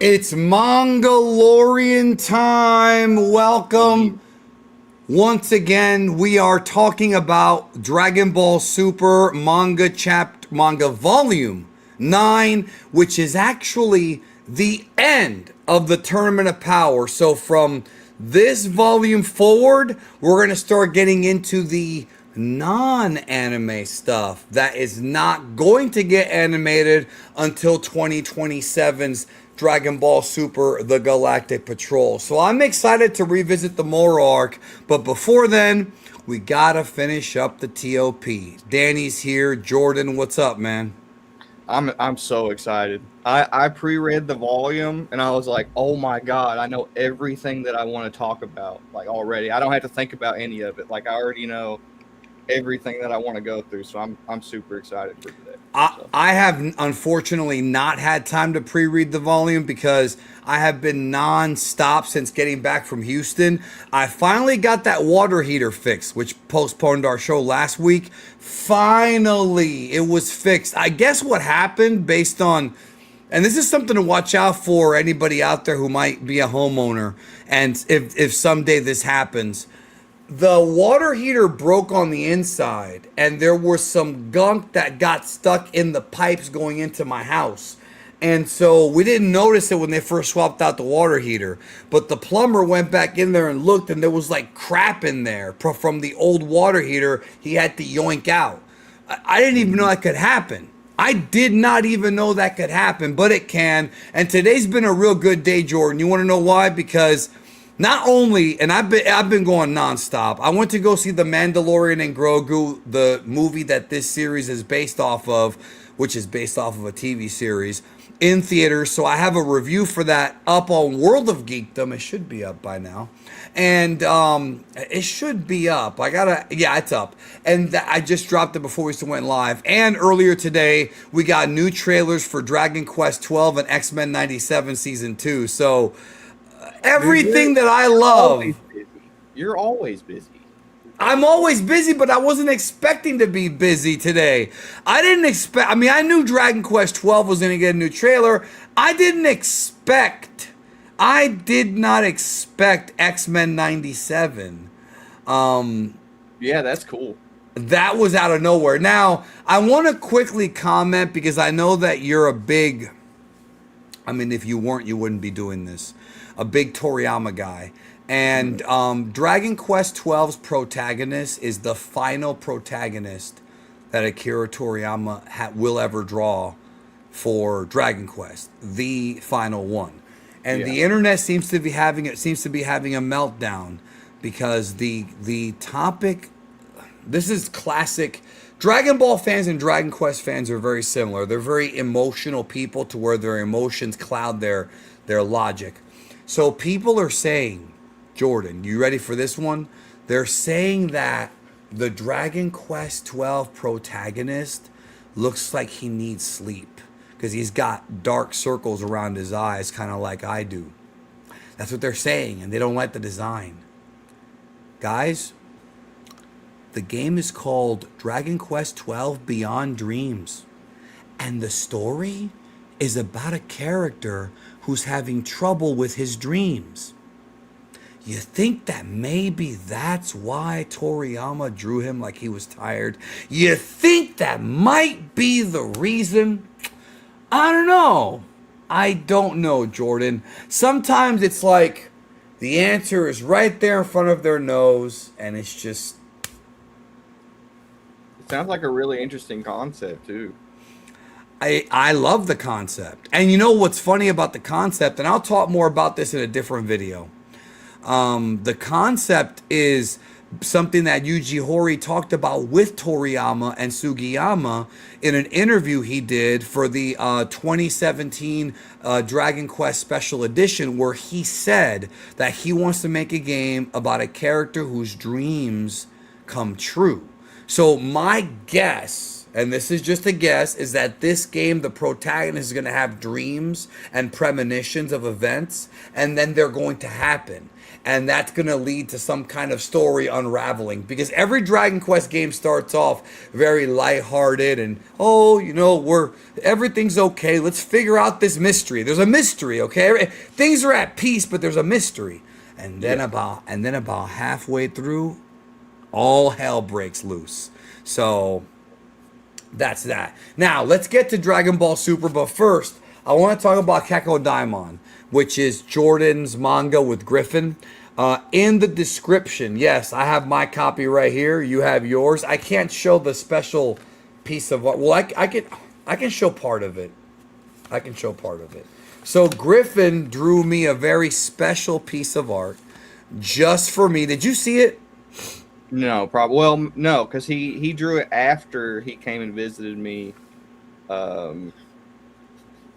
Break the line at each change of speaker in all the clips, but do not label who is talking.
It's Mangalorian time. Welcome. Once again, we are talking about Dragon Ball Super manga volume 9, which is actually the end of the Tournament of Power. So from this volume forward, we're going to start getting into the non-anime stuff that is not going to get animated until 2027's Dragon Ball Super The Galactic Patrol. So I'm excited to revisit the MORO ARC, but before then, we gotta finish up the TOP. Danny's here. Jordan, what's up, man?
I'm so excited. I pre-read the volume and I was like, oh my god, I know everything that I want to talk about like already. I don't have to think about any of it. Like I already know everything that I want to go through, so I'm super excited for today.
I have unfortunately not had time to pre-read the volume because I have been non-stop since getting back from Houston. I finally got that water heater fixed, which postponed our show last week. Finally, it was fixed. I guess what happened based on, and this is something to watch out for anybody out there who might be a homeowner, and if someday this happens, the water heater broke on the inside and there was some gunk that got stuck in the pipes going into my house. And so we didn't notice it when they first swapped out the water heater. But the plumber went back in there and looked and there was like crap in there from the old water heater he had to yoink out. I didn't even know that could happen. I did not even know that could happen, but it can. And today's been a real good day, Jordan. You want to know why? Because not only, and I've been going nonstop. I went to go see the Mangalorian and Grogu, the movie that this series is based off of, which is based off of a TV series, in theaters. So I have a review for that up on World of Geekdom. It should be up by now, and it should be up. Yeah, it's up, and I just dropped it before we went live. And earlier today, we got new trailers for Dragon Quest 12 and X-Men 97 Season 2. So everything that I love.
You're always busy.
I'm always busy, but I wasn't expecting to be busy today. I didn't expect, I knew Dragon Quest 12 was going to get a new trailer. I did not expect X-Men 97.
Yeah, that's cool.
That was out of nowhere. Now, I want to quickly comment because I know that you're a big, if you weren't, you wouldn't be doing this. A big Toriyama guy. And Dragon Quest XII's protagonist is the final protagonist that Akira Toriyama will ever draw for Dragon Quest, the final one. And the internet seems to be having a meltdown because the topic, this is classic. Dragon Ball fans and Dragon Quest fans are very similar. They're very emotional people to where their emotions cloud their logic. So people are saying, Jordan, you ready for this one? They're saying that the Dragon Quest 12 protagonist looks like he needs sleep because he's got dark circles around his eyes, kind of like I do. That's what they're saying, and they don't like the design. Guys, the game is called Dragon Quest 12 Beyond Dreams, and the story is about a character who's having trouble with his dreams. You think that maybe that's why Toriyama drew him like he was tired? You think that might be the reason? I don't know. I don't know, Jordan. Sometimes it's like the answer is right there in front of their nose, and it's just...
It sounds like a really interesting concept, too.
I love the concept. And you know what's funny about the concept, and I'll talk more about this in a different video. The concept is something that Yuji Horii talked about with Toriyama and Sugiyama in an interview he did for the 2017 Dragon Quest Special Edition, where he said that he wants to make a game about a character whose dreams come true. So my guess and this is just a guess, is that this game, the protagonist is going to have dreams and premonitions of events, and then they're going to happen. And that's going to lead to some kind of story unraveling. Because every Dragon Quest game starts off very lighthearted and, oh, you know, everything's okay. Let's figure out this mystery. There's a mystery, okay? Things are at peace, but there's a mystery. And then about halfway through, all hell breaks loose. So that's that. Now, let's get to Dragon Ball Super, but first, I want to talk about Kekko Daimon, which is Jordan's manga with Griffin. In the description, yes, I have my copy right here. You have yours. I can't show the special piece of art. Well, I can show part of it. I can show part of it. So Griffin drew me a very special piece of art just for me. Did you see it?
No, probably. Well, no, because he drew it after he came and visited me.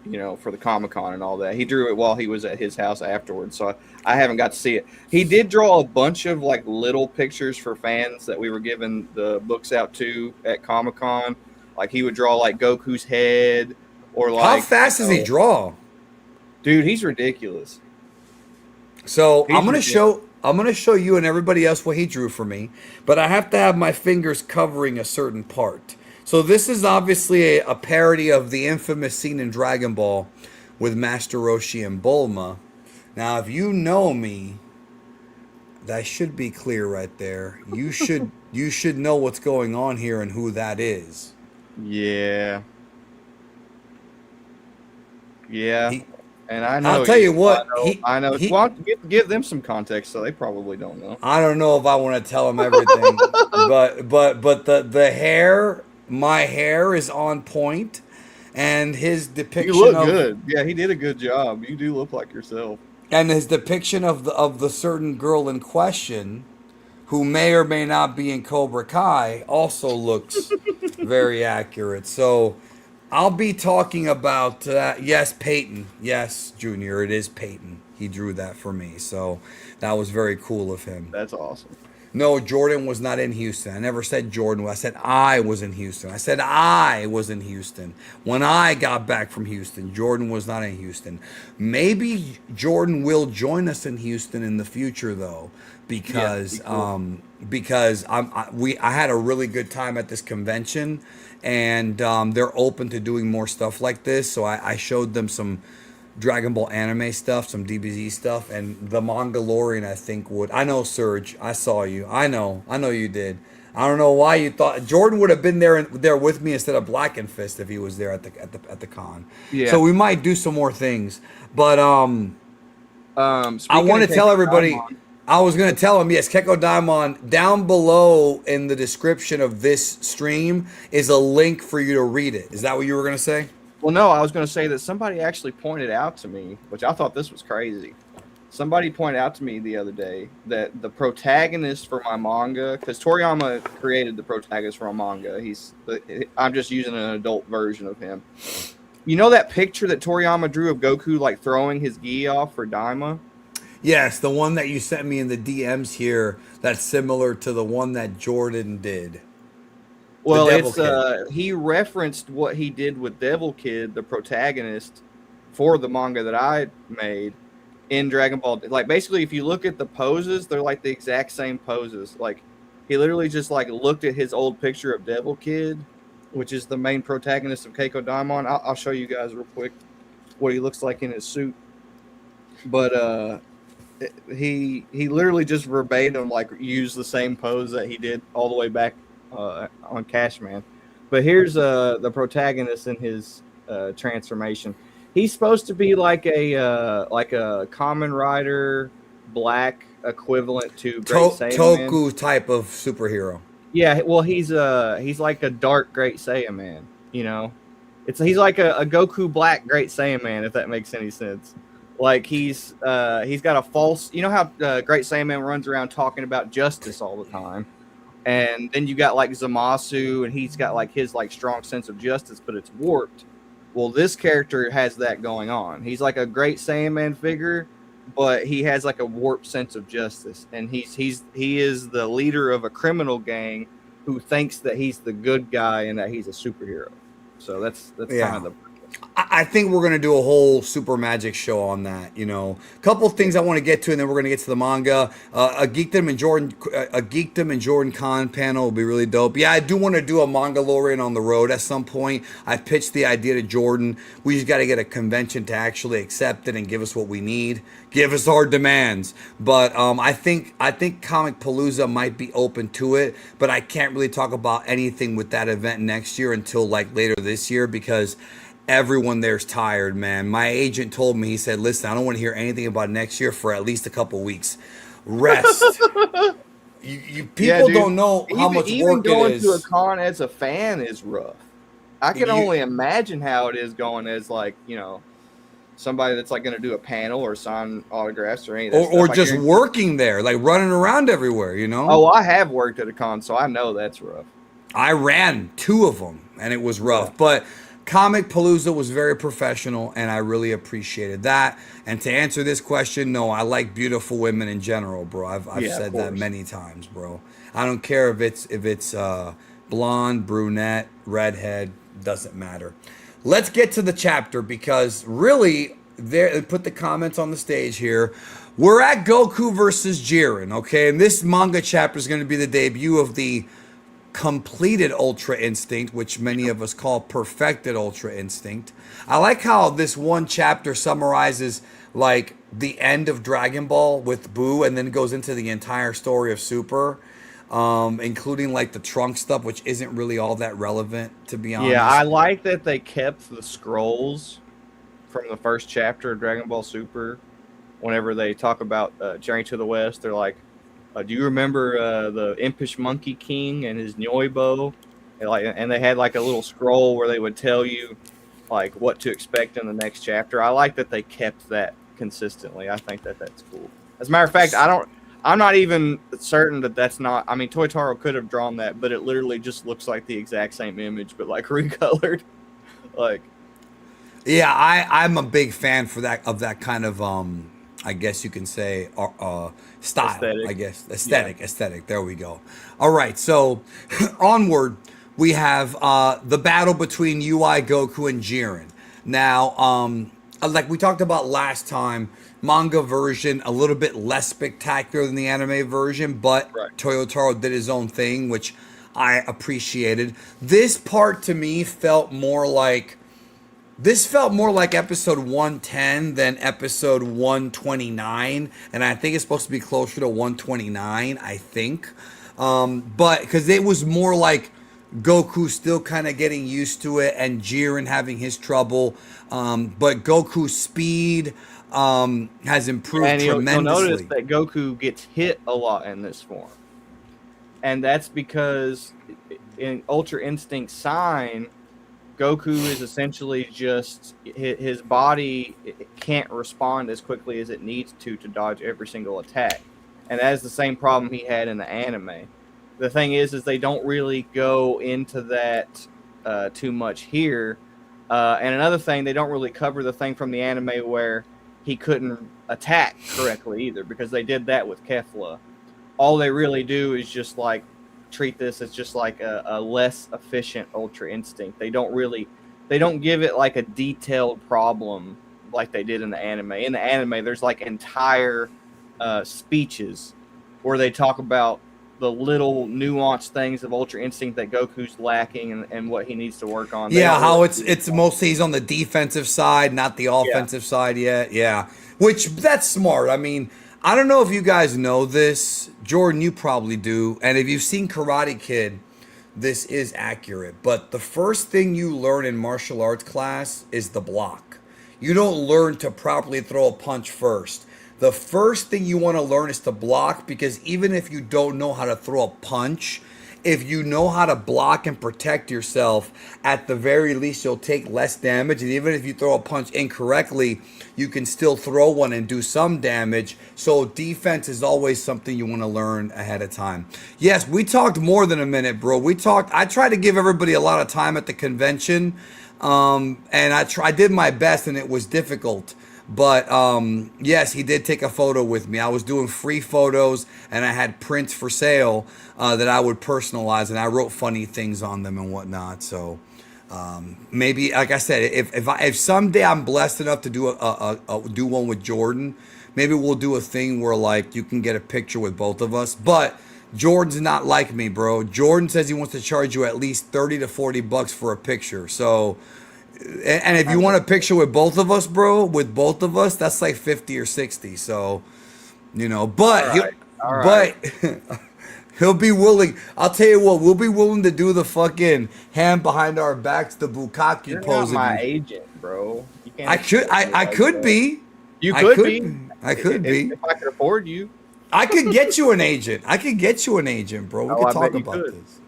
You know, for the Comic-Con and all that. He drew it while he was at his house afterwards, so I haven't got to see it. He did draw a bunch of like little pictures for fans that we were giving the books out to at Comic-Con. Like he would draw like Goku's head or like.
How fast does he draw?
Dude, he's ridiculous.
So I'm gonna show you and everybody else what he drew for me, but I have to have my fingers covering a certain part. So this is obviously a parody of the infamous scene in Dragon Ball with Master Roshi and Bulma. Now, if you know me, that should be clear right there. You should know what's going on here and who that is.
Yeah. Yeah. And I know.
I'll tell you what.
I know. Well, give them some context, so they probably don't know.
I don't know if I want to tell them everything, but the hair. My hair is on point, and his depiction.
You look good. Yeah, he did a good job. You do look like yourself.
And his depiction of the certain girl in question, who may or may not be in Cobra Kai, also looks very accurate. So, I'll be talking about that. Yes, Peyton. Yes, Junior. It is Peyton. He drew that for me. So that was very cool of him.
That's awesome.
No, Jordan was not in Houston. I never said Jordan. I said I was in Houston. I said I was in Houston. When I got back from Houston, Jordan was not in Houston. Maybe Jordan will join us in Houston in the future, though, because I had a really good time at this convention, and they're open to doing more stuff like this. So I showed them some Dragon Ball anime stuff, some DBZ stuff, and the Mangalorian, I think, would. I know, Serge. I saw you. I know you did. I don't know why you thought Jordan would have been there with me instead of Black and Fist if he was there at the con. Yeah. So we might do some more things, but I want to tell everybody. I was going to tell him, yes, Kekko Daimon, down below in the description of this stream is a link for you to read it. Is that what you were going to say?
Well, no, I was going to say that somebody actually pointed out to me, which I thought this was crazy. Somebody pointed out to me the other day that the protagonist for my manga, because Toriyama created the protagonist for my manga. I'm just using an adult version of him. You know that picture that Toriyama drew of Goku like throwing his gi off for Daima?
Yes, the one that you sent me in the DMs here. That's similar to the one that Jordan did.
Well, he referenced what he did with Devil Kid, the protagonist for the manga that I made in Dragon Ball. Like, basically, if you look at the poses, they're like the exact same poses. Like, he literally just like looked at his old picture of Devil Kid, which is the main protagonist of Kekko Daimon. I'll show you guys real quick what he looks like in his suit. But he literally just verbatim like used the same pose that he did all the way back on Cashman. But here's the protagonist in his transformation. He's supposed to be like a Kamen Rider black equivalent to Great Saiyaman.
Toku type of superhero.
Yeah, well he's like a dark Great Saiyaman, you know. He's like a Goku black Great Saiyaman, if that makes any sense. Like he's got a false, you know how Great Saiyaman runs around talking about justice all the time. And then you got like Zamasu, and he's got like his like strong sense of justice, but it's warped. Well, this character has that going on. He's like a Great Saiyaman figure, but he has like a warped sense of justice, and he is the leader of a criminal gang who thinks that he's the good guy and that he's a superhero. So that's
Yeah.
kind of the.
I think we're gonna do a whole Super Magic show on that. A couple of things I want to get to, and then we're gonna get to the manga. A Geekdom and Jordan Khan panel will be really dope. Yeah, I do want to do a Mangalorian on the road at some point. I pitched the idea to Jordan. We just got to get a convention to actually accept it and give us what we need, give us our demands. But I think Comic Palooza might be open to it, but I can't really talk about anything with that event next year until like later this year because everyone there's tired, man. My agent told me, he said, listen, I don't want to hear anything about next year for at least a couple weeks. Rest. People don't know how much work it
going
is.
to a con as a fan is rough. I can only imagine how it is going as like, somebody that's like going to do a panel or sign autographs or anything.
Or just working there, like running around everywhere,
Oh, I have worked at a con, so I know that's rough.
I ran 2 of them, and it was rough. Yeah. But Comic Palooza was very professional, and I really appreciated that. And to answer this question, no, I like beautiful women in general, bro. I've said that many times, bro. I don't care if it's blonde, brunette, redhead, doesn't matter. Let's get to the chapter because really, put the comments on the stage here. We're at Goku versus Jiren, okay? And this manga chapter is going to be the debut of the completed Ultra Instinct, which many of us call perfected Ultra Instinct. I like how this one chapter summarizes like the end of Dragon Ball with Boo and then goes into the entire story of Super, including like the Trunk stuff, which isn't really all that relevant, to be honest.
Yeah, I like that they kept the scrolls from the first chapter of Dragon Ball Super. Whenever they talk about Journey to the West, they're like, do you remember the Impish Monkey King and his Nyoibo? And they had like a little scroll where they would tell you like what to expect in the next chapter. I like that they kept that consistently. I think that's cool. As a matter of fact, I'm not even certain that's not. I mean, Toyotaro could have drawn that, but it literally just looks like the exact same image, but like recolored. Like,
yeah, I'm a big fan of that kind of I guess you can say style. Aesthetic. I guess aesthetic. There we go. All right, so onward we have the battle between UI, Goku, and Jiren. Now, like we talked about last time, manga version a little bit less spectacular than the anime version, but Toyotaro did his own thing, which I appreciated. This part to me felt more like episode 110 than episode 129, and I think it's supposed to be closer to 129, I think. But because it was more like Goku still kind of getting used to it and Jiren having his trouble. But Goku's speed has improved tremendously.
You'll notice that Goku gets hit a lot in this form. And that's because in Ultra Instinct Sign, Goku is essentially just, his body can't respond as quickly as it needs to dodge every single attack. And that is the same problem he had in the anime. The thing is they don't really go into that too much here. And another thing, they don't really cover the thing from the anime where he couldn't attack correctly either, because they did that with Kefla. All they really do is just like treat this as just like a less efficient Ultra Instinct. They don't give it like a detailed problem like they did in the anime. In the anime, there's like entire speeches where they talk about the little nuanced things of Ultra Instinct that Goku's lacking and what he needs to work on.
Yeah, how it's mostly he's on the defensive side, not the offensive side yet. Yeah, which that's smart. I mean, I don't know if you guys know this. Jordan, you probably do. And if you've seen Karate Kid, this is accurate. But the first thing you learn in martial arts class is the block. You don't learn to properly throw a punch first. The first thing you want to learn is to block, because even if you don't know how to throw a punch, if you know how to block and protect yourself, at the very least you'll take less damage. And even if you throw a punch incorrectly, you can still throw one and do some damage. So defense is always something you want to learn ahead of time. Yes, we talked more than a minute, bro. I tried to give everybody a lot of time at the convention, and I did my best, and it was difficult. But yes, he did take a photo with me. I was doing free photos, and I had prints for sale that I would personalize, and I wrote funny things on them and whatnot. So maybe, like I said, if someday I'm blessed enough to do one with Jordan, maybe we'll do a thing where like you can get a picture with both of us. But Jordan's not like me, bro. Jordan says he wants to charge you at least $30 to $40 for a picture. So, and if you want a picture with both of us, bro, with both of us, that's like 50 or 60. So, you know, but
All right.
he'll be willing. I'll tell you what, we'll be willing to do the fucking hand behind our backs, the bukkake
You're
pose.
not my agent, bro. You can't
I could be.
You
I
could
could
be.
I could be.
If I could afford you.
I could get you an agent. I could get you an agent, bro. We
Oh,
could
I
talk
bet you
about
could.
this.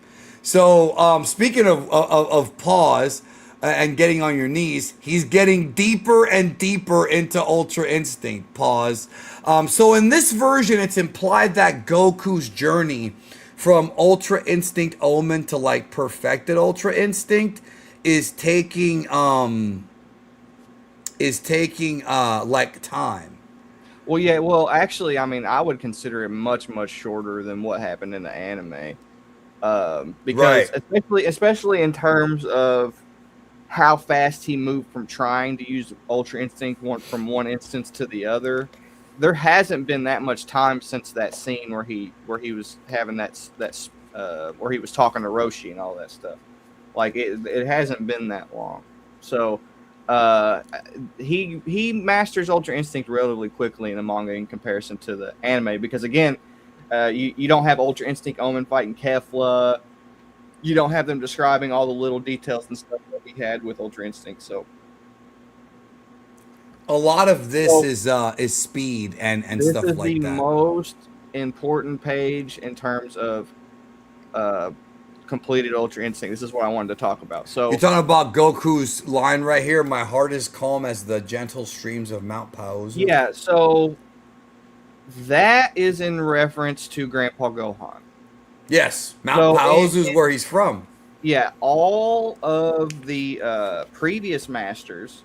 So, speaking of pause and getting on your knees, he's getting deeper and deeper into Ultra Instinct. Pause. So in this version, it's implied that Goku's journey from Ultra Instinct Omen to like perfected Ultra Instinct is taking like time.
Well, yeah. Well, actually, I mean, I would consider it much, much shorter than what happened in the anime, because especially in terms of how fast he moved from trying to use Ultra Instinct from one instance to the other. There hasn't been that much time since that scene where he was having where he was talking to Roshi and all that stuff. Like it hasn't been that long. So he masters Ultra Instinct relatively quickly in the manga in comparison to the anime, because again, you don't have Ultra Instinct Omen fighting Kefla. You don't have them describing all the little details and stuff that we had with Ultra Instinct. So
a lot of this is speed and stuff like that.
This is the most important page in terms of completed Ultra Instinct. This is what I wanted to talk about. So
you're talking about Goku's line right here. My heart is calm as the gentle streams of Mount Paozu.
Yeah, so that is in reference to Grandpa Gohan.
Yes, Mount Paozu is where he's from.
Yeah, all of the previous masters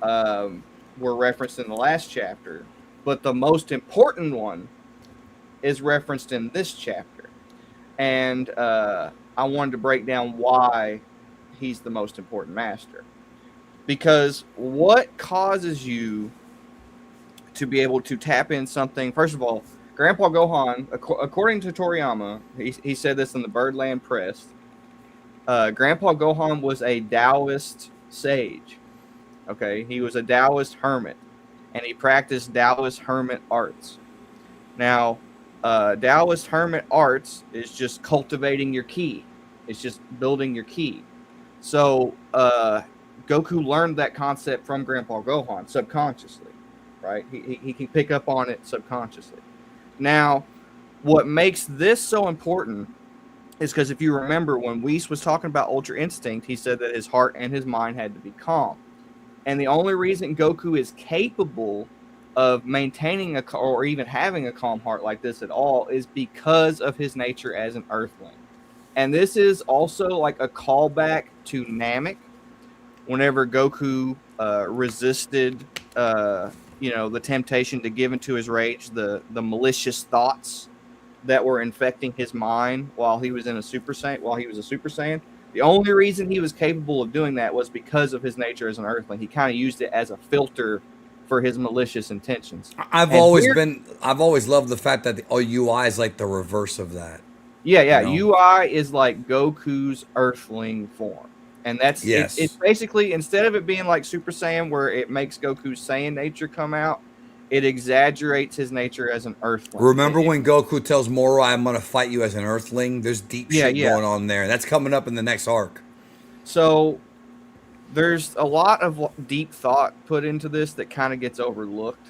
were referenced in the last chapter, but the most important one is referenced in this chapter. And I wanted to break down why he's the most important master. Because what causes you to be able to tap in something? First of all, Grandpa Gohan, according to Toriyama, he said this in the Birdland Press, Grandpa Gohan was a Taoist sage. Okay, he was a Taoist hermit, and he practiced Taoist hermit arts. Now, Taoist hermit arts is just cultivating your ki. It's just building your ki. So Goku learned that concept from Grandpa Gohan subconsciously, right? He can pick up on it subconsciously. Now, what makes this so important is because if you remember when Whis was talking about Ultra Instinct, he said that his heart and his mind had to be calm. And the only reason Goku is capable of maintaining or even having a calm heart like this at all is because of his nature as an Earthling. And this is also like a callback to Namek. Whenever Goku resisted, the temptation to give into his rage, the malicious thoughts that were infecting his mind while he was a Super Saiyan. The only reason he was capable of doing that was because of his nature as an Earthling. He kind of used it as a filter for his malicious intentions.
I've always loved the fact that the UI is like the reverse of that.
Yeah. UI is like Goku's Earthling form. And that's it's basically, instead of it being like Super Saiyan where it makes Goku's Saiyan nature come out, it exaggerates his nature as an Earthling.
Remember when Goku tells Moro, I'm going to fight you as an Earthling? There's deep shit going on there. That's coming up in the next arc.
So there's a lot of deep thought put into this that kind of gets overlooked.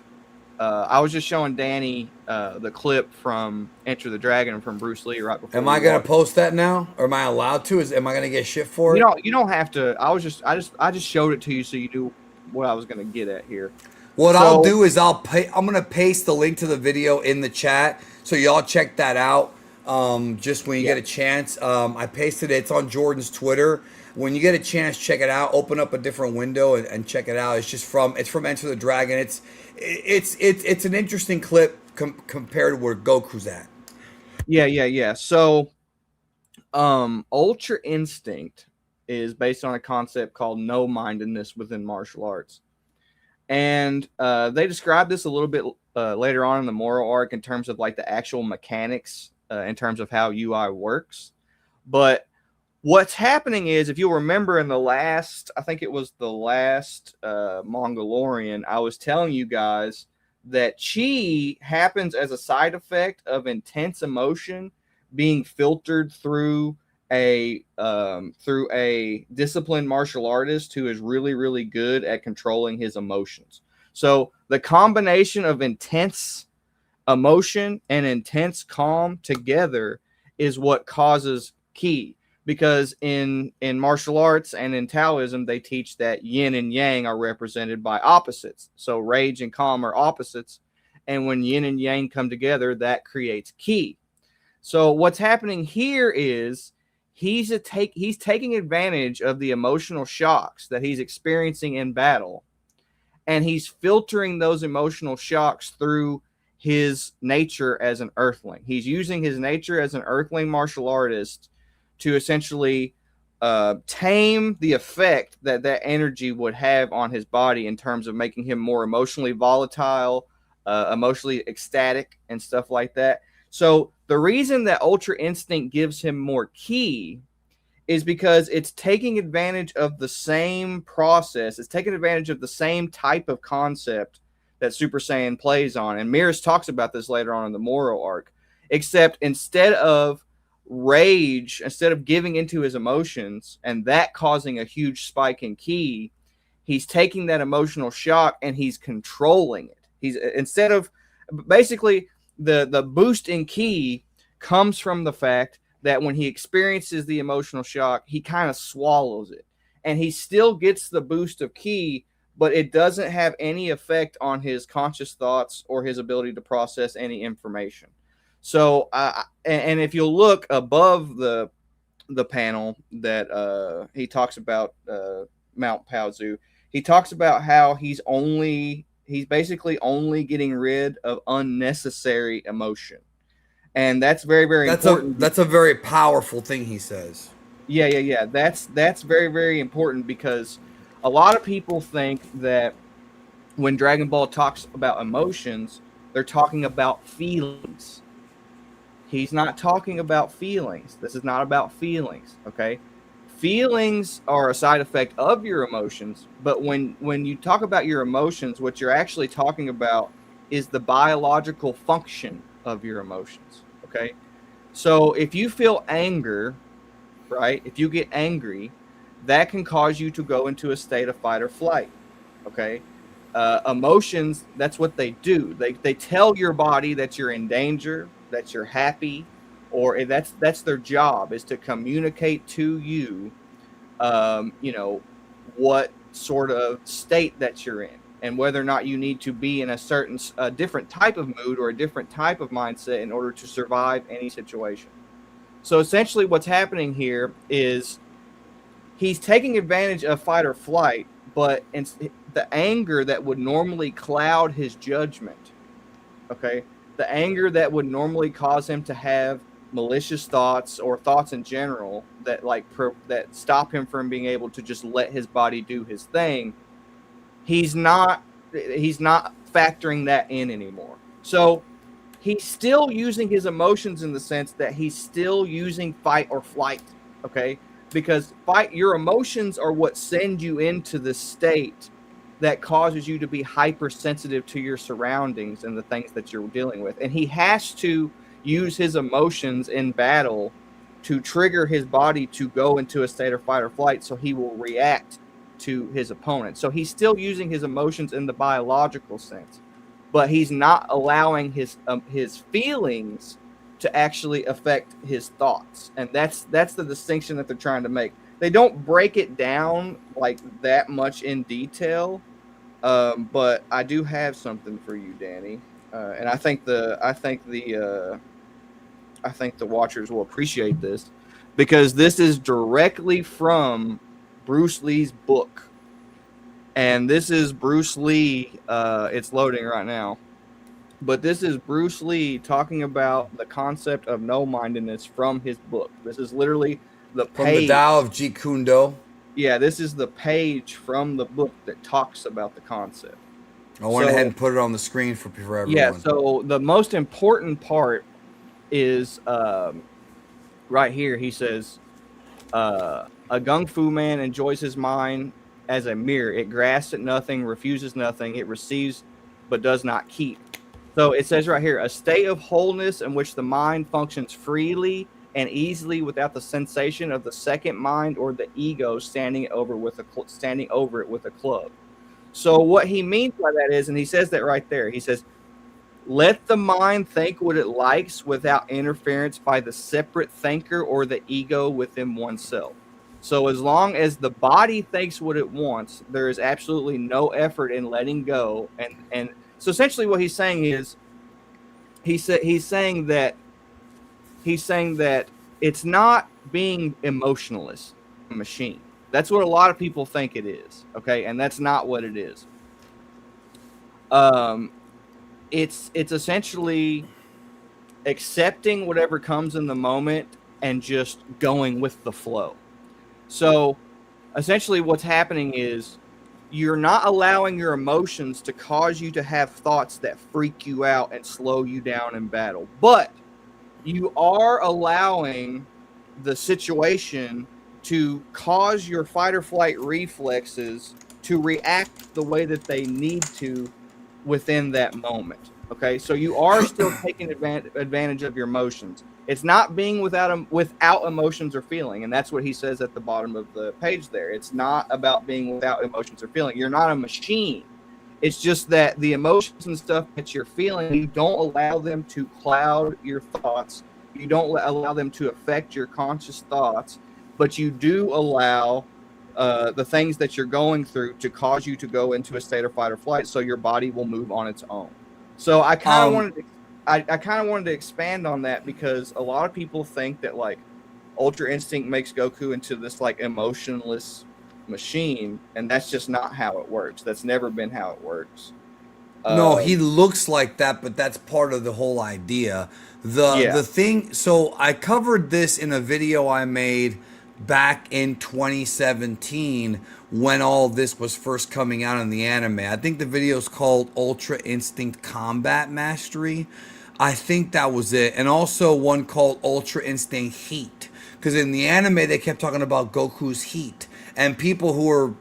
I was just showing Danny the clip from Enter the Dragon from Bruce Lee right before.
Am I going to post that now? Or am I allowed to? Am I going to get shit for it?
You don't have to. I just showed it to you so you knew what I was going to get at here.
What I'll do is I'm going to paste the link to the video in the chat, so y'all check that out just when you get a chance. I pasted it. It's on Jordan's Twitter. When you get a chance, check it out. Open up a different window and check it out. It's from Enter the Dragon. It's an interesting clip compared to where Goku's at.
Yeah. So, Ultra Instinct is based on a concept called no-mindedness within martial arts. And they describe this a little bit later on in the MORO arc in terms of like the actual mechanics in terms of how UI works. But what's happening is, if you'll remember in the last, I think it was the last Mangalorian, I was telling you guys that chi happens as a side effect of intense emotion being filtered through a disciplined martial artist who is really, really good at controlling his emotions. So the combination of intense emotion and intense calm together is what causes ki. Because in martial arts and in Taoism, they teach that yin and yang are represented by opposites. So rage and calm are opposites. And when yin and yang come together, that creates ki. So what's happening here is he's taking advantage of the emotional shocks that he's experiencing in battle, and he's filtering those emotional shocks through his nature as an earthling. He's using his nature as an earthling martial artist to essentially tame the effect that energy would have on his body in terms of making him more emotionally volatile, emotionally ecstatic, and stuff like that. So the reason that Ultra Instinct gives him more ki is because it's taking advantage of the same process. It's taking advantage of the same type of concept that Super Saiyan plays on. And Mirrors talks about this later on in the MORO arc. Except instead of rage, instead of giving into his emotions and that causing a huge spike in ki, he's taking that emotional shock and he's controlling it. He's instead of basically the boost in ki comes from the fact that when he experiences the emotional shock, he kind of swallows it. And he still gets the boost of ki, but it doesn't have any effect on his conscious thoughts or his ability to process any information. So, and if you'll look above the panel that he talks about Mount Paozu, he talks about how he's basically only getting rid of unnecessary emotion. And that's very, very important.
That's a very powerful thing he says.
Yeah. That's very, very important because a lot of people think that when Dragon Ball talks about emotions, they're talking about feelings. He's not talking about feelings. This is not about feelings, okay? Feelings are a side effect of your emotions, but when you talk about your emotions, what you're actually talking about is the biological function of your emotions, okay? So if you feel anger, right, if you get angry, that can cause you to go into a state of fight or flight, okay? Emotions, that's what they do. They tell your body that you're in danger, that you're happy, or that's their job, is to communicate to you, what sort of state that you're in, and whether or not you need to be in a different type of mood or a different type of mindset in order to survive any situation. So essentially what's happening here is he's taking advantage of fight or flight, but the anger that would normally cloud his judgment, okay, the anger that would normally cause him to have malicious thoughts or thoughts in general that that stop him from being able to just let his body do his thing, he's not factoring that in anymore. So he's still using his emotions in the sense that he's still using fight or flight, okay? Because your emotions are what send you into the state that causes you to be hypersensitive to your surroundings and the things that you're dealing with. And he has to use his emotions in battle to trigger his body to go into a state of fight or flight, so he will react to his opponent. So he's still using his emotions in the biological sense, but he's not allowing his feelings to actually affect his thoughts. And that's the distinction that they're trying to make. They don't break it down like that much in detail, but I do have something for you, Danny, and I think the watchers will appreciate this. because this is directly from Bruce Lee's book. And this is Bruce Lee. It's loading right now. But this is Bruce Lee talking about the concept of no-mindedness from his book. This is literally the page.
From the Tao of Jeet Kune Do.
Yeah, this is the page from the book that talks about the concept.
I went ahead and put it on the screen for everyone.
Yeah, so the most important part is right here. He says, a gung fu man enjoys his mind as a mirror. It grasps at nothing, refuses nothing. It receives but does not keep. So it says right here, a state of wholeness in which the mind functions freely and easily without the sensation of the second mind or the ego standing over it with a club. So what he means by that is, and he says that right there, he says, let the mind think what it likes without interference by the separate thinker or the ego within oneself. So as long as the body thinks what it wants, there is absolutely no effort in letting go. And so essentially what he's saying is, he's saying that it's not being emotionless, a machine. That's what a lot of people think it is, okay? And that's not what it is. It's essentially accepting whatever comes in the moment and just going with the flow. So essentially what's happening is you're not allowing your emotions to cause you to have thoughts that freak you out and slow you down in battle. But you are allowing the situation to cause your fight or flight reflexes to react the way that they need to within that moment. Okay, so you are still taking advantage of your emotions. It's not being without emotions or feeling, and that's what he says at the bottom of the page there. It's not about being without emotions or feeling. You're not a machine. It's just that the emotions and stuff that you're feeling, you don't allow them to cloud your thoughts. You don't allow them to affect your conscious thoughts, but you do allow the things that you're going through to cause you to go into a state of fight or flight, so your body will move on its own. So I kind of wanted to expand on that, because a lot of people think that like Ultra Instinct makes Goku into this like emotionless machine, and that's just not how it works. That's never been how it works.
No, he looks like that, but that's part of the whole idea. The thing, so I covered this in a video I made back in 2017 when all this was first coming out in the anime. I think the video is called Ultra Instinct Combat Mastery. I think that was it. And also one called Ultra Instinct Heat. Because in the anime, they kept talking about Goku's heat. And people who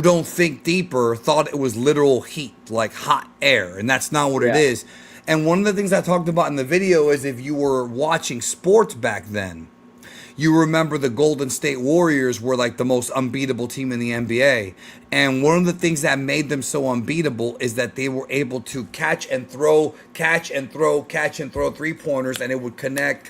don't think deeper thought it was literal heat, like hot air. And that's not what it is. And one of the things I talked about in the video is if you were watching sports back then, you remember the Golden State Warriors were like the most unbeatable team in the NBA. And one of the things that made them so unbeatable is that they were able to catch and throw 3-pointers, and it would connect,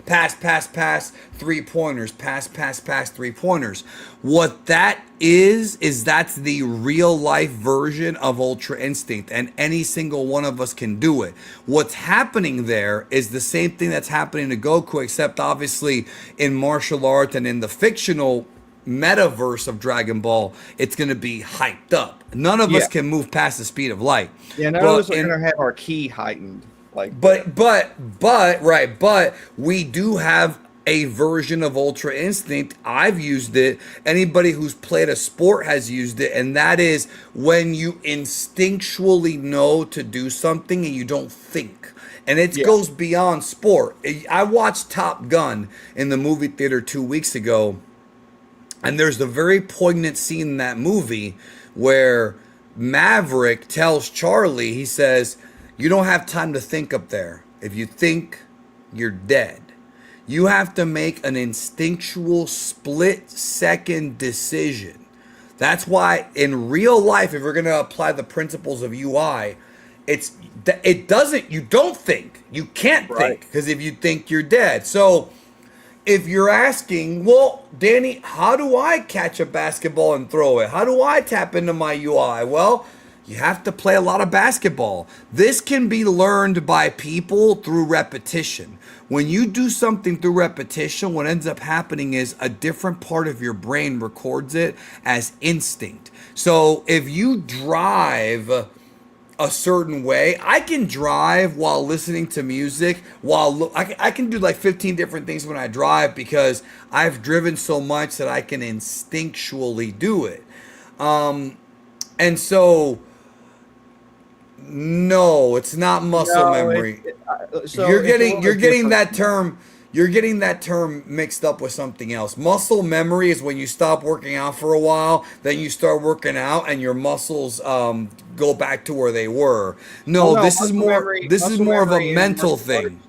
pass, 3-pointers, pass, 3-pointers. What that is that's the real life version of Ultra Instinct, and any single one of us can do it. What's happening there is the same thing that's happening to Goku, except obviously in martial arts and in the fictional metaverse of Dragon Ball, it's going to be hyped up. None of us can move past the speed of light.
Yeah, none of us are going to have our ki heightened.
But we do have a version of Ultra Instinct. I've used it. Anybody who's played a sport has used it, and that is when you instinctually know to do something and you don't think. And it goes beyond sport. I watched Top Gun in the movie theater 2 weeks ago, and there's the very poignant scene in that movie where Maverick tells Charlie, he says, you don't have time to think up there. If you think, you're dead. You have to make an instinctual split-second decision. That's why in real life, if we're going to apply the principles of UI, you don't think. You can't think, because if you think, you're dead. So if you're asking, well, Danny, how do I catch a basketball and throw it? How do I tap into my UI? Well, You have to play a lot of basketball. This can be learned by people through repetition. When you do something through repetition, what ends up happening is a different part of your brain records it as instinct. So if you drive a certain way, I can drive while listening to music, I can do like 15 different things when I drive because I've driven so much that I can instinctually do it. And so, no, it's not muscle memory. You're getting that term mixed up with something else. Muscle memory is when you stop working out for a while, then you start working out, and your muscles go back to where they were. No, this is more of a mental thing.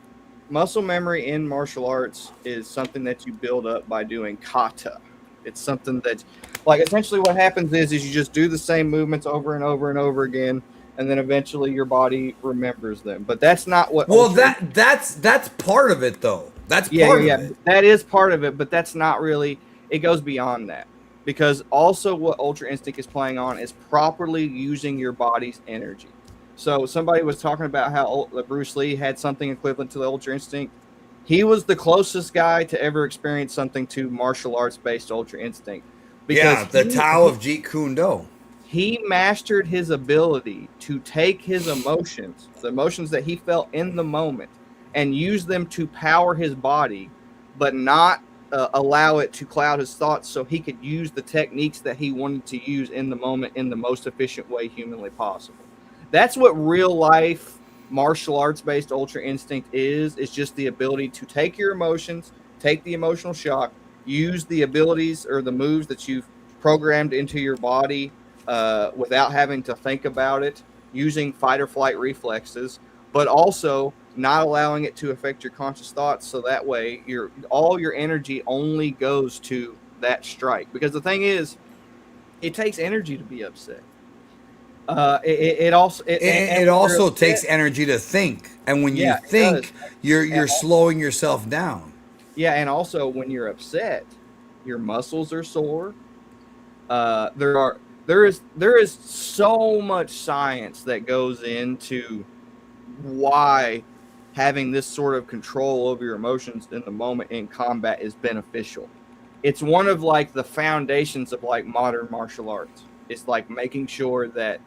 Muscle memory in martial arts is something that you build up by doing kata. It's something that, like, essentially what happens is you just do the same movements over and over and over again, and then eventually your body remembers them. But that's not what.
Well, that's part of it, though. That's part of it.
That is part of it, but that's not really. It goes beyond that, because also what Ultra Instinct is playing on is properly using your body's energy. So somebody was talking about how Bruce Lee had something equivalent to the Ultra Instinct. He was the closest guy to ever experience something to martial arts based Ultra Instinct.
Because the Tao of Jeet Kune Do.
He mastered his ability to take his emotions, the emotions that he felt in the moment, and use them to power his body, but not allow it to cloud his thoughts, so he could use the techniques that he wanted to use in the moment in the most efficient way humanly possible. That's what real life martial arts based Ultra Instinct is just the ability to take your emotions, take the emotional shock, use the abilities or the moves that you've programmed into your body without having to think about it, using fight or flight reflexes, but also not allowing it to affect your conscious thoughts, so that way all your energy only goes to that strike. Because the thing is, it takes energy to be upset. It
also takes energy to think, and when you think, you're slowing yourself down.
Yeah, and also when you're upset, your muscles are sore. There is so much science that goes into why having this sort of control over your emotions in the moment in combat is beneficial. It's one of like the foundations of like modern martial arts. It's like making sure that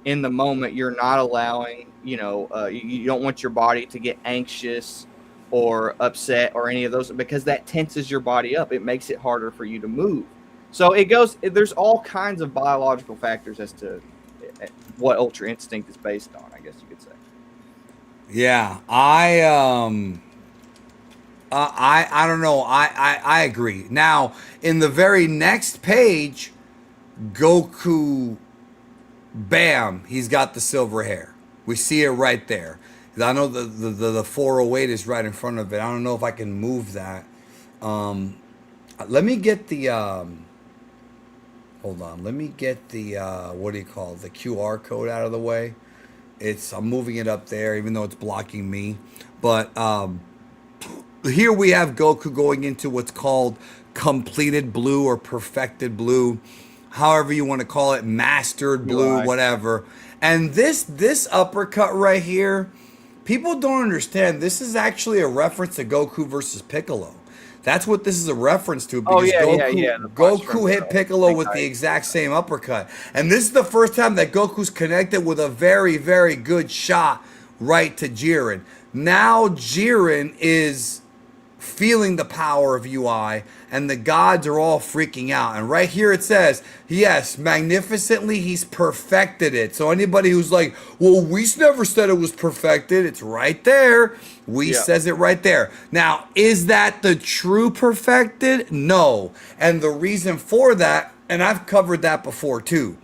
in the moment you're not allowing, you don't want your body to get anxious or upset or any of those, because that tenses your body up. It makes it harder for you to move. So there's all kinds of biological factors as to what Ultra Instinct is based on, I guess you could say.
Yeah, I don't know. I agree. Now, in the very next page, Goku, bam, he's got the silver hair. We see it right there. I know the 408 is right in front of it. I don't know if I can move that. Let me get the hold on. Let me get the what do you call it? The QR code out of the way. I'm moving it up there, even though it's blocking me. But here we have Goku going into what's called completed blue or perfected blue, however you want to call it, mastered blue, whatever. And this uppercut right here, people don't understand. This is actually a reference to Goku versus Piccolo. That's what this is a reference to, because Goku hit Piccolo with the exact same uppercut. And this is the first time that Goku's connected with a very, very good shot right to Jiren. Now Jiren is feeling the power of UI, and the gods are all freaking out. And right here it says, yes, magnificently, he's perfected it. So anybody who's like, well, Whis never said it was perfected, it's right there. Whis says it right there. Now, is that the true perfected? No. And the reason for that, and I've covered that before too,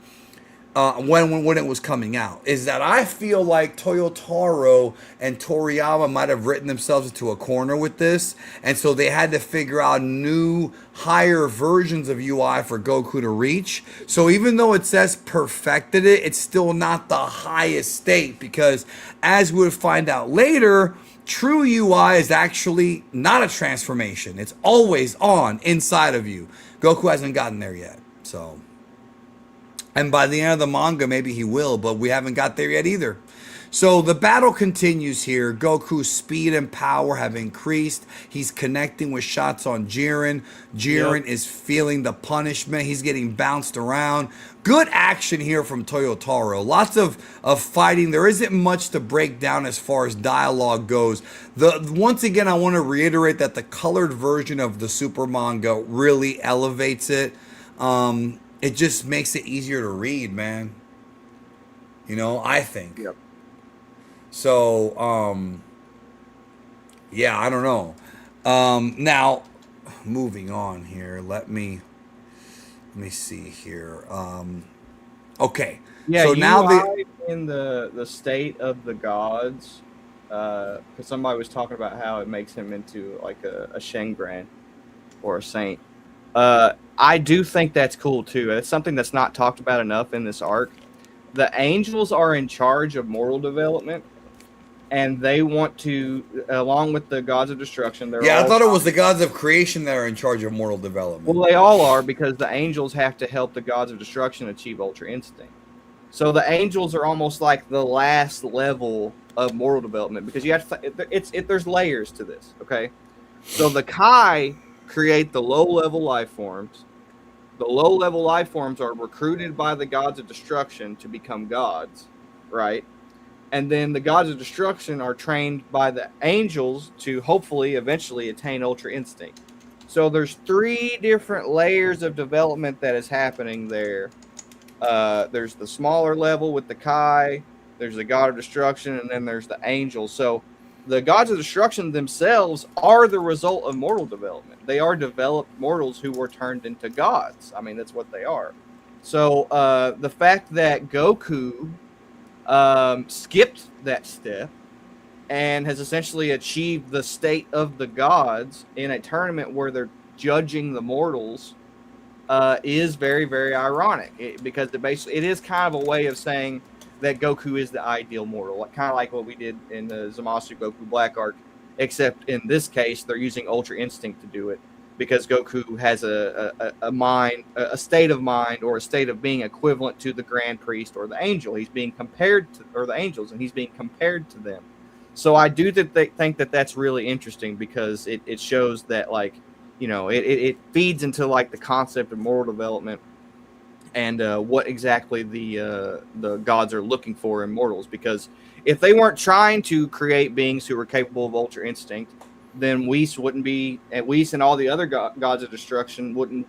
when it was coming out, is that I feel like Toyotaro and Toriyama might have written themselves into a corner with this, and so they had to figure out new, higher versions of UI for Goku to reach. So even though it says perfected it, it's still not the highest state, because as we would find out later, true UI is actually not a transformation. It's always on inside of you. Goku hasn't gotten there yet, so... And by the end of the manga, maybe he will, but we haven't got there yet either. So the battle continues here. Goku's speed and power have increased. He's connecting with shots on Jiren. Jiren is feeling the punishment. He's getting bounced around. Good action here from Toyotaro. Lots of fighting. There isn't much to break down as far as dialogue goes. Once again, I want to reiterate that the colored version of the Super manga really elevates it. It just makes it easier to read, man. You know, I think.
Yep.
So, yeah, I don't know. Now, moving on here. Let me see here. Okay.
Yeah.
So now
in the state of the gods, because somebody was talking about how it makes him into like a Shengran or a saint. I do think that's cool too. It's something that's not talked about enough in this arc. The angels are in charge of moral development, and they want to, along with the gods of destruction.
I thought it was the gods of creation that are in charge of moral development.
Well, they all are, because the angels have to help the gods of destruction achieve Ultra Instinct. So the angels are almost like the last level of moral development, because you have to. There's layers to this. Okay, so the Kai create the low-level life forms. The low-level life forms are recruited by the gods of destruction to become gods, right? And then the gods of destruction are trained by the angels to hopefully eventually attain Ultra Instinct. So there's 3 different layers of development that is happening there. There's the smaller level with the Kai, there's the god of destruction, and then there's the angels. So the gods of destruction themselves are the result of mortal development. They are developed mortals who were turned into gods. I mean, that's what they are. So the fact that Goku skipped that step and has essentially achieved the state of the gods in a tournament where they're judging the mortals is very, very ironic, because it is kind of a way of saying that Goku is the ideal mortal, kind of like what we did in the Zamasu Goku Black Arc, except in this case they're using Ultra Instinct to do it, because Goku has a mind, a state of mind, or a state of being equivalent to the Grand Priest or the Angel. He's being compared to, or the angels, and he's being compared to them. So I do think that that's really interesting, because it shows that, like, you know, it feeds into like the concept of moral development and what exactly the gods are looking for in mortals. Because if they weren't trying to create beings who were capable of Ultra Instinct, then Whis wouldn't be, and Whis and all the other gods of destruction wouldn't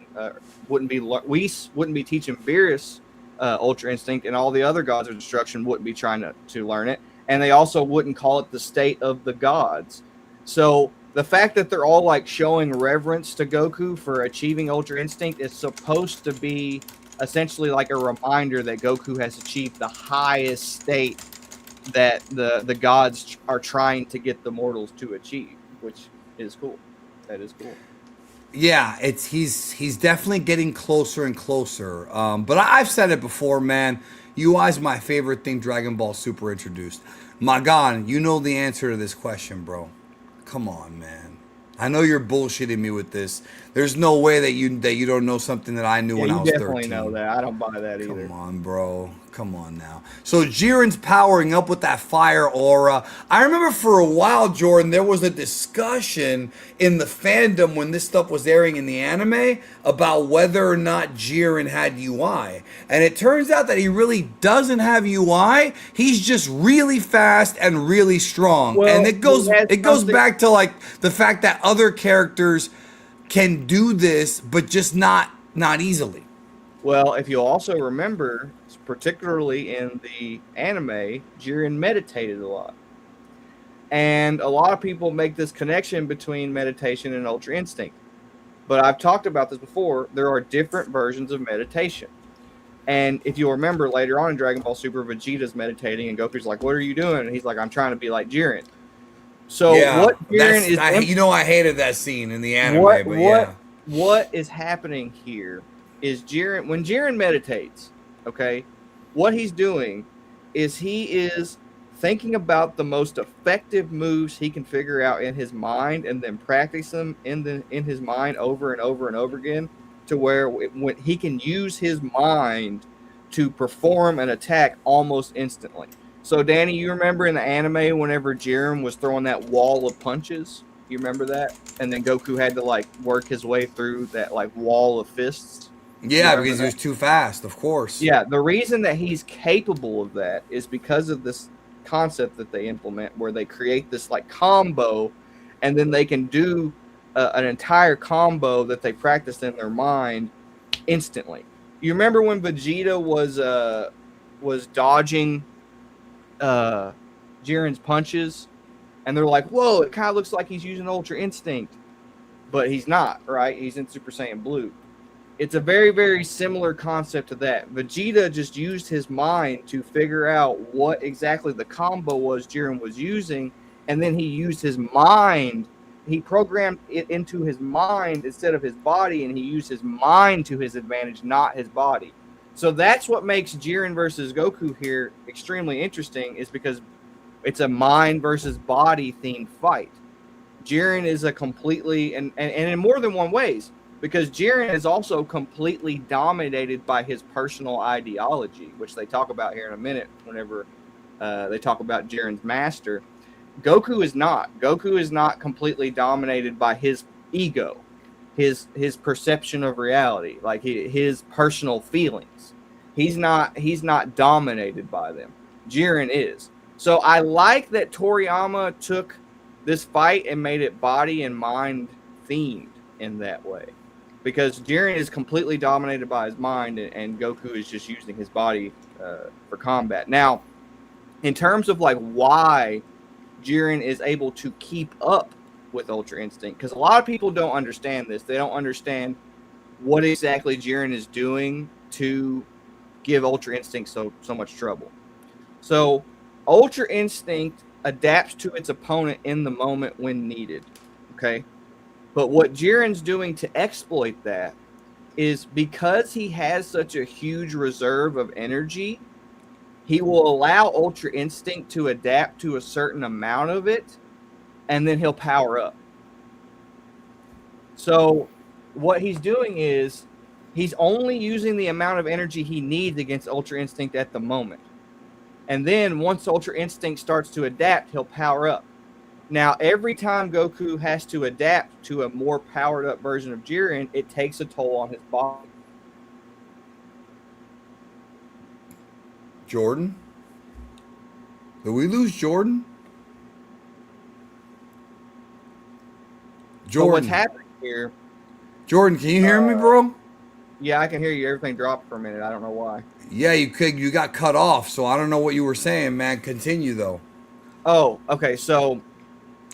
be. Whis wouldn't be teaching Beerus Ultra Instinct, and all the other gods of destruction wouldn't be trying to learn it, and they also wouldn't call it the state of the gods. So the fact that they're all like showing reverence to Goku for achieving Ultra Instinct is supposed to be essentially like a reminder that Goku has achieved the highest state that the gods are trying to get the mortals to achieve, which is cool. That is cool.
Yeah, he's definitely getting closer and closer. But I've said it before, man. UI's my favorite thing Dragon Ball Super introduced. Magan, you know the answer to this question, bro. Come on, man. I know you're bullshitting me with this. There's no way that you don't know something that I knew when I was 13.
You definitely know that. I don't buy that either.
Come on, bro. Come on now. So Jiren's powering up with that fire aura. I remember for a while, Jordan, there was a discussion in the fandom when this stuff was airing in the anime about whether or not Jiren had UI. And it turns out that he really doesn't have UI. He's just really fast and really strong.
Well,
and it goes back to like the fact that other characters can do this, but just not easily.
Well, if you'll also remember, particularly in the anime, Jiren meditated a lot. And a lot of people make this connection between meditation and Ultra Instinct. But I've talked about this before. There are different versions of meditation. And if you'll remember, later on in Dragon Ball Super, Vegeta's meditating, and Goku's like, "What are you doing?" And he's like, "I'm trying to be like Jiren." So what Jiren is...
I hated that scene in the anime,
What is happening here is Jiren... When Jiren meditates, okay, what he's doing is he is thinking about the most effective moves he can figure out in his mind, and then practice them in his mind over and over and over again, to where when he can use his mind to perform an attack almost instantly. So, Danny, you remember in the anime whenever Jiren was throwing that wall of punches? You remember that? And then Goku had to like work his way through that like wall of fists.
Yeah, because he was too fast, of course.
Yeah, the reason that he's capable of that is because of this concept that they implement where they create this like combo, and then they can do an entire combo that they practiced in their mind instantly. You remember when Vegeta was dodging Jiren's punches, and they're like, whoa, it kind of looks like he's using Ultra Instinct, but he's not, right? He's in Super Saiyan Blue. It's a very, very similar concept to that. Vegeta just used his mind to figure out what exactly the combo was Jiren was using, and then he used his mind. He programmed it into his mind instead of his body, and he used his mind to his advantage, not his body. So that's what makes Jiren versus Goku here extremely interesting, is because it's a mind versus body themed fight. Jiren is a completely, and in more than one ways, because Jiren is also completely dominated by his personal ideology, which they talk about here in a minute whenever they talk about Jiren's master. Goku is not. Goku is not completely dominated by his ego, his perception of reality, like his personal feelings. He's not dominated by them. Jiren is. So I like that Toriyama took this fight and made it body and mind themed in that way, because Jiren is completely dominated by his mind, and Goku is just using his body for combat. Now, in terms of like why Jiren is able to keep up with Ultra Instinct, because a lot of people don't understand this. They don't understand what exactly Jiren is doing to give Ultra Instinct so much trouble. So Ultra Instinct adapts to its opponent in the moment when needed. Okay? But what Jiren's doing to exploit that is, because he has such a huge reserve of energy, he will allow Ultra Instinct to adapt to a certain amount of it, and then he'll power up. So what he's doing is he's only using the amount of energy he needs against Ultra Instinct at the moment. And then once Ultra Instinct starts to adapt, he'll power up. Now, every time Goku has to adapt to a more powered up version of Jiren, it takes a toll on his body.
Jordan? Did we lose Jordan? Jordan.
So what's happening here?
Jordan, can you hear me, bro?
Yeah, I can hear you. Everything dropped for a minute. I don't know why.
Yeah, you got cut off, so I don't know what you were saying, man. Continue, though.
Oh, okay. So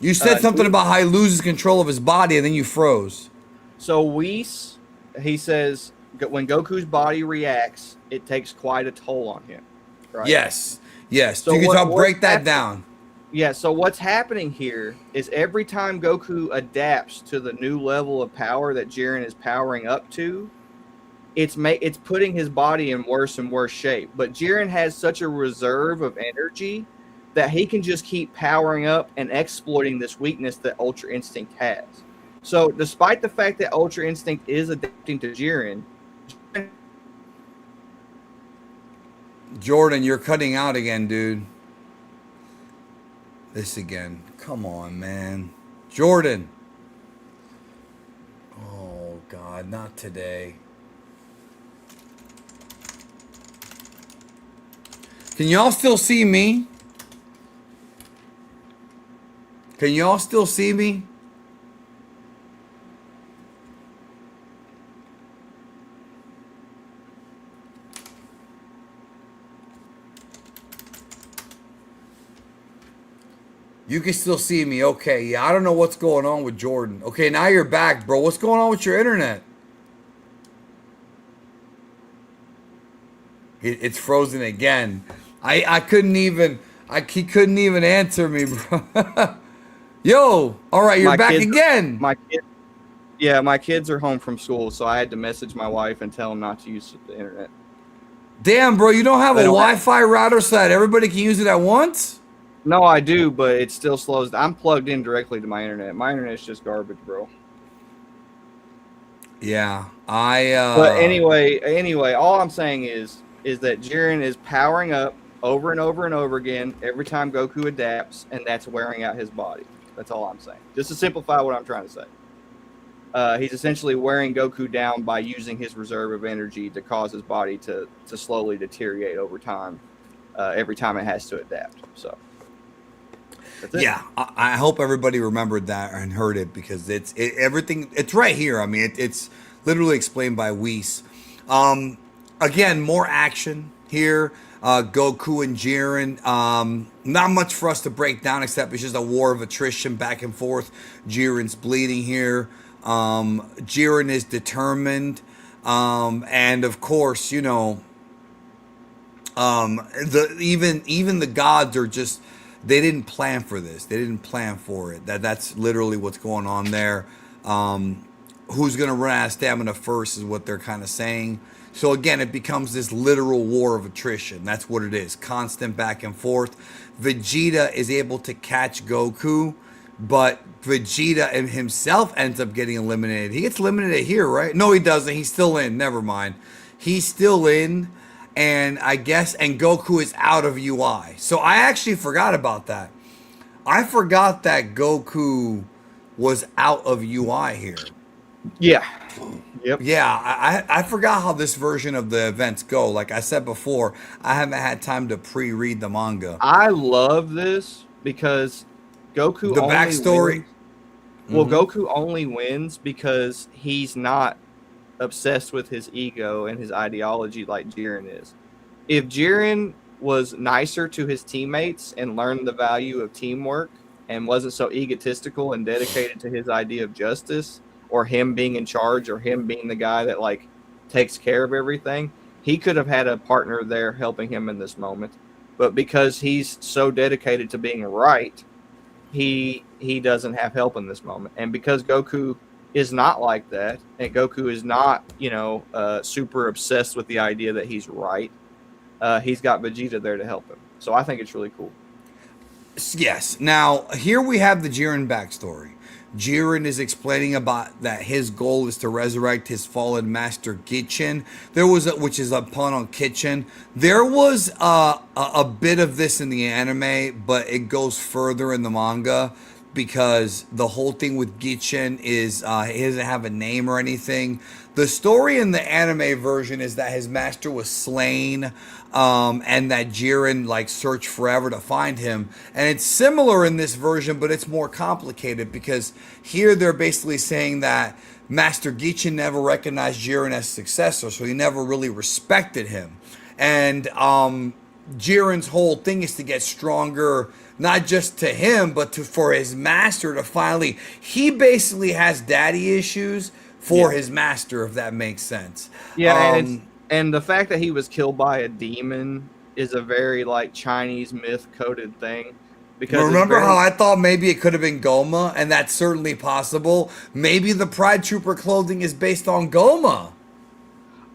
you said something about how he loses control of his body, and then you froze.
So Whis, he says, when Goku's body reacts, it takes quite a toll on him. Right?
Yes.
So
you can break that down.
Yeah, so what's happening here is every time Goku adapts to the new level of power that Jiren is powering up to, it's putting his body in worse and worse shape. But Jiren has such a reserve of energy that he can just keep powering up and exploiting this weakness that Ultra Instinct has. So despite the fact that Ultra Instinct is adapting to Jiren,
Jordan, you're cutting out again, dude. This again. Come on, man. Jordan. Oh, God, not today. Can y'all still see me? Can y'all still see me? You can still see me. Okay, yeah, I don't know what's going on with Jordan. Okay, now you're back, bro. What's going on with your internet? It's frozen again. I couldn't even, he couldn't even answer me, bro. Yo, all right, you're back again.
My kids are home from school, so I had to message my wife and tell them not to use the internet.
Damn, bro, you don't have a Wi-Fi router so that everybody can use it at once?
No, I do, but it still slows. I'm plugged in directly to my internet. My internet's just garbage, bro.
Yeah,
But anyway, all I'm saying is is that Jiren is powering up over and over and over again every time Goku adapts, and that's wearing out his body. That's all I'm saying. Just to simplify what I'm trying to say. He's essentially wearing Goku down by using his reserve of energy to cause his body to slowly deteriorate over time, every time it has to adapt. So, that's it.
Yeah, I hope everybody remembered that and heard it, because everything. It's right here. I mean, it's literally explained by Whis. Again, more action here. Goku and Jiren. Not much for us to break down, except it's just a war of attrition back and forth. Jiren's bleeding here. Jiren is determined. And of course, you know, even the gods are just, they didn't plan for this. They didn't plan for it. That's literally what's going on there. Who's going to run out of stamina first is what they're kind of saying. So again, it becomes this literal war of attrition. That's what it is. Constant back and forth. Vegeta is able to catch Goku, but Vegeta and himself ends up getting eliminated. He gets eliminated here, right? No, he doesn't. He's still in. Never mind. He's still in. And I guess, and Goku is out of UI. So I actually forgot about that. I forgot that Goku was out of UI here.
Yeah. Yep.
Yeah, I forgot how this version of the events go. Like I said before, I haven't had time to pre-read the manga.
I love this because Goku
The
only
backstory.
wins. Well, Goku only wins because he's not obsessed with his ego and his ideology like Jiren is. If Jiren was nicer to his teammates and learned the value of teamwork and wasn't so egotistical and dedicated to his idea of justice, or him being in charge, or him being the guy that like takes care of everything, he could have had a partner there helping him in this moment. But because he's so dedicated to being right, he doesn't have help in this moment. And because Goku is not like that, and Goku is not, you know, super obsessed with the idea that he's right, he's got Vegeta there to help him. So I think it's really cool.
Yes. Now, here we have the Jiren backstory. Jiren is explaining about that his goal is to resurrect his fallen master Gichin. Which is a pun on kitchen. There was a bit of this in the anime, but it goes further in the manga, because the whole thing with Gichin is he doesn't have a name or anything. The story in the anime version is that his master was slain, and that Jiren like searched forever to find him. And it's similar in this version, but it's more complicated, because here they're basically saying that Master Gichin never recognized Jiren as successor, so he never really respected him. And Jiren's whole thing is to get stronger, not just to him, but for his master to finally. He basically has daddy issues for his master, if that makes sense.
Yeah, and the fact that he was killed by a demon is a very like Chinese myth coded thing. Because
remember how I thought maybe it could have been Goma, and that's certainly possible. Maybe the Pride Trooper clothing is based on Goma.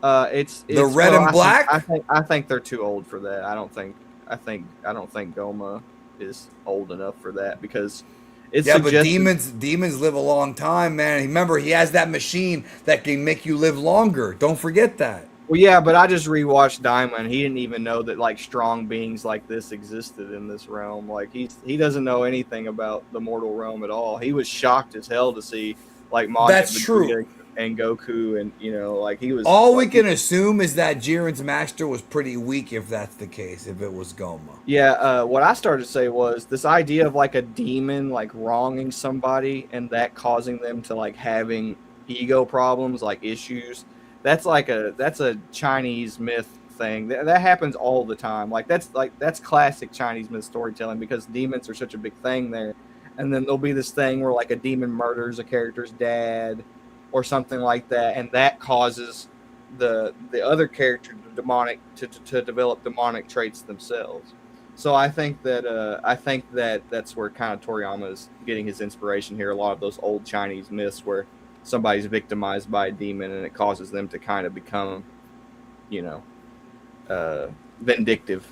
It's
the red and black.
I think they're too old for that. I don't think Goma is old enough for that, because it's
but demons live a long time, man. Remember, he has that machine that can make you live longer. Don't forget that.
Well, yeah, but I just rewatched Diamond. He didn't even know that like strong beings like this existed in this realm. Like he doesn't know anything about the mortal realm at all. He was shocked as hell to see like Majin,
That's true.
And Goku, and you know, like he was.
All we can assume is that Jiren's master was pretty weak, if that's the case. If it was Goma.
Yeah. What I started to say was this idea of like a demon like wronging somebody and that causing them to like having ego problems, like issues. That's a Chinese myth thing. That happens all the time. That's classic Chinese myth storytelling, because demons are such a big thing there. And then there'll be this thing where like a demon murders a character's dad or something like that, and that causes the other character to develop demonic traits themselves. So I think that that's where kind of Toriyama is getting his inspiration here. A lot of those old Chinese myths where somebody's victimized by a demon and it causes them to kind of become, you know, vindictive.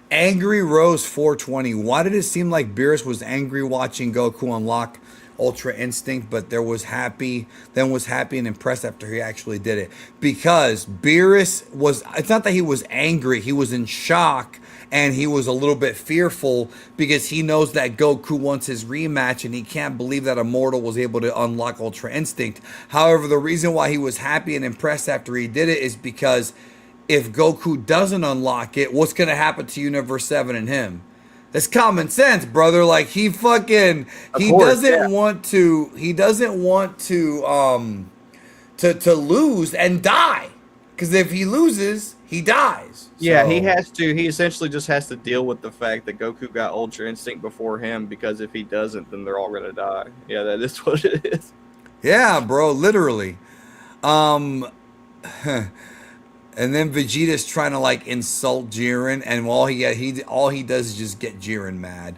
Angry
Rose 420. Why did it seem like Beerus was angry watching Goku unlock Ultra Instinct, but was happy and impressed after he actually did it. Because Beerus was, it's not that he was angry, he was in shock, and he was a little bit fearful because he knows that Goku wants his rematch and he can't believe that a mortal was able to unlock Ultra Instinct. However, the reason why he was happy and impressed after he did it is because if Goku doesn't unlock it, what's going to happen to Universe 7 and him? That's common sense, brother. Like, he fucking, he doesn't want to lose and die. Because if he loses, he dies.
Yeah,
So,
he has to. He essentially just has to deal with the fact that Goku got Ultra Instinct before him, because if he doesn't, then they're all gonna die. Yeah, that is what it is.
yeah, bro, literally. And then Vegeta's trying to like insult Jiren, and all he does is just get Jiren mad.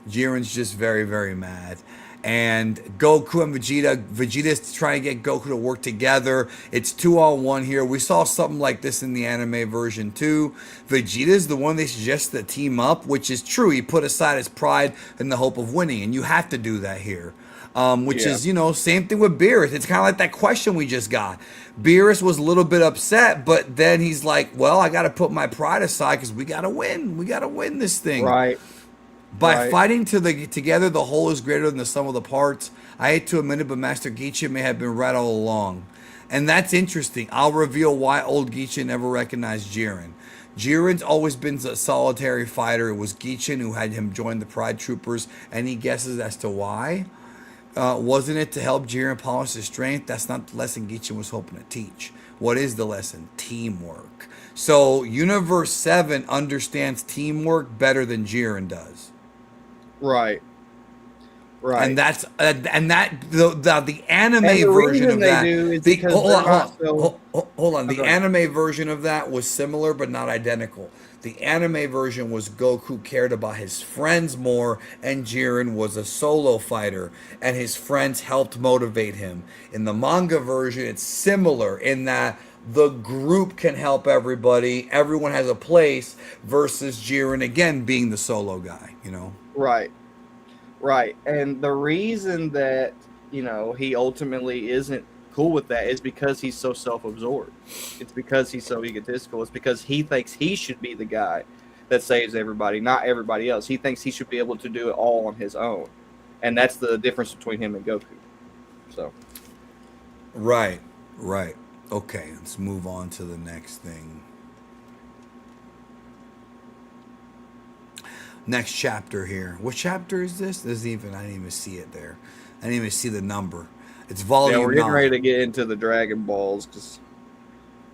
Jiren's just very, very mad. And Goku and Vegeta's trying to get Goku to work together. It's 2-on-1 here. We saw something like this in the anime version too. Vegeta's the one they suggest to team up, which is true. He put aside his pride in the hope of winning, and you have to do that here. Which is, same thing with Beerus. It's kind of like that question we just got. Beerus was a little bit upset, but then he's like, well, I got to put my pride aside because we got to win. We got to win this thing.
Right.
By fighting together, the whole is greater than the sum of the parts. I hate to admit it, but Master Gichin may have been right all along. And that's interesting. I'll reveal why old Gichin never recognized Jiren. Jiren's always been a solitary fighter. It was Gichin who had him join the Pride Troopers. Any guesses as to why? Wasn't it to help Jiren polish his strength? That's not the lesson Gichin was hoping to teach. What is the lesson? Teamwork. So Universe 7 understands teamwork better than Jiren does.
Right. Right.
And that's the anime version of that. Hold on. The anime version of that was similar but not identical. The anime version was Goku cared about his friends more, and Jiren was a solo fighter, and his friends helped motivate him. In the manga version, it's similar in that the group can help everybody. Everyone has a place versus Jiren, again, being the solo guy,
Right. Right. And the reason that, he ultimately isn't cool with that is because he's so self-absorbed. It's because he's so egotistical. It's because he thinks he should be the guy that saves everybody, not everybody else. He thinks he should be able to do it all on his own. And that's the difference between him and Goku. So.
Right. Okay, let's move on to the next thing. Next chapter here. What chapter is this? I didn't even see it there. I didn't even see the number. It's volume 9.
Yeah, we're getting ready to get into the Dragon Balls, because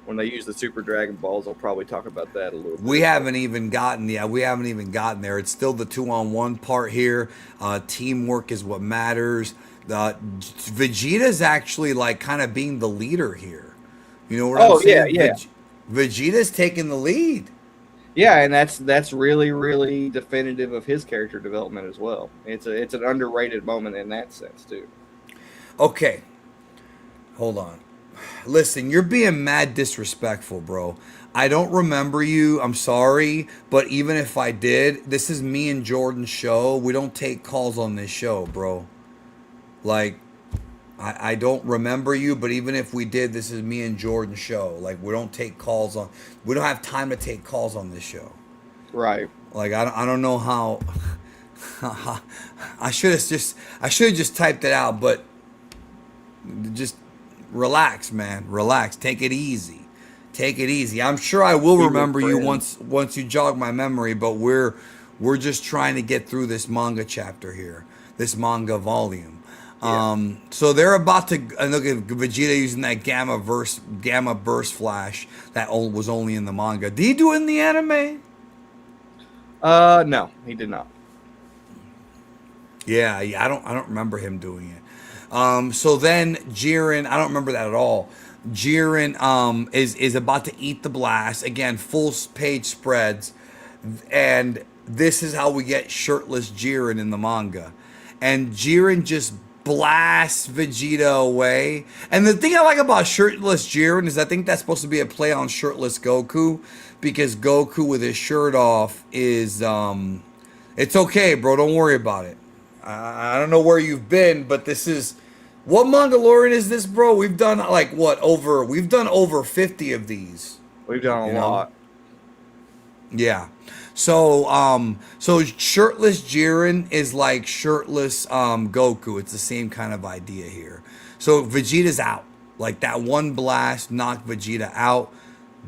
when they use the Super Dragon Balls, I'll probably talk about that a little bit.
We haven't even gotten there. It's still the 2-on-1 part here. Teamwork is what matters. Vegeta's actually like kind of being the leader here. You know what I'm saying?
Yeah.
Vegeta's taking the lead.
Yeah, and that's really, really definitive of his character development as well. It's an underrated moment in that sense too.
Okay, hold on. Listen, you're being mad disrespectful, bro. I don't remember you. I'm sorry, but even if I did, this is me and Jordan's show. We don't take calls on this show, bro. Like, I don't remember you, but even if we did, this is me and Jordan's show. Like, we don't take calls on. We don't have time to take calls on this show.
Right.
Like, I don't know how. I should have just typed it out, but just relax, man. Relax. Take it easy. I'm sure I will remember you once you jog my memory, but we're just trying to get through this manga chapter here, this manga volume. Yeah. So they're about to look at Vegeta using that gamma burst flash that was only in the manga. Did he do it in the anime?
No, he did not.
Yeah, I don't remember him doing it. So then Jiren, I don't remember that at all. Jiren is about to eat the blast again, full page spreads, and this is how we get shirtless Jiren in the manga, and Jiren just blasts Vegeta away. And the thing I like about shirtless Jiren is I think that's supposed to be a play on shirtless Goku, because Goku with his shirt off is it's okay, bro, don't worry about it. I don't know where you've been, but this is what Mangalorian is this, bro? We've done like what over? We've done over 50 of these.
We've done a
You know?
lot.
Yeah. So shirtless Jiren is like shirtless Goku. It's the same kind of idea here. So Vegeta's out. Like that one blast knocked Vegeta out.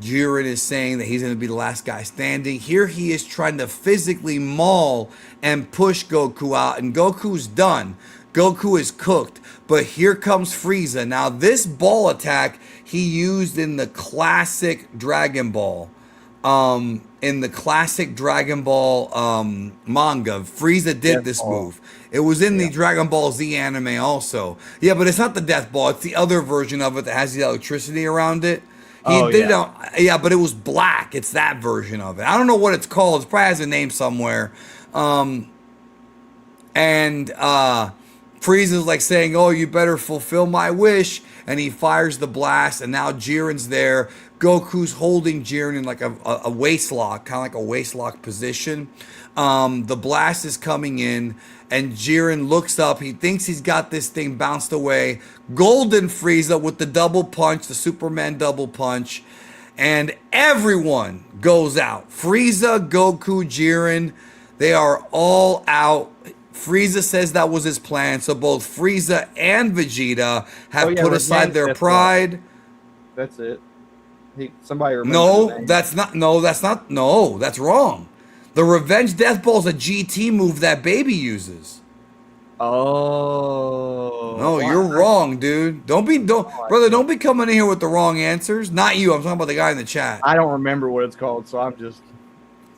Jiren is saying that he's going to be the last guy standing. Here he is trying to physically maul and push Goku out, and Goku's done. Goku is cooked. But here comes Frieza. Now this ball attack he used in the classic Dragon Ball. In the classic Dragon Ball manga, Frieza did this move. It was in the Dragon Ball Z anime also. Yeah, but it's not the Death Ball. It's the other version of it that has the electricity around it. Yeah, but it was black. It's that version of it. I don't know what it's called. It probably has a name somewhere. Frieza's like saying, "Oh, you better fulfill my wish," and he fires the blast, and now Jiren's there. Goku's holding Jiren in like a waist lock, kind of like a waist lock position. The blast is coming in, and Jiren looks up. He thinks he's got this thing bounced away. Golden Frieza with the double punch, the Superman double punch, and everyone goes out. Frieza, Goku, Jiren, they are all out. Frieza says that was his plan, so both Frieza and Vegeta have put aside their pride.
That's it. Somebody remember
No, that's not. No, that's not. No, that's wrong. The Revenge Death Ball is a GT move that Baby uses.
Oh.
No, you're wrong, dude. Don't be coming in here with the wrong answers. Not you. I'm talking about the guy in the chat.
I don't remember what it's called, so I'm just.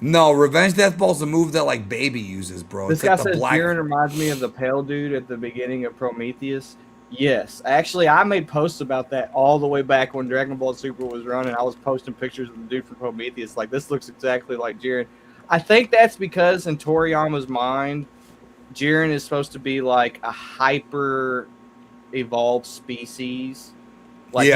No, Revenge Death Ball is a move that like Baby uses, bro.
This guy says Jiren reminds me of the pale dude at the beginning of Prometheus. Yes, actually, I made posts about that all the way back when Dragon Ball Super was running. I was posting pictures of the dude from Prometheus. Like, this looks exactly like Jiren. I think that's because in Toriyama's mind, Jiren is supposed to be like a hyper evolved species. Like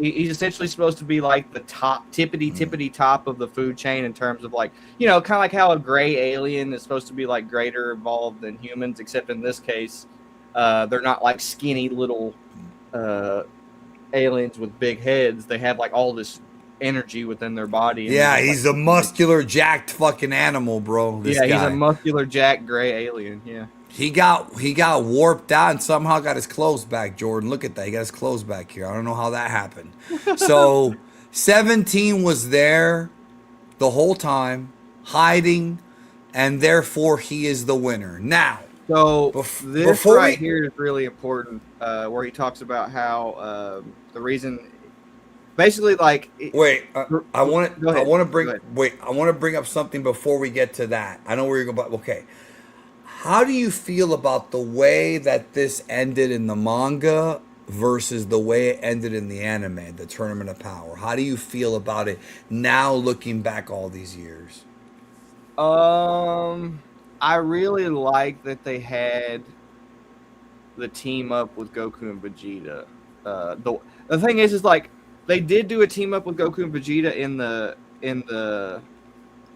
he's essentially supposed to be like the top tippity top of the food chain in terms of like, you know, kind of like how a gray alien is supposed to be like greater evolved than humans, except in this case, they're not like skinny little aliens with big heads. They have like all this energy within their body.
Yeah, he's like, a muscular, jacked fucking animal, bro.
He's a muscular, jacked, gray alien. Yeah.
He got warped out and somehow got his clothes back, Jordan. Look at that. He got his clothes back here. I don't know how that happened. So 17 was there the whole time, hiding, and therefore he is the winner. Now,
so this right here is really important, where he talks about how the reason, basically, like.
I want to bring up something before we get to that. I know where you're going, but okay. How do you feel about the way that this ended in the manga versus the way it ended in the anime, the Tournament of Power? How do you feel about it now, looking back all these years?
I really like that they had the team up with Goku and Vegeta. The thing is like they did do a team up with Goku and Vegeta in the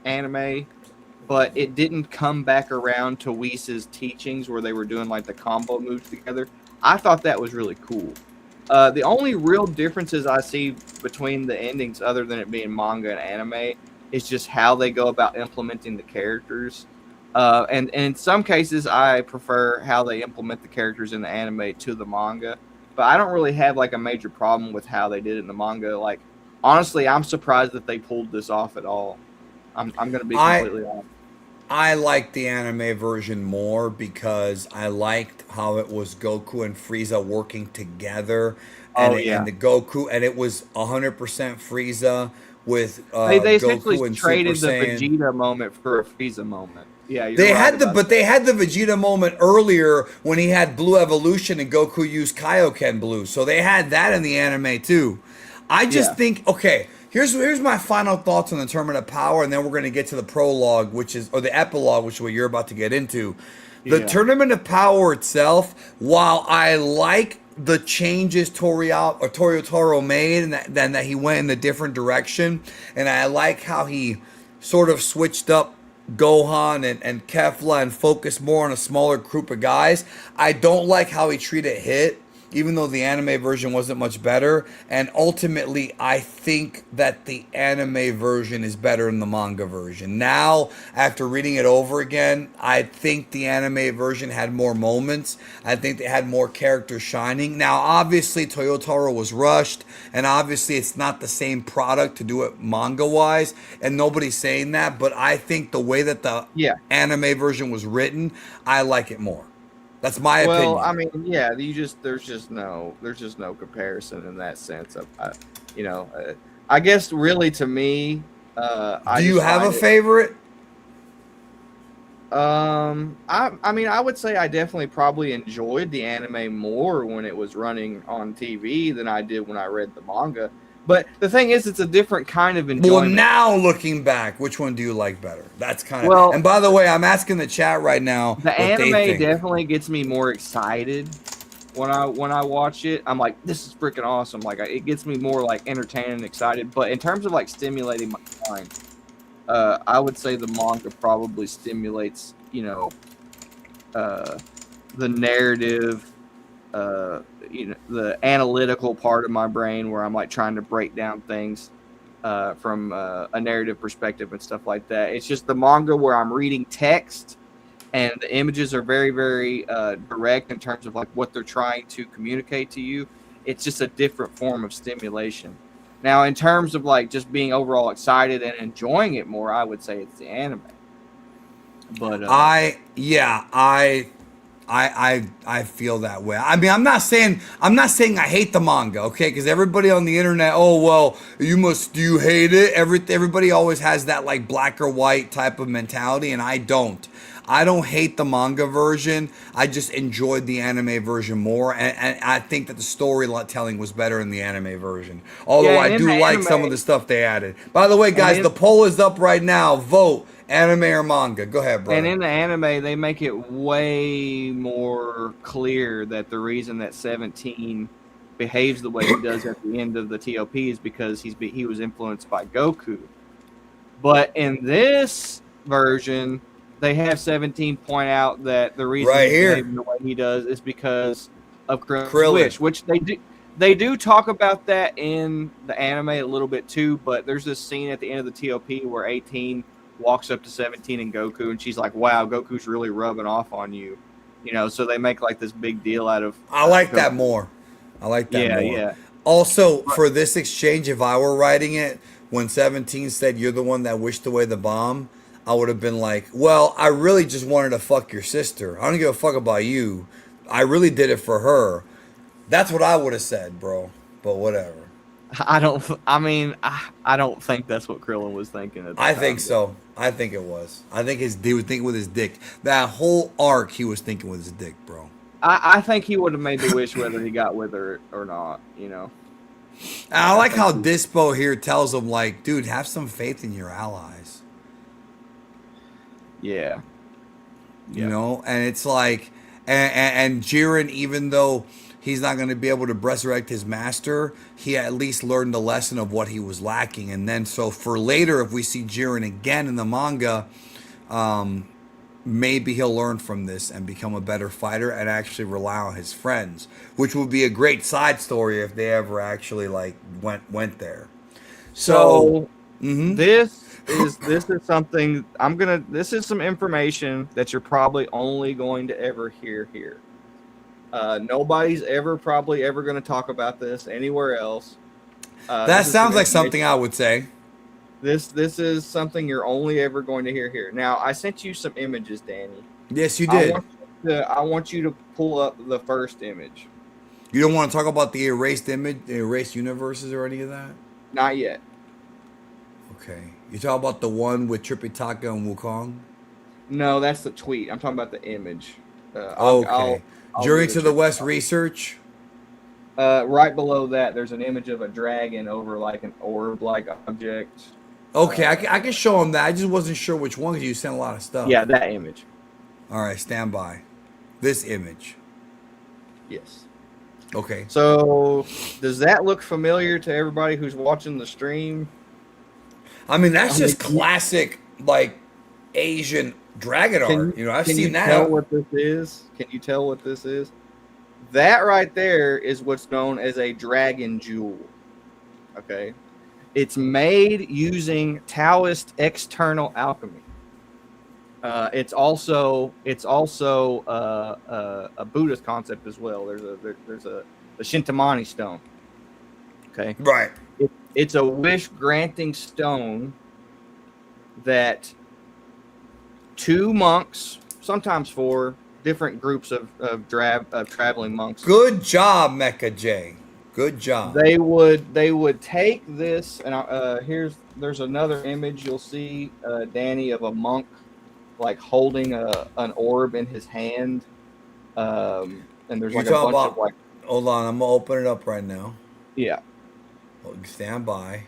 anime, but it didn't come back around to Whis' teachings where they were doing like the combo moves together. I thought that was really cool. The only real differences I see between the endings, other than it being manga and anime, is just how they go about implementing the characters. And in some cases, I prefer how they implement the characters in the anime to the manga. But I don't really have like a major problem with how they did it in the manga. Like, honestly, I'm surprised that they pulled this off at all. I'm going to be completely honest.
I liked the anime version more because I liked how it was Goku and Frieza working together, and the Goku, and it was 100% Frieza with
they essentially
Goku and
traded
Super
the
Saiyan.
Vegeta moment for a Frieza moment. Yeah,
they had the Vegeta moment earlier when he had Blue Evolution and Goku used Kaioken Blue, so they had that in the anime too. I just think Here's my final thoughts on the Tournament of Power, and then we're going to get to the prologue, or the epilogue, which is what you're about to get into. The Tournament of Power itself, while I like the changes Toyotaro made, and that he went in a different direction, and I like how he sort of switched up Gohan and Kefla and focus more on a smaller group of guys. I don't like how he treated Hit, even though the anime version wasn't much better. And ultimately, I think that the anime version is better than the manga version. Now, after reading it over again, I think the anime version had more moments. I think they had more characters shining. Now, obviously, Toyotaro was rushed, and obviously, it's not the same product to do it manga-wise, and nobody's saying that, but I think the way that the
Yeah.
anime version was written, I like it more. That's my opinion.
Well, I mean, yeah, there's just no comparison in that sense. I guess really to me,
do you have a favorite?
I mean, I would say I definitely probably enjoyed the anime more when it was running on TV than I did when I read the manga. But the thing is, it's a different kind of enjoyment.
Well, now looking back, which one do you like better? That's kind of.
Well,
and by the way, I'm asking the chat right now.
The anime definitely gets me more excited when I watch it. I'm like, this is freaking awesome. Like, it gets me more like entertained and excited. But in terms of like stimulating my mind, I would say the manga probably stimulates, the narrative, the analytical part of my brain where I'm like trying to break down things from a narrative perspective and stuff like that. It's just the manga where I'm reading text and the images are very, very direct in terms of like what they're trying to communicate to you. It's just a different form of stimulation. Now, in terms of like just being overall excited and enjoying it more, I would say it's the anime. But
I feel that way. I mean, I'm not saying I hate the manga, okay? Because everybody on the internet, oh well, do you hate it? Everybody always has that like black or white type of mentality, and I don't. I don't hate the manga version. I just enjoyed the anime version more, and I think that the storytelling was better in the anime version. Although I do like some of the stuff they added. By the way, guys, the poll is up right now. Vote. Anime or manga? Go ahead, bro.
And in the anime, they make it way more clear that the reason that 17 behaves the way he does at the end of the TOP is because he was influenced by Goku. But in this version, they have 17 point out that the reason he's behaving the way he does is because of Krillin's wish, which they do talk about that in the anime a little bit too. But there's this scene at the end of the TOP where 18 walks up to 17 and Goku, and she's like, wow, Goku's really rubbing off on you. So they make like this big deal out of
I like that more. I like that more. Yeah. Also, for this exchange, if I were writing it, when 17 said you're the one that wished away the bomb, I would have been like, well, I really just wanted to fuck your sister. I don't give a fuck about you. I really did it for her. That's what I would have said, bro. But whatever.
I don't think that's what Krillin was thinking at the time.
I think so. I think it was. I think he was thinking with his dick. That whole arc, he was thinking with his dick, bro.
I think he would have made the wish whether he got with her or not, And
I like how Dispo here tells him, like, dude, have some faith in your allies.
Yeah.
And it's like, and Jiren, even though he's not going to be able to resurrect his master, he at least learned the lesson of what he was lacking. And then, so for later, if we see Jiren again in the manga, maybe he'll learn from this and become a better fighter and actually rely on his friends, which would be a great side story if they ever actually like went there. So
this is something this is some information that you're probably only going to ever hear here. Nobody's probably ever going to talk about this anywhere else.
That sounds like something I would say.
This is something you're only ever going to hear here. Now, I sent you some images, Danny.
Yes, you did.
I want you to pull up the first image.
You don't want to talk about the erased image, the erased universes or any of that?
Not yet.
Okay. You talk about the one with Tripitaka and Wukong?
No, that's the tweet. I'm talking about the image.
Okay. Journey to the West research?
Right below that, there's an image of a dragon over like an orb-like object.
Okay, I can show him that. I just wasn't sure which one because you sent a lot of stuff.
Yeah, that image.
All right, stand by. This image.
Yes.
Okay.
So, does that look familiar to everybody who's watching the stream?
I mean, that's just classic, like, Asian dragon art. You know, I've
Can
seen
you
that.
tell what this is? Can you tell what this is? That right there is what's known as a dragon jewel. Okay. It's made using Taoist external alchemy. It's also a Buddhist concept as well. There's a the Shintamani stone. Okay.
Right.
It's a wish granting stone that 2 monks, sometimes 4 different groups of traveling monks.
Good job, Mecha J. Good job.
They would take this, and there's another image you'll see, Danny, of a monk like holding an orb in his hand, and there's like a bunch of like.
Hold on, I'm gonna open it up right now.
Yeah.
Stand by.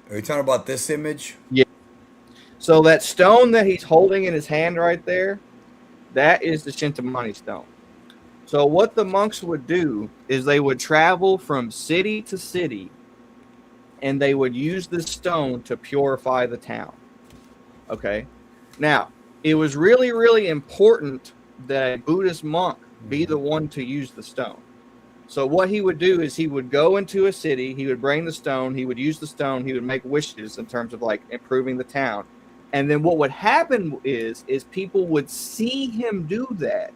Are you talking about this image?
Yeah. So that stone that he's holding in his hand right there, that is the Shintamani stone. So what the monks would do is they would travel from city to city, and they would use this stone to purify the town. Okay. Now, it was really, really important that a Buddhist monk be the one to use the stone. So what he would do is he would go into a city, he would bring the stone, he would use the stone, he would make wishes in terms of like improving the town. And then what would happen is people would see him do that.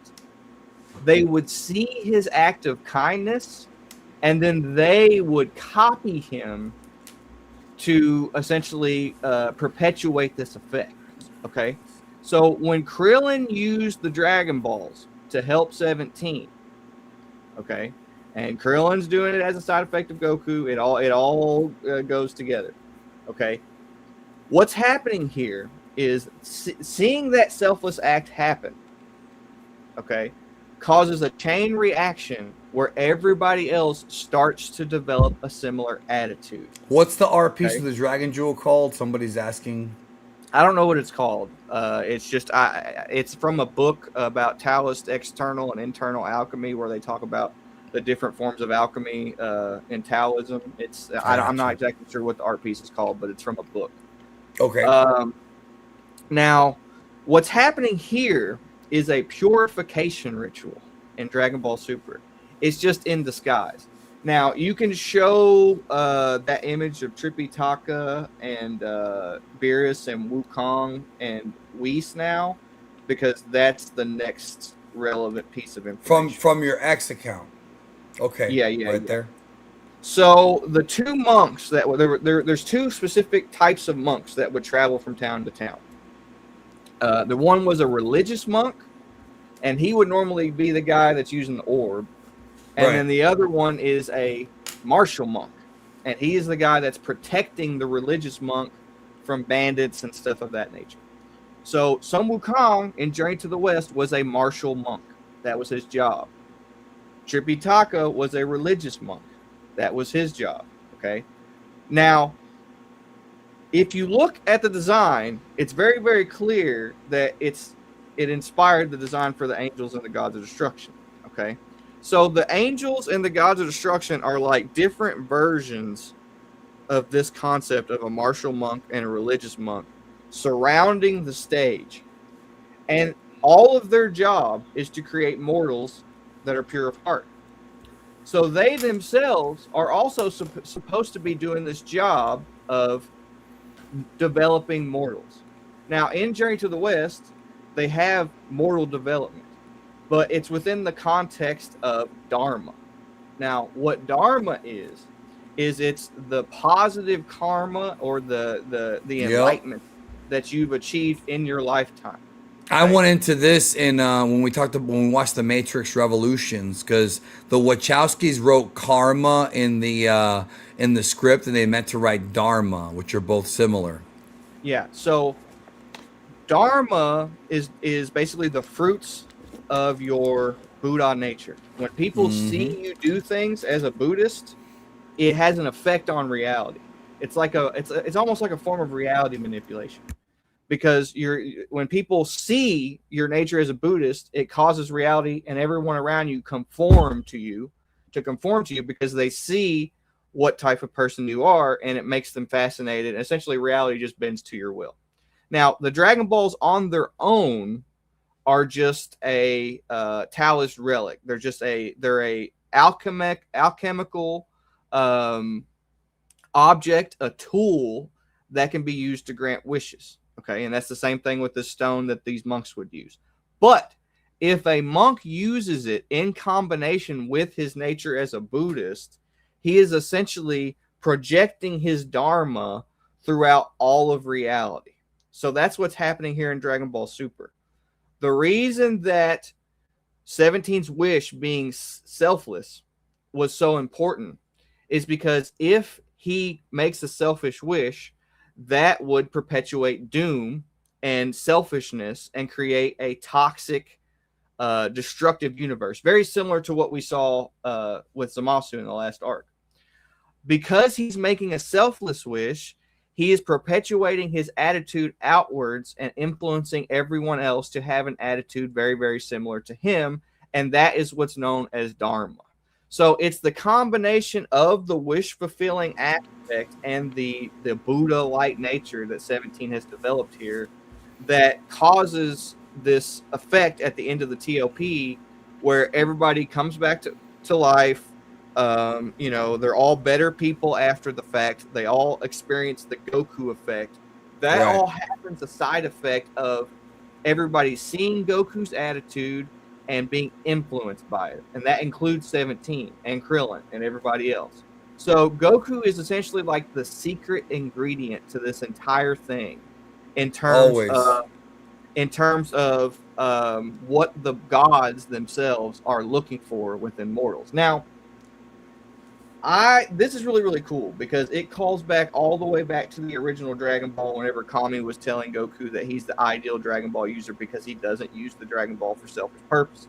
They would see his act of kindness, and then they would copy him to essentially perpetuate this effect. Okay? So when Krillin used the Dragon Balls to help 17, okay, and Krillin's doing it as a side effect of Goku, it all goes together. Okay? What's happening here is seeing that selfless act happen, okay, causes a chain reaction where everybody else starts to develop a similar attitude.
What's the art piece of the Dragon Jewel called? Somebody's asking.
I don't know what it's called. It's just it's from a book about Taoist external and internal alchemy, where they talk about the different forms of alchemy in Taoism. I'm not exactly sure what the art piece is called, but it's from a book.
Okay.
Now, what's happening here is a purification ritual in Dragon Ball Super. It's just in disguise. Now, you can show that image of Tripitaka and Beerus and Wukong and Whis now, because that's the next relevant piece of information.
From your X account. Okay.
Yeah.
There.
So the 2 monks that were there's 2 specific types of monks that would travel from town to town. The one was a religious monk, and he would normally be the guy that's using the orb. And then the other one is a martial monk, and he is the guy that's protecting the religious monk from bandits and stuff of that nature. So Sun Wukong in Journey to the West was a martial monk. That was his job. Tripitaka was a religious monk. That was his job. Okay. Now, if you look at the design, it's very, very clear that it inspired the design for the angels and the gods of destruction. Okay. So the angels and the gods of destruction are like different versions of this concept of a martial monk and a religious monk surrounding the stage. And all of their job is to create mortals that are pure of heart. So they themselves are also supposed to be doing this job of developing mortals. Now, in Journey to the West, they have mortal development, but it's within the context of Dharma. Now, what Dharma is it's the positive karma or the enlightenment that you've achieved in your lifetime.
I went into this in when we watched the Matrix Revolutions, because the Wachowskis wrote karma in the script, and they meant to write dharma, which are both similar.
Yeah. So dharma is basically the fruits of your Buddha nature. When people see you do things as a Buddhist, it has an effect on reality. It's like it's almost like a form of reality manipulation. Because when people see your nature as a Buddhist, it causes reality and everyone around you conform to you because they see what type of person you are, and it makes them fascinated. And essentially, reality just bends to your will. Now, the Dragon Balls on their own are just a Taoist relic. They're a alchemical object, a tool that can be used to grant wishes. Okay, and that's the same thing with the stone that these monks would use. But if a monk uses it in combination with his nature as a Buddhist, he is essentially projecting his Dharma throughout all of reality. So that's what's happening here in Dragon Ball Super. The reason that 17's wish being selfless was so important is because if he makes a selfish wish, that would perpetuate doom and selfishness and create a toxic, destructive universe, very similar to what we saw with Zamasu in the last arc. Because he's making a selfless wish, he is perpetuating his attitude outwards and influencing everyone else to have an attitude very, very similar to him. And that is what's known as Dharma. So it's the combination of the wish-fulfilling aspect and the Buddha-like nature that 17 has developed here that causes this effect at the end of the TOP where everybody comes back to life. They're all better people after the fact. They all experience the Goku effect. That
Right.
all happens a side effect of everybody seeing Goku's attitude and being influenced by it. And that includes 17 and Krillin and everybody else. So Goku is essentially like the secret ingredient to this entire thing in terms of what the gods themselves are looking for within mortals. Now, this is really, really cool because it calls back all the way back to the original Dragon Ball whenever Kami was telling Goku that he's the ideal Dragon Ball user because he doesn't use the Dragon Ball for selfish purposes.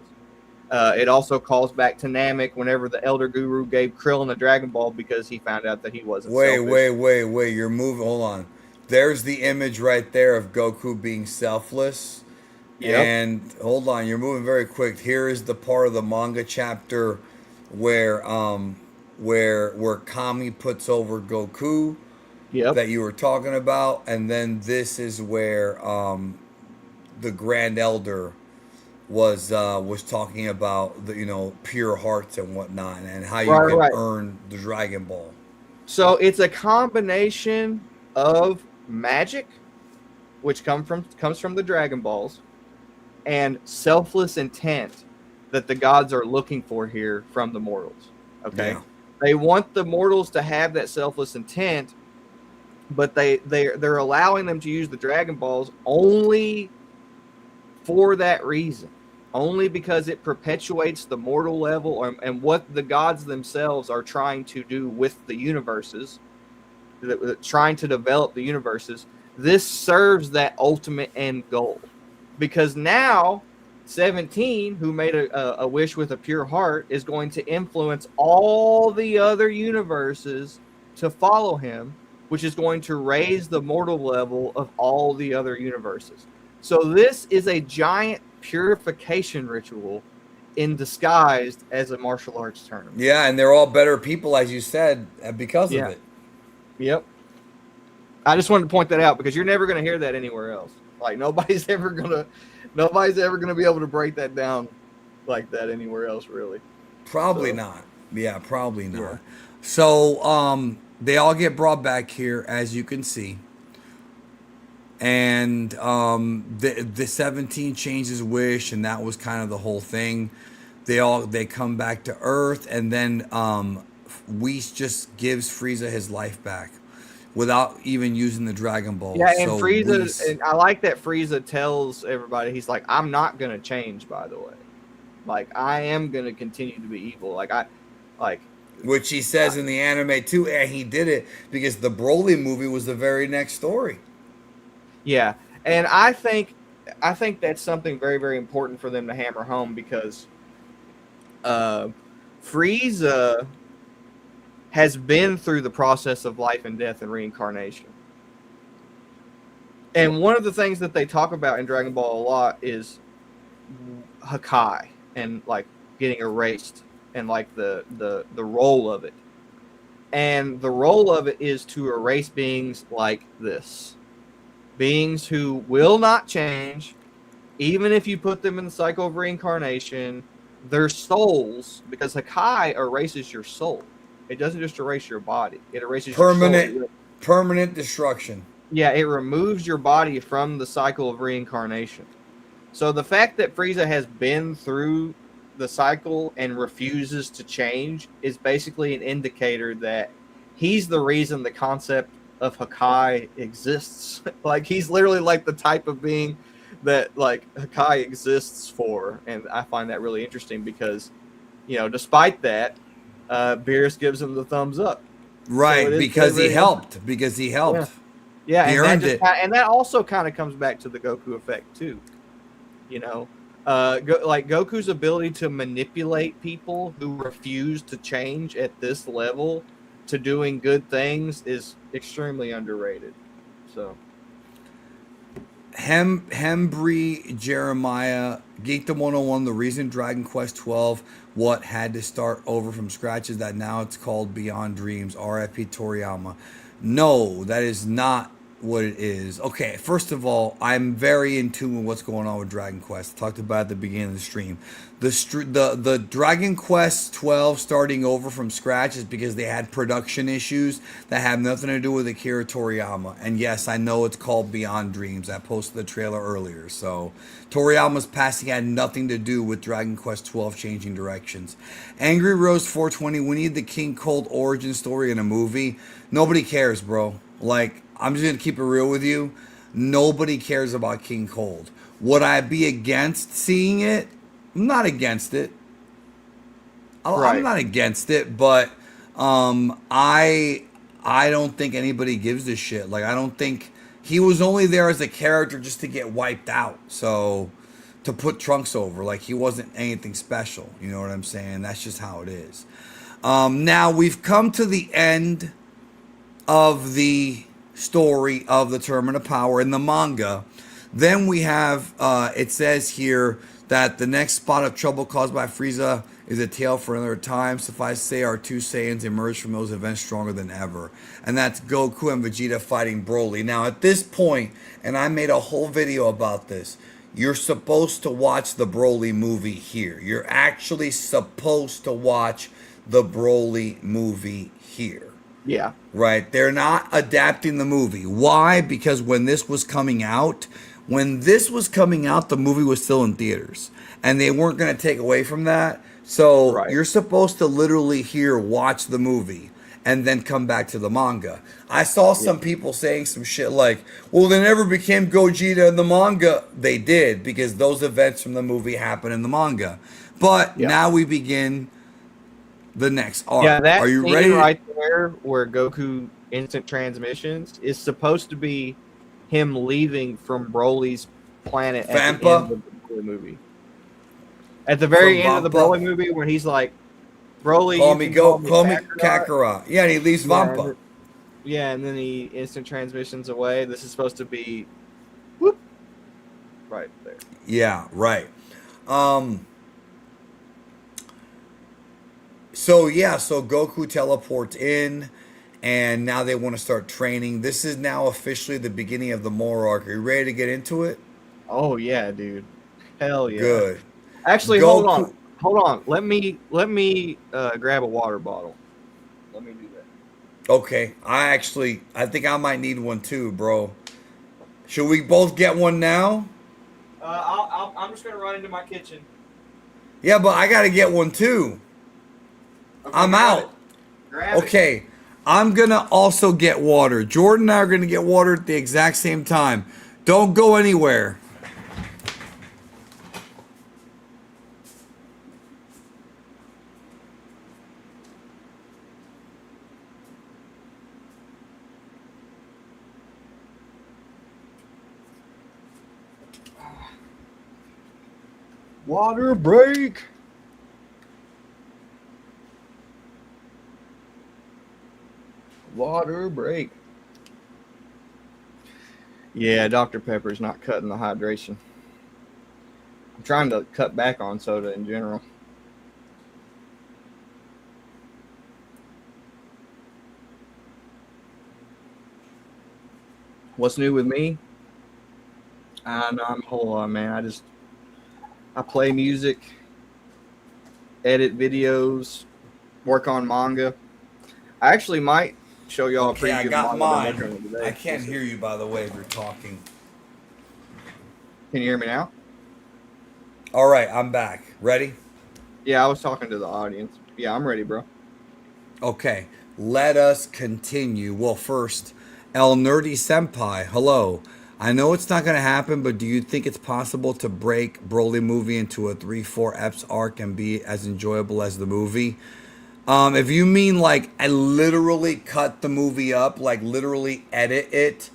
It also calls back to Namek whenever the Elder Guru gave Krillin a Dragon Ball because he found out that he wasn't selfish.
Wait. You're moving. Hold on. There's the image right there of Goku being selfless. Yep. And hold on, you're moving very quick. Here is the part of the manga chapter where Kami puts over Goku that you were talking about, and then this is where the Grand Elder was talking about the pure hearts and whatnot, and how you can earn the Dragon Ball.
So it's a combination of magic, which comes from the Dragon Balls, and selfless intent that the gods are looking for here from the mortals. Okay. Yeah. They want the mortals to have that selfless intent, but they're allowing them to use the Dragon Balls only for that reason. Only because it perpetuates the mortal level and what the gods themselves are trying to do with the universes, trying to develop the universes. This serves that ultimate end goal. Because now 17, who made a wish with a pure heart, is going to influence all the other universes to follow him, which is going to raise the mortal level of all the other universes. So this is a giant purification ritual disguised as a martial arts tournament.
Yeah, and they're all better people, as you said, because of it.
Yep. I just wanted to point that out because you're never going to hear that anywhere else. Like nobody's ever gonna be able to break that down like that anywhere else, really.
Probably not. Yeah, probably not. Yeah. So they all get brought back here, as you can see. And the 17 changes wish, and that was kind of the whole thing. They come back to Earth, and then Whis just gives Frieza his life back without even using the Dragon Ball.
Yeah, and so Frieza, and I like that Frieza tells everybody, he's like, I'm not gonna change, by the way. Like, I am gonna continue to be evil.
Which he says in the anime too, and he did it because the Broly movie was the very next story.
Yeah, and I think that's something very, very important for them to hammer home because Frieza has been through the process of life and death and reincarnation. And one of the things that they talk about in Dragon Ball a lot is Hakai and like getting erased and like the role of it. And the role of it is to erase beings like this. beings who will not change, even if you put them in the cycle of reincarnation. Their souls, because Hakai erases your soul. It doesn't just erase your body; it erases your soul.
Permanent destruction.
Yeah, it removes your body from the cycle of reincarnation. So the fact that Frieza has been through the cycle and refuses to change is basically an indicator that he's the reason the concept of Hakai exists. Like, he's literally like the type of being that like Hakai exists for, and I find that really interesting because, despite that, Beerus gives him the thumbs up.
Right,
So
because he helped. Because he helped.
Yeah,
he earned it.
And that also kind of comes back to the Goku effect too. Like Goku's ability to manipulate people who refuse to change at this level to doing good things is extremely underrated. So
Hembry Jeremiah, Geekdom 101, the reason Dragon Quest 12 had to start over from scratch is that now it's called Beyond Dreams, RFP Toriyama. No, that is not what it is. Okay, first of all, I'm very in tune with what's going on with Dragon Quest. I talked about it at the beginning of the stream. The Dragon Quest 12 starting over from scratch is because they had production issues that have nothing to do with Akira Toriyama. And yes, I know it's called Beyond Dreams. I posted the trailer earlier. So Toriyama's passing had nothing to do with Dragon Quest 12 changing directions. Angry Rose 420, we need the King Cold origin story in a movie. Nobody cares, bro. Like, I'm just going to keep it real with you. Nobody cares about King Cold. Would I be against seeing it? I'm not against it. I'm not against it, but I don't think anybody gives a shit. Like, I don't think he was only there as a character just to get wiped out. So to put Trunks over, like, he wasn't anything special. You know what I'm saying? That's just how it is. Now we've come to the end of the story of the Tournament of Power in the manga. Then we have, it says here that the next spot of trouble caused by Frieza is a tale for another time. Suffice to say, our two Saiyans emerged from those events stronger than ever. And that's Goku and Vegeta fighting Broly. Now, at this point, and I made a whole video about this, you're supposed to watch the Broly movie here. You're actually supposed to watch the Broly movie here.
Yeah.
Right. They're not adapting the movie. Why? Because when this was coming out, the movie was still in theaters. And they weren't going to take away from that. So you're supposed to literally watch the movie and then come back to the manga. I saw some people saying some shit like, well, they never became Gogeta in the manga. They did, because those events from the movie happen in the manga. But now we begin the next arc.
Yeah, that
are you
scene
ready?
Right there where Goku instant transmissions is supposed to be him leaving from Broly's planet at the end of the Broly movie. At the very end of the Broly movie, when he's like, Broly,
call me Kakarot. Yeah, and he leaves Vampa.
And then he instant transmissions away. This is supposed to be whoop, right there.
Yeah, right. So Goku teleports in, and now they want to start training. This is now officially the beginning of the MORO ARC. Are you ready to get into it?
Oh yeah, dude. Hell yeah.
Good.
Actually, hold on. Let me grab a water bottle. Let me do that.
Okay. I think I might need one too, bro. Should we both get one now?
I'm just gonna run into my kitchen.
Yeah, but I gotta get one too. Okay, I'm out. Okay. I'm gonna also get water. Jordan and I are gonna get water at the exact same time. Don't go anywhere.
Water break. Water break. Yeah, Dr. Pepper's not cutting the hydration. I'm trying to cut back on soda in general. What's new with me? No, I'm hold on, man. I play music, edit videos, work on manga. I actually might show y'all a
Okay, I
preview of the
got
manga I've been working
mine.
on today.
I can't hear you, by the way, if you're talking.
Can you hear me now?
All right, I'm back. Ready?
Yeah, I was talking to the audience. Yeah, I'm ready, bro.
Okay, let us continue. Well, first, El Nerdy Senpai, hello. I know it's not going to happen, but do you think it's possible to break Broly movie into a 3-4 eps arc and be as enjoyable as the movie? If you mean like I literally cut the movie up, like literally edit it,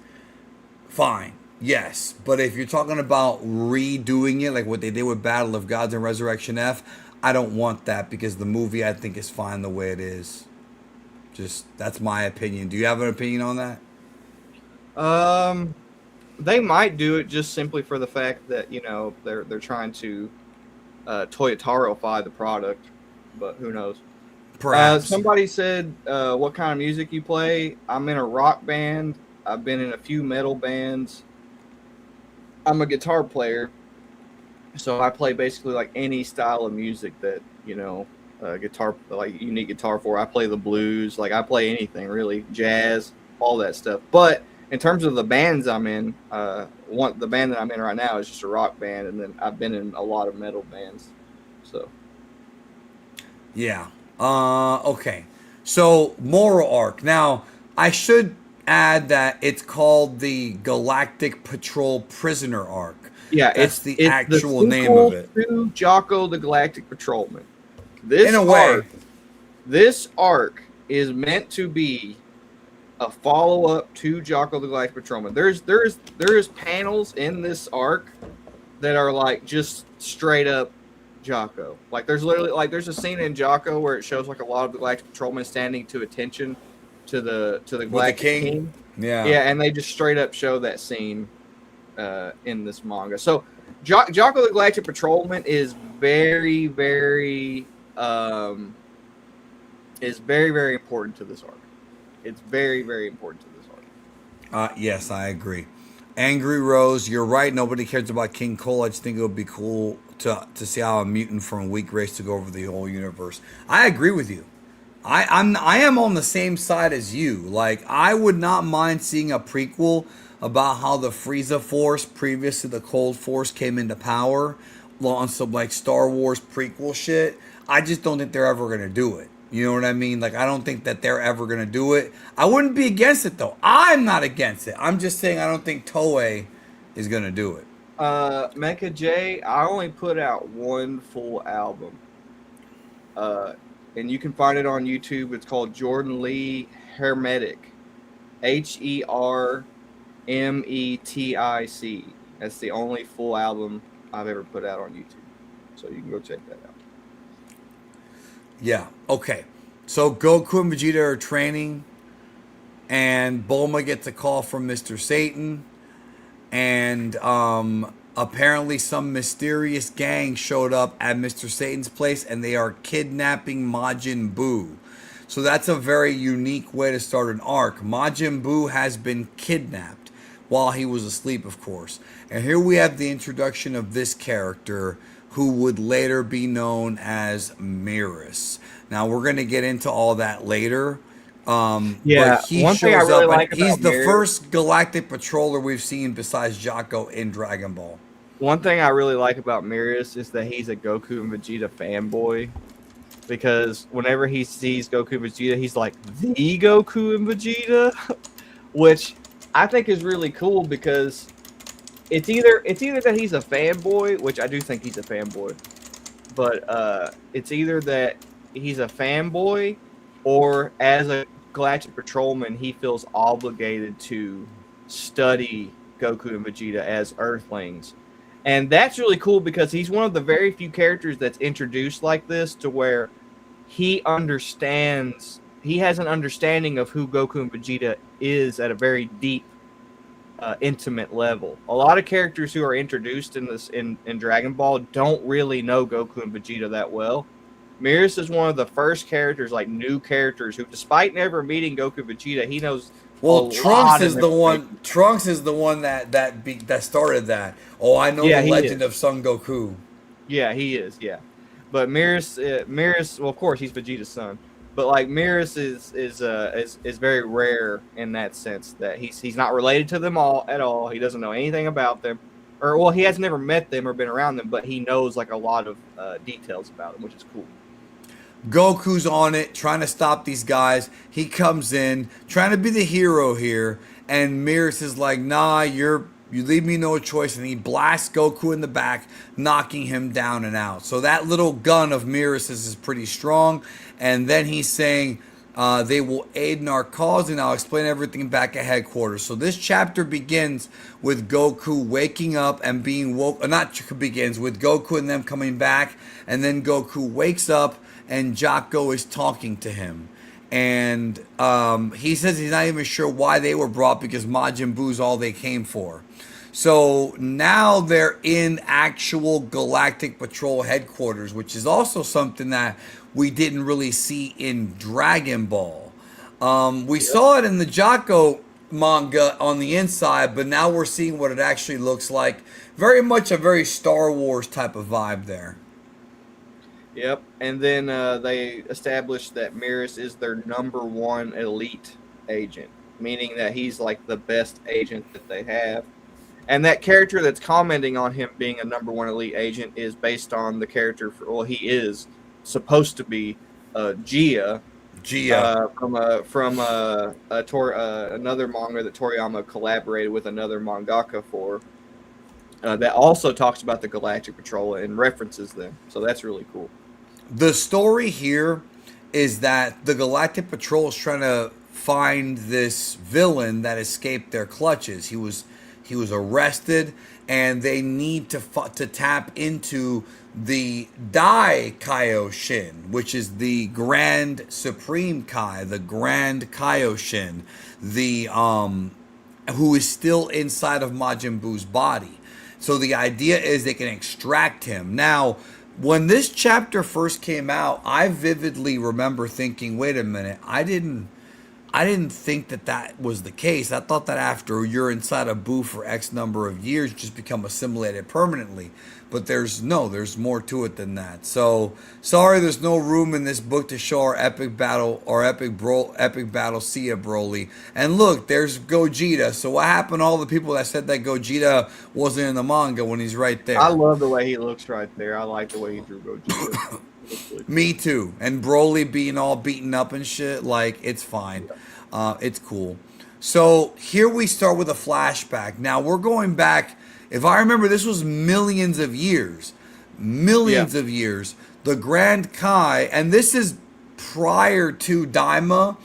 fine. Yes. But if you're talking about redoing it, like what they did with Battle of Gods and Resurrection F, I don't want that because the movie I think is fine the way it is. Just that's my opinion. Do you have an opinion on that?
They might do it just simply for the fact that they're trying to Toyotaro-fy the product, but who knows?
Perhaps.
Somebody said, "What kind of music you play?" I'm in a rock band. I've been in a few metal bands. I'm a guitar player, so I play basically like any style of music that guitar like you need guitar for. I play the blues, like I play anything really, jazz, all that stuff. But in terms of the bands I'm in, the band that I'm in right now is just a rock band, and then I've been in a lot of metal bands. So
Yeah. Okay. So MORO ARC. Now I should add that it's called the Galactic Patrol Prisoner Arc.
yeah,
That's
it's
the actual name of it.
To Jocko the Galactic Patrolman. This
In a way.
This arc is meant to be a follow-up to Jocko the Galactic Patrolman. There's panels in this arc that are like just straight up Jocko. Like there's a scene in Jocko where it shows like a lot of the Galactic Patrolmen standing to attention to the Galactic King.
Yeah.
Yeah, and they just straight up show that scene in this manga. So Jocko the Galactic Patrolman is very, very very important to this arc. It's very, very important to this arc.
Yes, I agree. Angry Rose, you're right. Nobody cares about King Cole. I just think it would be cool to see how a mutant from a weak race to go over the whole universe. I agree with you. I am on the same side as you. Like I would not mind seeing a prequel about how the Frieza Force, previous to the Cold Force, came into power on some like Star Wars prequel shit. I just don't think they're ever gonna do it. You know what I mean? Like I don't think that they're ever gonna do it. I wouldn't be against it though. I'm not against it. I'm just saying I don't think Toei is gonna do it.
Mecha J, I only put out one full album. And you can find it on YouTube. It's called Jordan Lee Hermetic. HERMETIC. That's the only full album I've ever put out on YouTube. So you can go check that out.
Yeah. Okay. So Goku and Vegeta are training, and Bulma gets a call from Mr. Satan, and apparently some mysterious gang showed up at Mr. Satan's place, and they are kidnapping Majin Buu. So that's a very unique way to start an arc. Majin Buu has been kidnapped while he was asleep, of course. And here we have the introduction of this character, who would later be known as Mirror. Now we're going to get into all that later.
Yeah,
but he
one thing I
shows
really
up,
like
and he's
about
the
Mirror-
first galactic patroller we've seen besides Jocko in Dragon Ball.
One thing I really like about Mirror is that he's a Goku and Vegeta fanboy. Because whenever he sees Goku and Vegeta, he's like, the Goku and Vegeta? Which I think is really cool because it's either that he's a fanboy, which I do think he's a fanboy, but it's either that he's a fanboy or as a Galactic Patrolman, he feels obligated to study Goku and Vegeta as Earthlings. And that's really cool because he's one of the very few characters that's introduced like this to where he understands, he has an understanding of who Goku and Vegeta is at a very deep, intimate level. A lot of characters who are introduced in this in Dragon Ball don't really know Goku and Vegeta that well. Mirror is one of the first characters, like new characters, who despite never meeting Goku and Vegeta, he knows
Well, Trunks
lot of
is the one.
information.
Trunks is the one that started that. Oh, I know
Yeah,
the
he
legend
is.
of Son Goku.
Yeah, he is. Yeah, but Mirror's, well, of course, he's Vegeta's son. But like Mirror's is very rare in that sense that he's not related to them all at all. He doesn't know anything about them, or well, he has never met them or been around them, but he knows like a lot of details about them, which is cool.
Goku's on it, trying to stop these guys. He comes in, trying to be the hero here, and Mirrors is like, "Nah, you leave me no choice," and he blasts Goku in the back, knocking him down and out. So that little gun of Mirrors is pretty strong. And then he's saying they will aid in our cause, and I'll explain everything back at headquarters. So this chapter begins with Goku waking up and being woke. Not begins with Goku and them coming back, and then Goku wakes up and Jocko is talking to him. And he says he's not even sure why they were brought because Majin Buu's all they came for. So now they're in actual Galactic Patrol headquarters, which is also something that we didn't really see in Dragon Ball. We saw it in the Jocko manga on the inside, but now we're seeing what it actually looks like. Very much a very Star Wars type of vibe there.
Yep, and then they established that Mirrors is their #1 elite agent, meaning that he's like the best agent that they have. And that character that's commenting on him being a #1 elite agent is based on the character. He is supposed to be Gia. From another manga that Toriyama collaborated with another mangaka for. That also talks about the Galactic Patrol and references them. So that's really cool.
The story here is that the Galactic Patrol is trying to find this villain that escaped their clutches. He was arrested, and they need to tap into the Dai Kaioshin, which is the Grand Supreme Kai, the Grand Kaioshin, the who is still inside of Majin Buu's body. So the idea is they can extract him. Now, when this chapter first came out, I vividly remember thinking, "Wait a minute, I didn't think that was the case. I thought that after you're inside a Buu for X number of years, you just become assimilated permanently." But there's more to it than that. So sorry, there's no room in this book to show our epic battle See ya, Broly. And look, there's Gogeta. So what happened to all the people that said that Gogeta wasn't in the manga when he's right there?
I love the way he looks right there. I like the way he drew Gogeta.
Me too. And Broly being all beaten up and shit, like, it's fine. It's cool. So here we start with a flashback. Now we're going back, if I remember, this was millions of years. Of years. The Grand Kai, and this is prior to Daima.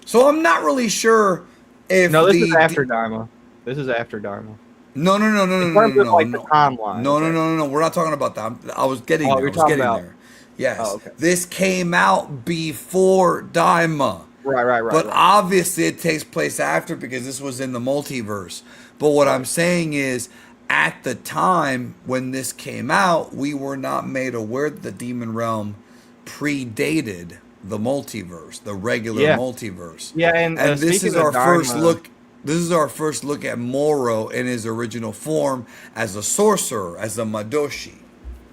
So I'm not really sure if
No, this is after Daima. This is after Daima.
No.
The timeline.
No. We're not talking about that. I was getting there. There. Yes.
Oh, okay.
This came out before Daima.
Right.
But obviously it takes place after because this was in the multiverse. But what I'm saying is, at the time when this came out, we were not made aware that the Demon Realm predated the multiverse, the regular multiverse.
Yeah, and
this is our first look. This is our first look at Moro in his original form as a sorcerer, as a Madoshi.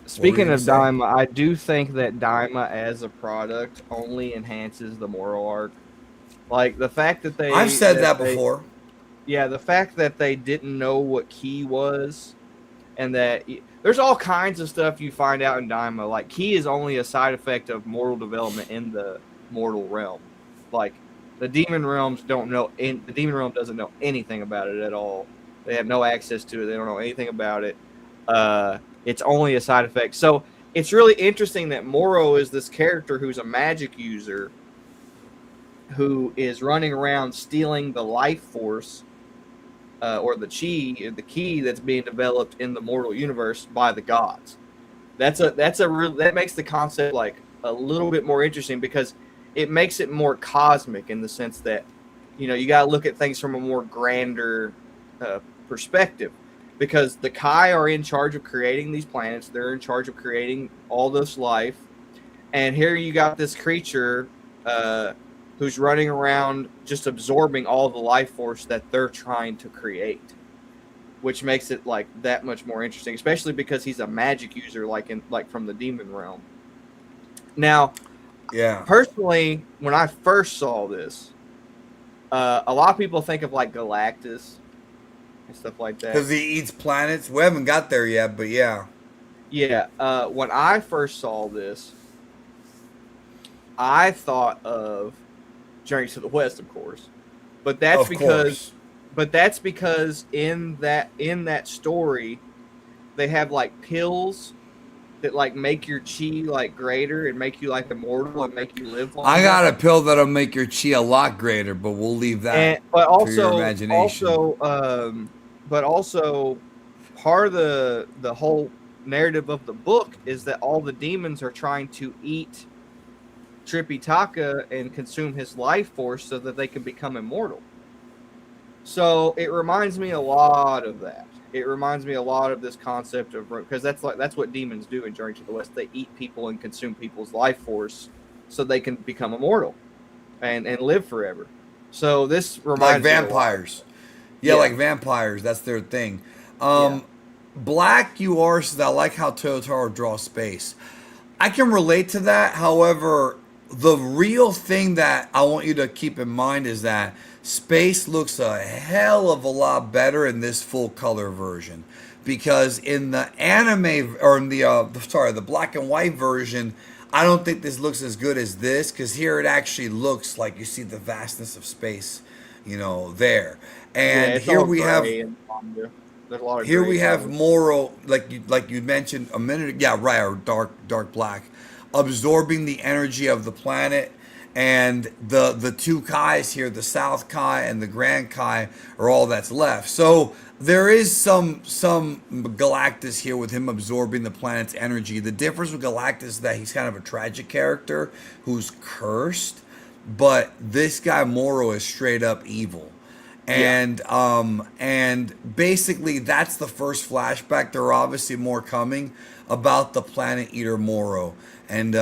Speaking of Daima, I do think that Daima as a product only enhances the MORO arc. Like the fact that
I've said that before.
Yeah, the fact that they didn't know what Ki was, and that there's all kinds of stuff you find out in Daima. Like Ki is only a side effect of mortal development in the mortal realm. Like the Demon Realms don't know. The Demon Realm doesn't know anything about it at all. They have no access to it. They don't know anything about it. It's only a side effect. So it's really interesting that Moro is this character who's a magic user who is running around stealing the life force or the chi, the key that's being developed in the mortal universe by the gods. That makes the concept like a little bit more interesting because it makes it more cosmic in the sense that, you got to look at things from a more grander perspective. Because the Kai are in charge of creating these planets. They're in charge of creating all this life. And here you got this creature who's running around just absorbing all the life force that they're trying to create, which makes it like that much more interesting, especially because he's a magic user, like from the demon realm. Now,
Yeah.
personally, when I first saw this, a lot of people think of like Galactus and stuff like that.
Because he eats planets. We haven't got there yet, but yeah.
Yeah. When I first saw this, I thought of Journey to the West, of course, but that's because in that story, they have like pills that like make your chi like greater and make you like immortal and make you live longer.
I got a pill that'll make your chi a lot greater, but we'll leave that to your imagination.
But also, part of the whole narrative of the book is that all the demons are trying to eat Tripitaka and consume his life force so that they can become immortal. So it reminds me a lot of that. It reminds me a lot of this concept of, because that's what demons do in Journey to the West. They eat people and consume people's life force so they can become immortal and live forever. So this reminds
me like vampires. Yeah, like vampires. That's their thing. Black UR says, I like how Toyotaro draws space. I can relate to that. However, the real thing that I want you to keep in mind is that space looks a hell of a lot better in this full color version, because in the anime or in the black and white version, I don't think this looks as good as this, because here it actually looks like you see the vastness of space, there. And here we have MORO, like you mentioned a minute, or dark black, absorbing the energy of the planet. And the two Kais here, the South Kai and the Grand Kai, are all that's left. So there is some Galactus here with him absorbing the planet's energy. The difference with Galactus is that he's kind of a tragic character who's cursed, but this guy MORO is straight up evil. And and basically that's the first flashback. There are obviously more coming about the planet eater MORO. And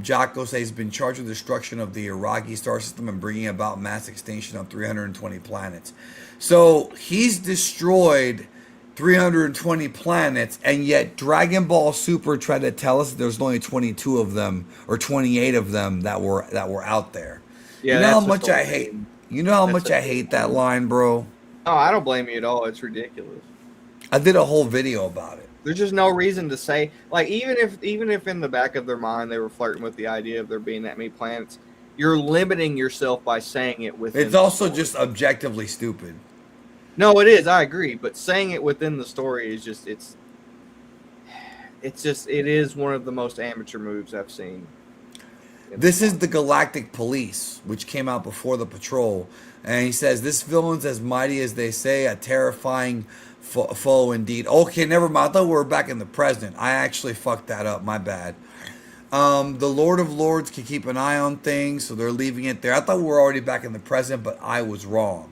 Jocko says he's been charged with destruction of the Iraqi star system and bringing about mass extinction of 320 planets. So he's destroyed 320 planets, and yet Dragon Ball Super tried to tell us there's only 22 of them or 28 of them that were out there. Yeah, you know how much I hate. You know how much I hate that line, bro?
No, I don't blame you at all. It's ridiculous.
I did a whole video about it.
There's just no reason to say, like, even if in the back of their mind they were flirting with the idea of there being that many planets, you're limiting yourself by saying it within.
It's also just objectively stupid.
No, it is. I agree, but saying it within the story is just it is one of the most amateur moves I've seen.
This is the Galactic Police, which came out before the Patrol, and he says this villain's as mighty as they say, a terrifying foe indeed. Okay, never mind. I thought we were back in the present. I actually fucked that up. My bad. The Lord of Lords can keep an eye on things, so they're leaving it there. I thought we were already back in the present, but I was wrong.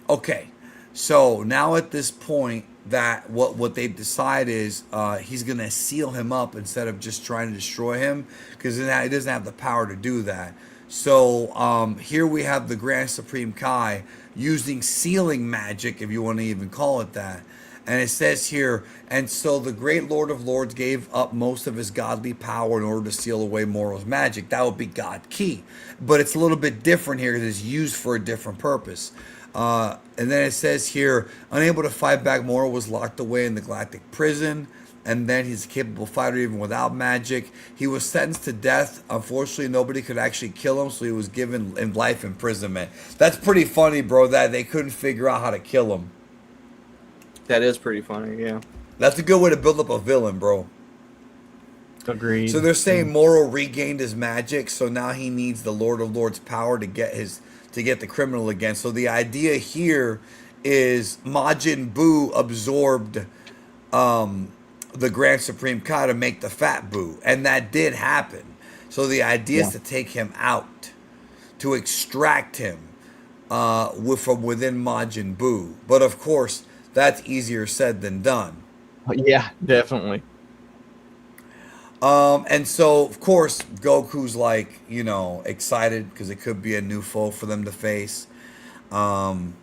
Okay, so now at this point, that what they decide is he's going to seal him up instead of just trying to destroy him, because he doesn't have the power to do that. So here we have the Grand Supreme Kai using sealing magic, if you want to even call it that. And it says here, and so the great Lord of Lords gave up most of his godly power in order to seal away Moro's magic. That would be God Ki. But it's a little bit different here because it's used for a different purpose. And then it says here, unable to fight back, Moro was locked away in the Galactic prison. And then he's a capable fighter even without magic. He was sentenced to death. Unfortunately, nobody could actually kill him, so he was given life imprisonment. That's pretty funny, bro, that they couldn't figure out how to kill him.
That is pretty funny, yeah.
That's a good way to build up a villain, bro.
Agreed.
So they're saying Moro regained his magic, so now he needs the Lord of Lords' power to get the criminal again. So the idea here is Majin Buu absorbed the Grand Supreme Kai to make the Fat Buu, and that did happen. So the idea is to take him out, to extract him from within Majin Buu. But of course, that's easier said than done.
Yeah, definitely.
And so, of course, Goku's like, excited because it could be a new foe for them to face. Um,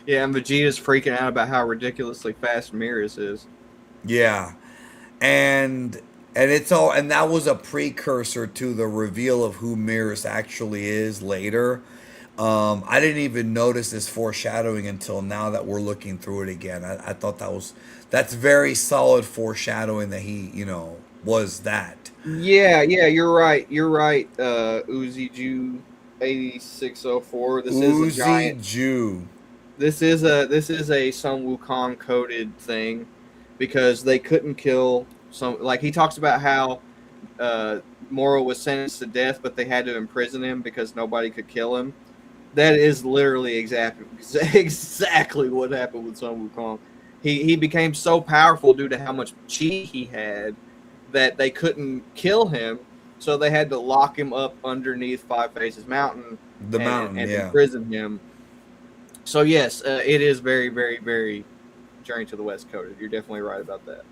Yeah, and Vegeta's freaking out about how ridiculously fast Mirrors is.
yeah, and it's all, and that was a precursor to the reveal of who Mirrors actually is later. I didn't even notice this foreshadowing until now that we're looking through it again. I thought that's very solid foreshadowing that he, was that.
Yeah, you're right. You're right. Uzi Ju 8604. This is a
Uzi
giant.
Jew.
This is a Sun Wukong coded thing because they couldn't kill some. Like he talks about how Moro was sentenced to death, but they had to imprison him because nobody could kill him. That is literally exactly what happened with Sun Wukong. He became so powerful due to how much chi he had that they couldn't kill him, so they had to lock him up underneath Five Faces Mountain and
Yeah.
imprison him. So yes, it is very, very, very Journey to the West coded. You're definitely right about that.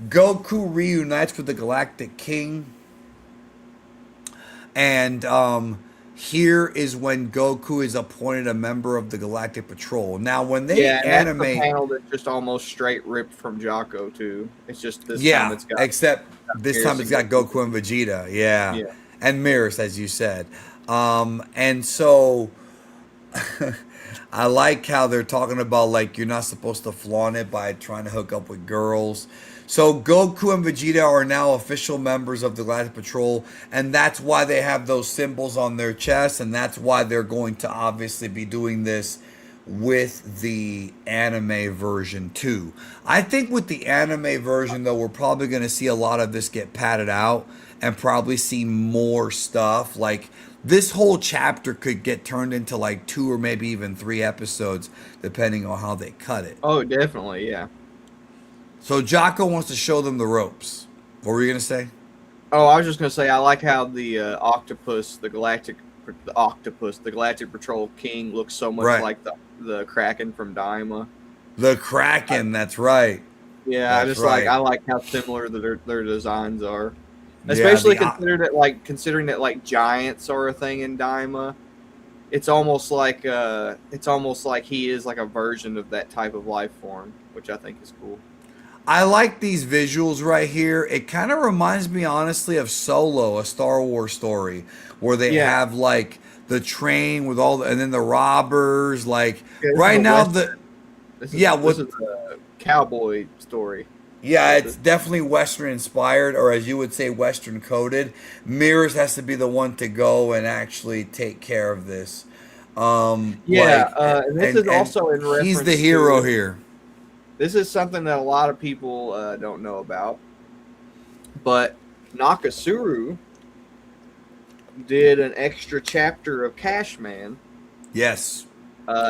Goku reunites with the Galactic King. And here is when Goku is appointed a member of the Galactic Patrol. Now, when they
That's the panel that's just almost straight ripped from Jocko too. It's just this time it's got
except this time it's got Goku and Vegeta. Yeah. And Mirrors, as you said. And so I like how they're talking about, like, you're not supposed to flaunt it by trying to hook up with girls. So Goku and Vegeta are now official members of the Galactic Patrol, and that's why they have those symbols on their chests, and that's why they're going to obviously be doing this with the anime version too. I think with the anime version, though, we're probably going to see a lot of this get padded out and probably see more stuff. Like, this whole chapter could get turned into like 2 or maybe even 3 episodes, depending on how they cut it.
Oh, definitely, yeah.
So Jocko wants to show them the ropes. What were you gonna say?
Oh, I was just gonna say I like how the the Galactic Patrol King looks so much like the Kraken from Daima.
The Kraken, that's right.
Yeah, I like how similar their designs are. Especially considering that like giants are a thing in Daima. It's almost like he is like a version of that type of life form, which I think is cool.
I like these visuals right here. It kind of reminds me, honestly, of Solo, a Star Wars story, where they have like the train with and then the robbers. Like right now, this is
a cowboy story.
Yeah, it's definitely Western inspired, or as you would say, Western coded. Mirrors has to be the one to go and actually take care of this.
This is also in reference.
He's the hero here.
This is something that a lot of people don't know about, but Nakasuru did an extra chapter of Cashman.
Yes.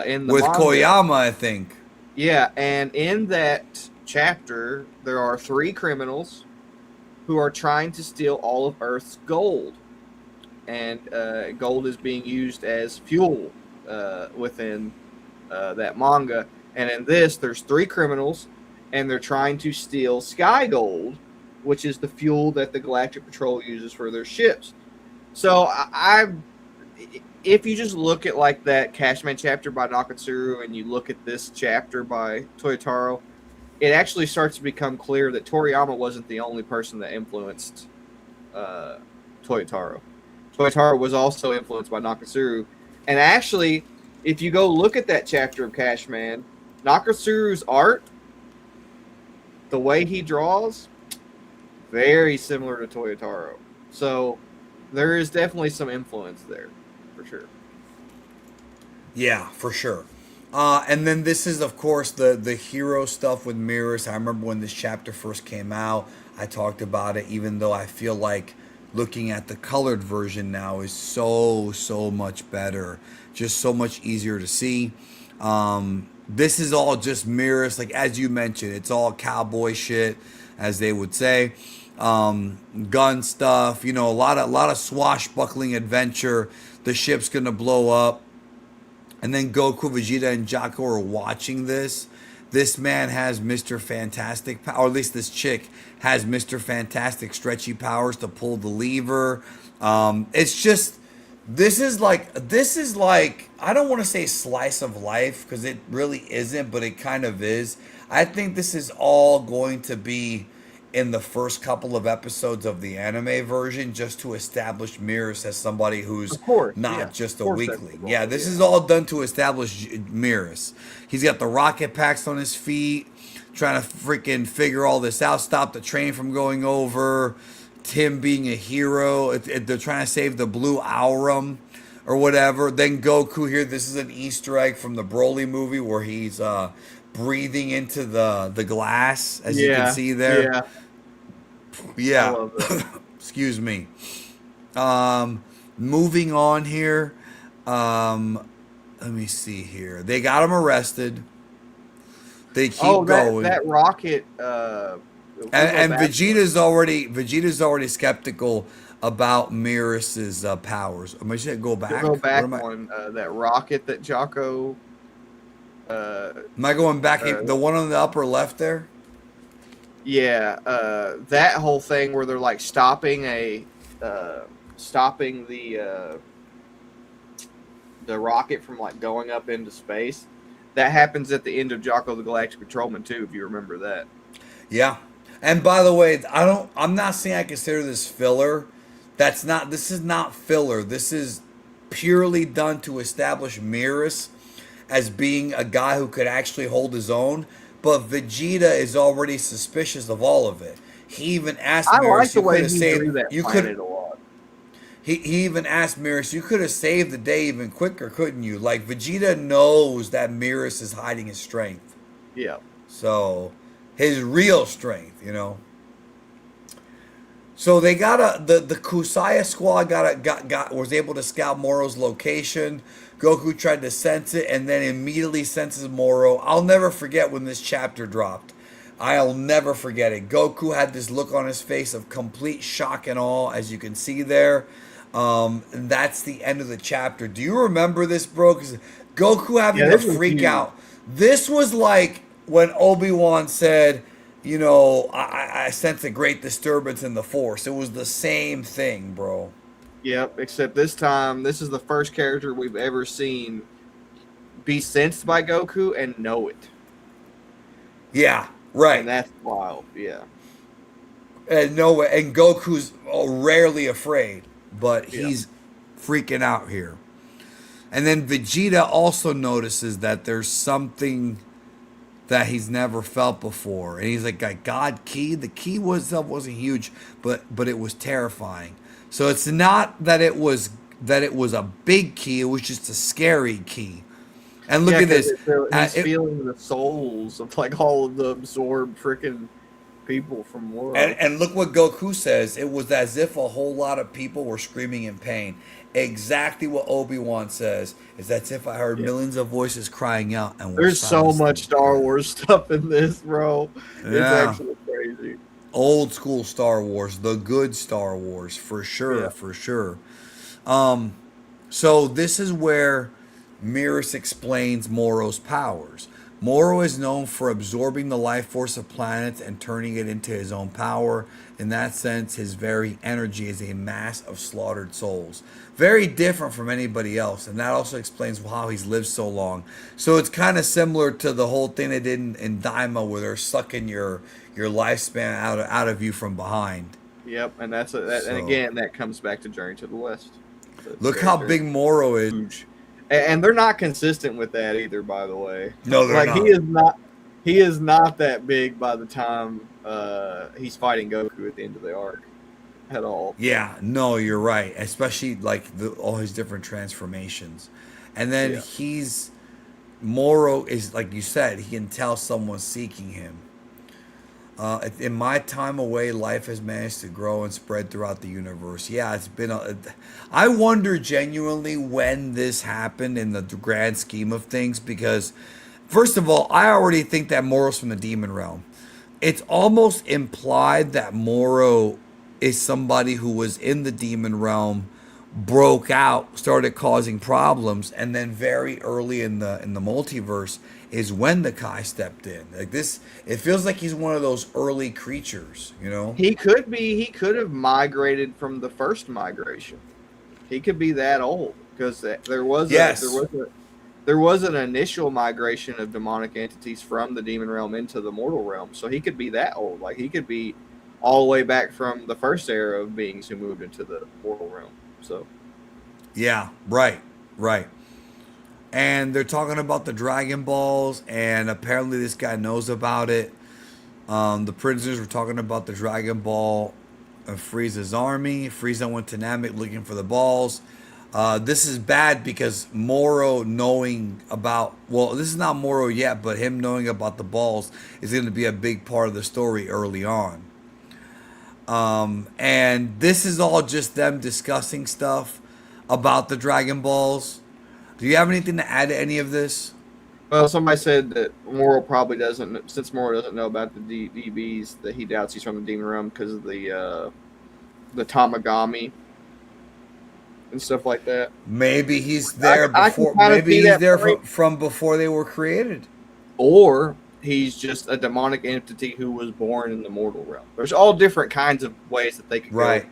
In the
with
manga.
Koyama, I think.
Yeah, and in that chapter, there are 3 criminals who are trying to steal all of Earth's gold, and gold is being used as fuel within that manga. And in this, there's 3 criminals, and they're trying to steal sky gold, which is the fuel that the Galactic Patrol uses for their ships. So if you just look at like that Cashman chapter by Nakatsuru, and you look at this chapter by Toyotaro, it actually starts to become clear that Toriyama wasn't the only person that influenced Toyotaro. Toyotaro was also influenced by Nakatsuru. And actually, if you go look at that chapter of Cashman, Nakatsuru's art, the way he draws, very similar to Toyotaro. So there is definitely some influence there, for sure.
Yeah, for sure. And then this is, of course, the hero stuff with Mirrors. I remember when this chapter first came out, I talked about it, even though I feel like looking at the colored version now is so much better. Just so much easier to see. This is all just Mirrors. Like, as you mentioned, it's all cowboy shit, as they would say. Gun stuff, a lot of swashbuckling adventure. The ship's going to blow up. And then Goku, Vegeta, and Jocko are watching this. this man has Mr. Fantastic, or at least this chick has Mr. Fantastic stretchy powers to pull the lever. It's just this is like I don't want to say slice of life because it really isn't, but it kind of is. I think this is all going to be in the first couple of episodes of the anime version just to establish Mirrors as somebody who's
Of course,
not
yeah.
just a
Of course that's
weakling.
the
Yeah,
goal,
this
yeah.
is all done to establish Mirrors. He's got the rocket packs on his feet, trying to freaking figure all this out, stop the train from going over, Tim being a hero. They're trying to save the blue Aurum or whatever. Then Goku here, this is an Easter egg from the Broly movie where he's breathing into the glass, as you can see there.
Yeah.
Yeah.
I love that.
Excuse me. Moving on here. Let me see here. They got him arrested. They keep going.
That rocket.
And Vegeta's already skeptical about Mirror's powers. Am I just go back?
Go back
What am I-
on that rocket that Jocko.
Am I going back? The one on the upper left there?
Yeah, that whole thing where they're like stopping the rocket from like going up into space. That happens at the end of Jocko the Galactic Patrolman too, if you remember that.
Yeah. And by the way, I'm not saying I consider this filler. This is not filler. This is purely done to establish Mirrors as being a guy who could actually hold his own. But Vegeta is already suspicious of all of it. He even asked
I
Mirrors,
like the
you
way
could have
he
saved
drew that
you
planet
could
a lot.
he even asked Mirrors, you could have saved the day even quicker, couldn't you? Like Vegeta knows that Mirrors is hiding his strength.
Yeah.
So his real strength, you know. So they the Kusaya squad was able to scout Moro's location. Goku tried to sense it and then immediately senses Moro. I'll never forget when this chapter dropped. I'll never forget it. Goku had this look on his face of complete shock and awe, as you can see there. And that's the end of the chapter. Do you remember this, bro? Because Goku having to freak out. This was like when Obi-Wan said, you know, I sense a great disturbance in the Force. It was the same thing, bro.
Yep, except this time, this is the first character we've ever seen be sensed by Goku and know it.
Yeah, right.
And that's wild, yeah.
And Goku's rarely afraid, but he's freaking out here. And then Vegeta also notices that there's something that he's never felt before, and he's like God Ki. The Ki wasn't huge, but it was terrifying. So it's not that it was a big Ki; it was just a scary Ki. And look at this.
He's feeling the souls of like all of the absorbed freaking people from Moro.
And look what Goku says. It was as if a whole lot of people were screaming in pain. Exactly what Obi-Wan says. Is as if I heard millions of voices crying out. And
there's so much Star Wars stuff in this, bro. It's
Yeah.
actually crazy.
Old school Star Wars, the good Star Wars, for sure, for sure. So this is where Mirrors explains Moro's powers. Moro is known for absorbing the life force of planets and turning it into his own power. In that sense, his very energy is a mass of slaughtered souls. Very different from anybody else, and that also explains how he's lived so long. So it's kind of similar to the whole thing they did in Daima, where they're sucking your lifespan out of you from behind.
Yep, and and again, that comes back to Journey to the West.
Look how big Moro is.
Huge. And they're not consistent with that either, by the way.
No, they're
like
not.
he is not that big by the time he's fighting Goku at the end of the arc at all.
Yeah, no, you're right. Especially like all his different transformations. And then Moro is, like you said, he can tell someone's seeking him. In my time away, life has managed to grow and spread throughout the universe. Yeah, it's been I wonder genuinely when this happened in the grand scheme of things, because first of all, I already think that Moro's from the demon realm. It's almost implied that Moro is somebody who was in the demon realm, broke out, started causing problems, and then very early in the multiverse, is when the Kai stepped in. Like this, it feels like he's one of those early creatures, you know?
He could be. He could have migrated from the first migration. He could be that old because there was there was an initial migration of demonic entities from the demon realm into the mortal realm. So he could be that old. Like he could be all the way back from the first era of beings who moved into the mortal realm. So
Yeah, right. And they're talking about the Dragon Balls, and apparently this guy knows about it. The prisoners were talking about the Dragon Ball of Frieza's army. Frieza went to Namek looking for the balls. This is bad because Moro knowing about, well, this is not Moro yet, but him knowing about the balls is going to be a big part of the story early on. And this is all just them discussing stuff about the Dragon Balls. Do you have anything to add to any of this?
well, somebody said that Moro probably doesn't, since Moro doesn't know about the DBs, that he doubts he's from the demon realm because of the Tamagami and stuff like that.
Maybe he's there
I can
before.
kinda
Maybe
see
he's
that
there
point.
from before they were created.
Or he's just a demonic entity who was born in the mortal realm. There's all different kinds of ways that they could
Right.
go.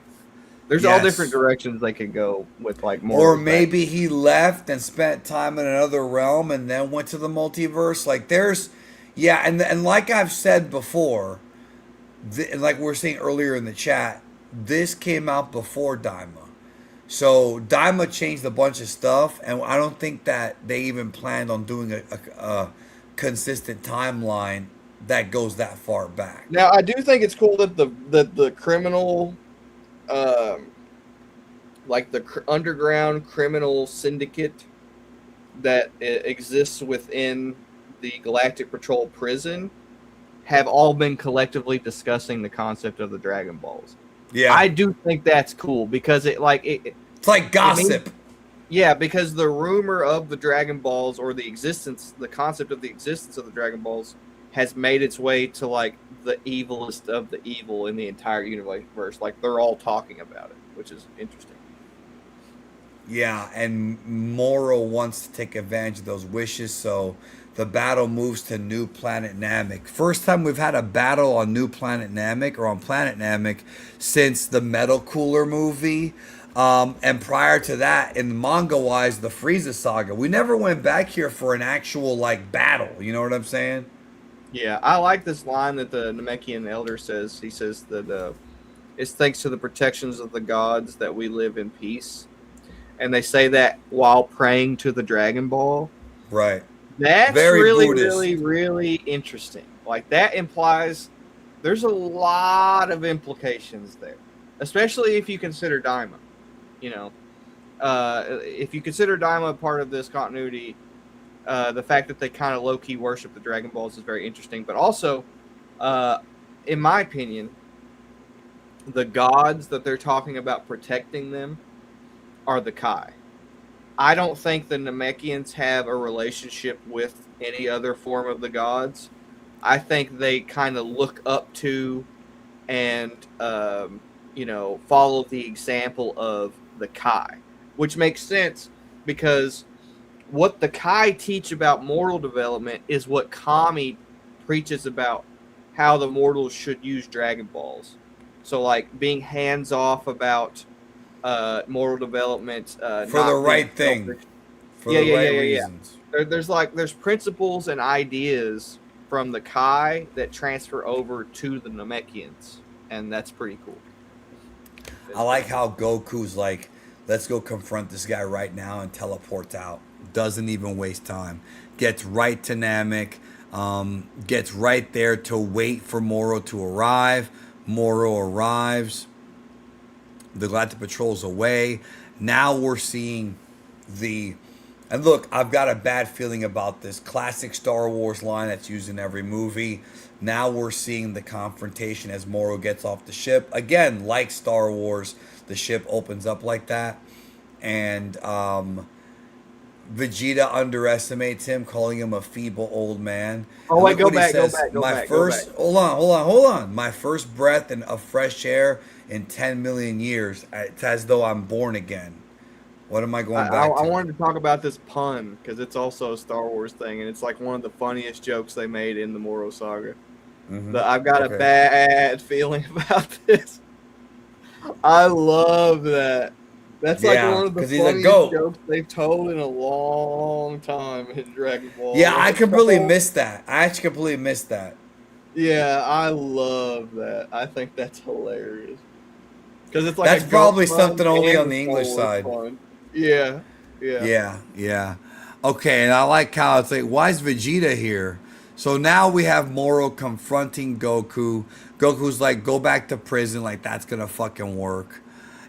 There's all
Yes.
different directions they could go with like
Or
Moro's
maybe he left and spent time in another realm and then went to the multiverse. Like there's, yeah, and like I've said before, and like we were saying earlier in the chat, this came out before Daima. So Daima changed a bunch of stuff, and I don't think that they even planned on doing a consistent timeline that goes that far back.
Now, I do think it's cool that the criminal, like the underground criminal syndicate that exists within the Galactic Patrol prison have all been collectively discussing the concept of the Dragon Balls.
Yeah,
I do think that's cool because it's
like gossip.
yeah, because the rumor of the Dragon Balls or the concept of the existence of the Dragon Balls has made its way to like the evilest of the evil in the entire universe. Like they're all talking about it, which is interesting.
Yeah, and Moro wants to take advantage of those wishes, so the battle moves to New Planet Namek. First time we've had a battle on New Planet Namek or on Planet Namek since the Metal Cooler movie. And prior to that, in manga-wise, the Frieza saga. We never went back here for an actual like battle. You know what I'm saying?
Yeah, I like this line that the Namekian elder says. He says that it's thanks to the protections of the gods that we live in peace. And they say that while praying to the Dragon Ball.
Right.
That's
Very
really,
Buddhist.
really, really interesting. Like that implies there's a lot of implications there, especially if you consider Daima. You know, if you consider Daima part of this continuity, the fact that they kind of low key worship the Dragon Balls is very interesting. But also, in my opinion, the gods that they're talking about protecting them are the Kai. I don't think the Namekians have a relationship with any other form of the gods. I think they kind of look up to and, follow the example of the Kai, which makes sense because what the Kai teach about mortal development is what Kami preaches about how the mortals should use Dragon Balls. So, like, being hands-off about moral development
For the right thing. For the right reasons.
There's principles and ideas from the Kai that transfer over to the Namekians, and that's pretty cool.
I like how Goku's like, let's go confront this guy right now and teleports out. Doesn't even waste time. Gets right to Namek. Gets right there to wait for Moro to arrive. Moro arrives. The Galactic Patrol's away. Now we're seeing and look, I've got a bad feeling about this classic Star Wars line that's used in every movie. Now we're seeing the confrontation as Moro gets off the ship. Again, like Star Wars, the ship opens up like that. And Vegeta underestimates him, calling him a feeble old man.
Oh, wait, go back.
Hold on. My first breath of fresh air in 10 million years. It's as though I'm born again. What am I going
I
back to?
wanted to talk about this pun because it's also a Star Wars thing, and it's like one of the funniest jokes they made in the Moro saga. But I've got a bad feeling about this. I love that. That's like
Yeah,
one of the
because he's a
funniest
goat.
jokes they've told in a long time in Dragon Ball.
Yeah, I
Like,
completely missed that. I actually completely missed that.
yeah, I love that. I think that's hilarious. Because it's like
That's
a goat
probably
pun
something only
and
on
a
the
Star
English
Wars
side.
pun. Yeah, yeah.
Yeah, yeah. Okay, and I like how it's like, why is Vegeta here? So now we have Moro confronting Goku. Goku's like, go back to prison, like that's gonna fucking work.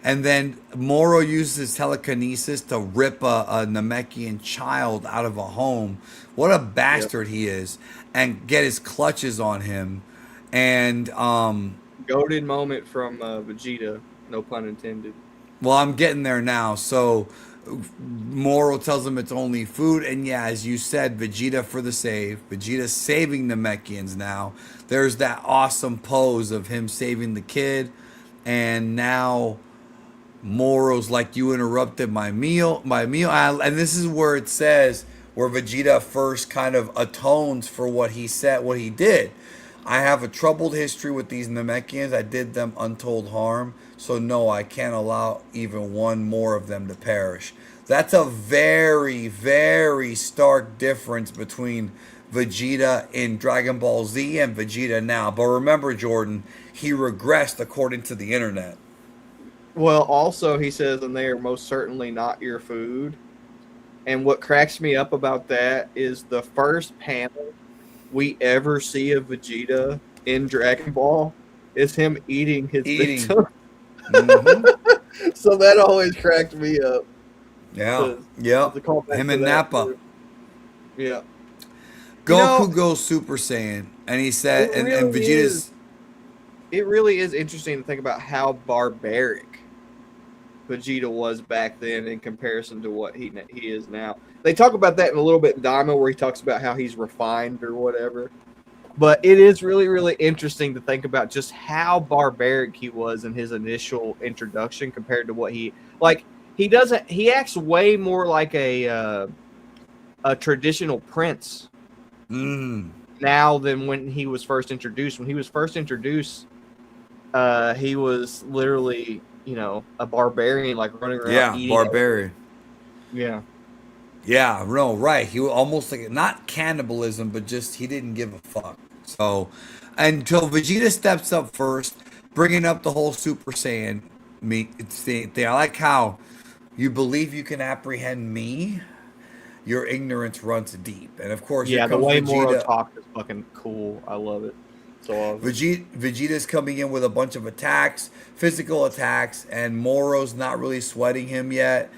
And then Moro uses telekinesis to rip a Namekian child out of a home. What a
Yep.
bastard he is. And get his clutches on him. And
Goated moment from Vegeta, no pun intended.
well, I'm getting there now. So Moro tells him it's only food, and yeah, as you said, Vegeta for the save. Vegeta saving the Namekians now. There's that awesome pose of him saving the kid, and now Moro's like, you interrupted my meal, and this is where it says where Vegeta first kind of atones for what he said, what he did. I have a troubled history with these Namekians. I did them untold harm. So no, I can't allow even one more of them to perish. That's a very, very stark difference between Vegeta in Dragon Ball Z and Vegeta now. But remember, Jordan, he regressed according to the internet.
Well, also he says, and they are most certainly not your food. And what cracks me up about that is the first panel we ever see of Vegeta in Dragon Ball is him eating his victim. Mm-hmm. So that always cracked me up.
Yeah, yeah. Him and Nappa.
Yeah.
Goku goes Super Saiyan, and he said, and Vegeta's.
It really is interesting to think about how barbaric Vegeta was back then in comparison to what he is now. They talk about that in a little bit in Daima, where he talks about how he's refined or whatever. But it is really, really interesting to think about just how barbaric he was in his initial introduction compared to what he acts way more like a traditional prince now than when he was first introduced. When he was first introduced, he was literally, a barbarian, like running around eating
barbarian.
Yeah.
Yeah, no, right. He was almost like, not cannibalism, but just he didn't give a fuck. So, until Vegeta steps up first, bringing up the whole Super Saiyan thing. I like how you believe you can apprehend me. Your ignorance runs deep, and of course,
yeah, the way Moro talks is fucking cool. I love it. So awesome.
Vegeta's coming in with a bunch of attacks, physical attacks, and Moro's not really sweating him yet.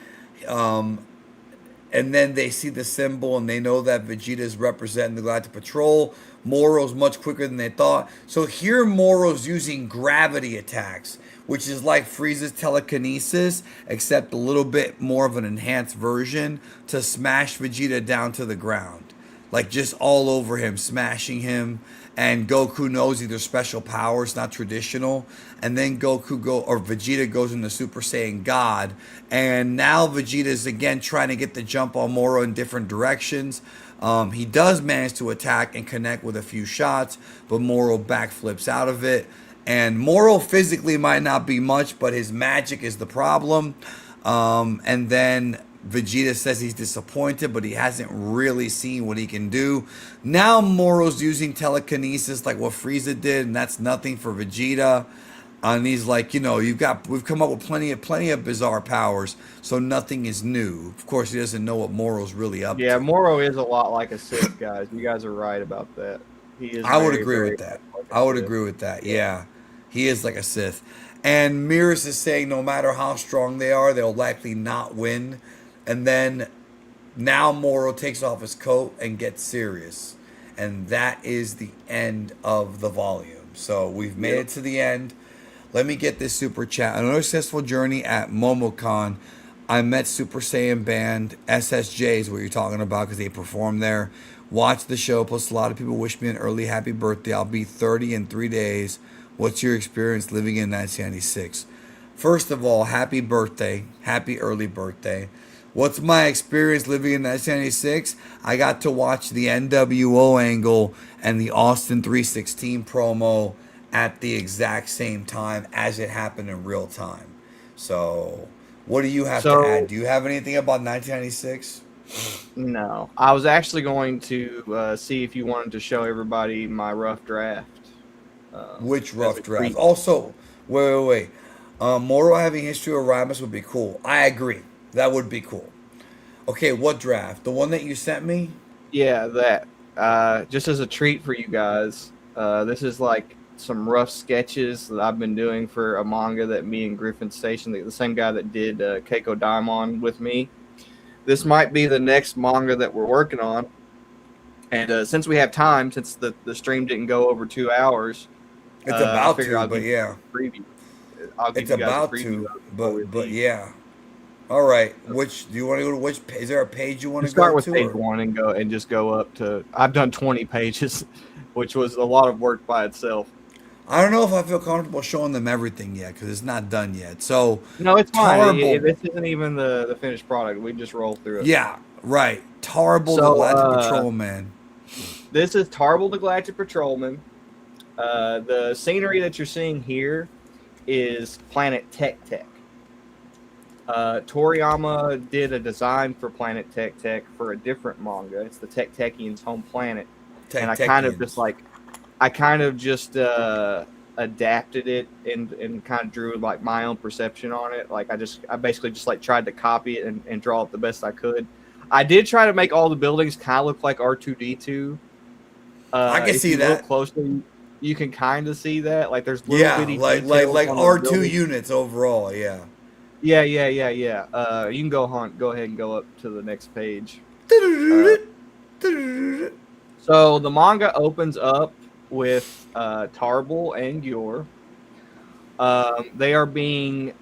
And then they see the symbol and they know that Vegeta's representing the Galactic Patrol. Moro's much quicker than they thought. So here Moro's using gravity attacks, which is like Frieza's telekinesis, except a little bit more of an enhanced version, to smash Vegeta down to the ground. Like just all over him, smashing him. And Goku knows either special powers, not traditional. And then Vegeta goes into Super Saiyan God. And now Vegeta's again trying to get the jump on Moro in different directions. He does manage to attack and connect with a few shots, but Moro backflips out of it. And Moro physically might not be much, but his magic is the problem. And then Vegeta says he's disappointed, but he hasn't really seen what he can do. Now Moro's using telekinesis like what Frieza did, and that's nothing for Vegeta. And he's like, we've come up with plenty of bizarre powers, so nothing is new. Of course, he doesn't know what Moro's really up to.
Yeah, Moro is a lot like a Sith, guys. You guys are right about that. He is.
I would agree with that. I would agree with that. Yeah, he is like a Sith. And Mirrors is saying no matter how strong they are, they'll likely not win. And then now Moro takes off his coat and gets serious. And that is the end of the volume. So we've made it to the end. Let me get this super chat. Another successful journey at MomoCon. I met Super Saiyan Band. SSJ is what you're talking about because they performed there. Watched the show. Plus a lot of people wish me an early happy birthday. I'll be 30 in 3 days. What's your experience living in 1996? First of all, happy birthday. Happy early birthday. What's my experience living in 1996? I got to watch the NWO angle and the Austin 316 promo at the exact same time as it happened in real time. So, what do you have to add?
So
Do you have anything about 1996?
no, I was actually going to see if you wanted to show everybody my rough draft.
Which
As
rough
a
draft?
treat.
Also, wait. Moro having history of Ramus would be cool. I agree. That would be cool. Okay, what draft? The one that you sent me?
Yeah, that. Just as a treat for you guys, this is like some rough sketches that I've been doing for a manga that me and Griffin Station, the same guy that did Keiko Daimon with me. This might be the next manga that we're working on. And since we have time, since the stream didn't go over 2 hours,
It's
I
about
figure
to,
I'll
but
give you
yeah.
a preview. I'll give
It's
you guys a
about
preview
to,
of it before we
but
leave.
yeah. All right. Which do you want to go to? Which is there a page you want
You
to
start
go
with
to?
page
Or?
one and go and just go up to. I've done 20 pages, which was a lot of work by itself.
I don't know if I feel comfortable showing them everything yet because it's not done yet. So,
No, it's fine.
Tarble.
This isn't even the finished product. We just roll through it.
Yeah, right. Tarble the
So
Galactic Patrolman.
this is Tarble the Galactic Patrolman. The scenery that you're seeing here is Planet Tech Tech. Toriyama did a design for Planet Tech Tech for a different manga. It's the Tech Techians' home planet, and I kind of just adapted it and kind of drew like my own perception on it. Like I basically just like tried to copy it and draw it the best I could. I did try to make all the buildings kind of look like R2D2.
I can see that.
Look closely, you can kind of see that. Like there's little
Yeah,
bitty
like
details on the
R2
building.
units overall. Yeah.
Yeah. You can go ahead and go up to the next page. So the manga opens up with Tarble and Yor. They are being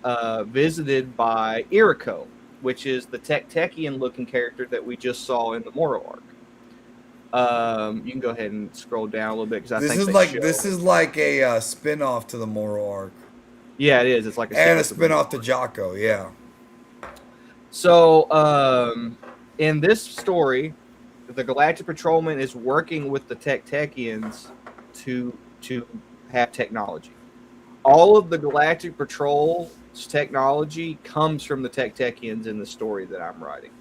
visited by Iriko, which is the Techian looking character that we just saw in the MORO arc. You can go ahead and scroll down a little bit because I think
this is like a spin-off to the MORO arc.
Yeah, it is. It's like
a spin-off to Jocko. Yeah.
So in this story, the Galactic Patrolman is working with the Techians to have technology. All of the Galactic Patrol's technology comes from the Techians in the story that I'm writing.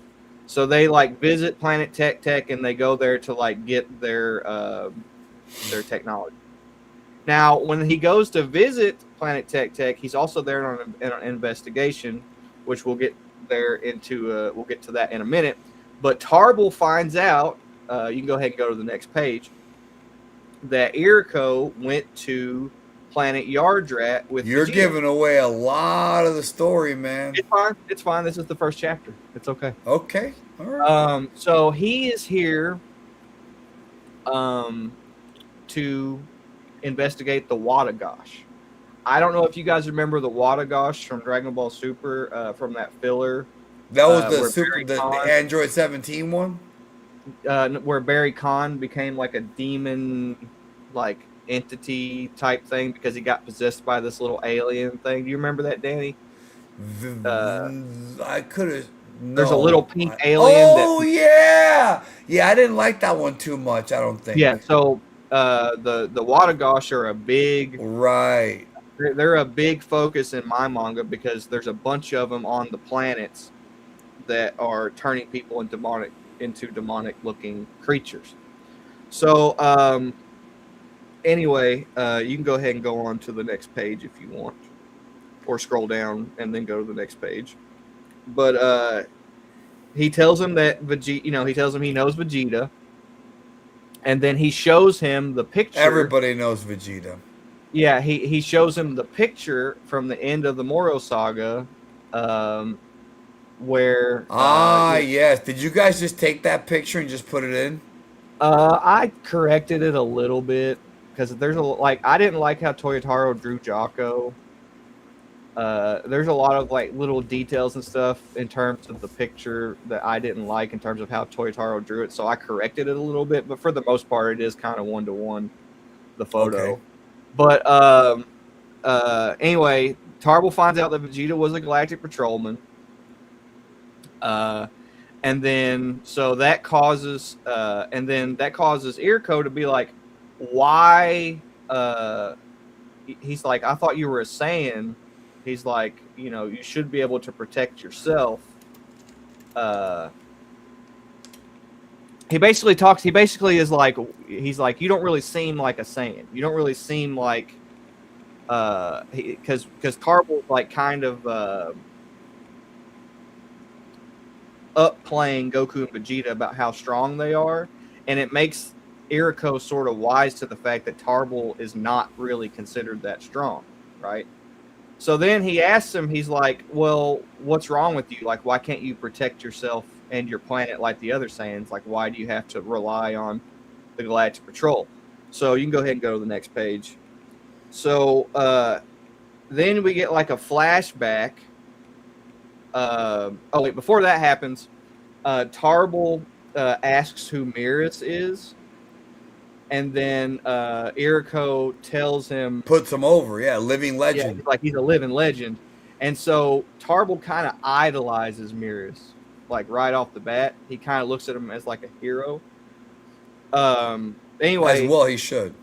So they like visit Planet Tech and they go there to like get their technology. Now, when he goes to visit Planet Tech, he's also there on an investigation, which we'll get we'll get to that in a minute. But Tarble finds out, you can go ahead and go to the next page, that Iriko went to Planet Yardrat with
You're
Vegeta.
giving away a lot of the story, man.
It's fine. It's fine. This is the first chapter. It's okay.
Okay. All right.
So he is here to investigate the Wadagosh. I don't know if you guys remember the Wadagosh from Dragon Ball Super, from that filler.
That was the Android 17 one?
Where Barry Kahn became like a demon like entity type thing because he got possessed by this little alien thing. Do you remember that, Danny?
I could have. No.
There's a little pink alien.
Oh yeah. I didn't like that one too much. I don't think.
Yeah. So the Wadagosh are a big
right.
They're a big focus in my manga because there's a bunch of them on the planets that are turning people into demonic looking creatures. So anyway, you can go ahead and go on to the next page if you want, or scroll down and then go to the next page. But he tells him that Vegeta, he tells him he knows Vegeta, and then he shows him the picture.
Everybody knows Vegeta.
Yeah, he shows him the picture from the end of the Moro saga, where
yes. Did you guys just take that picture and just put it in?
I corrected it a little bit because there's I didn't like how Toyotaro drew Jocko. There's a lot of like little details and stuff in terms of the picture that I didn't like in terms of how Toyotaro drew it, so I corrected it a little bit. But for the most part, it is kind of 1-to-1 the photo. Okay. But anyway, Tarble finds out that Vegeta was a Galactic Patrolman. And then that causes Irko to be like, why? He's like, I thought you were a Saiyan. He's like, you should be able to protect yourself. He basically is like, he's like, you don't really seem like a Saiyan. You don't really seem like, because Tarble's like kind of upplaying Goku and Vegeta about how strong they are, and it makes Iriko sort of wise to the fact that Tarble is not really considered that strong, right? So then he asks him, he's like, well, what's wrong with you? Like, why can't you protect yourself and your planet like the other Saiyans? Like, why do you have to rely on the Galactic Patrol? So you can go ahead and go to the next page. So then we get like a flashback. Before that happens, Tarble asks who Miras is, and then Iriko tells him,
puts him over, living legend.
Like he's a living legend, and so Tarble kind of idolizes Miras, like right off the bat. He kind of looks at him as like a hero. Anyway,
as well he should.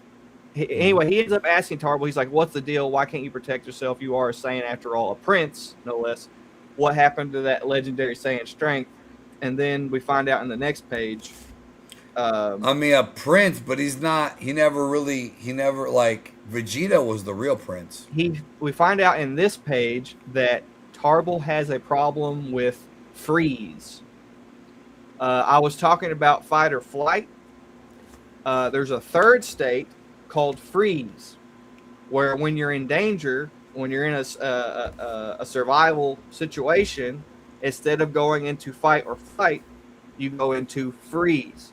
He ends up asking Tarble. He's like, "What's the deal? Why can't you protect yourself? You are a Saiyan after all, a prince, no less. What happened to that legendary Saiyan strength?" And then we find out in the next page.
A prince, but he's not. He never like Vegeta was the real prince.
We find out in this page that Tarble has a problem with freeze. I was talking about fight or flight. There's a third state called freeze, where when you're in danger, when you're in a survival situation, instead of going into fight or flight, you go into freeze.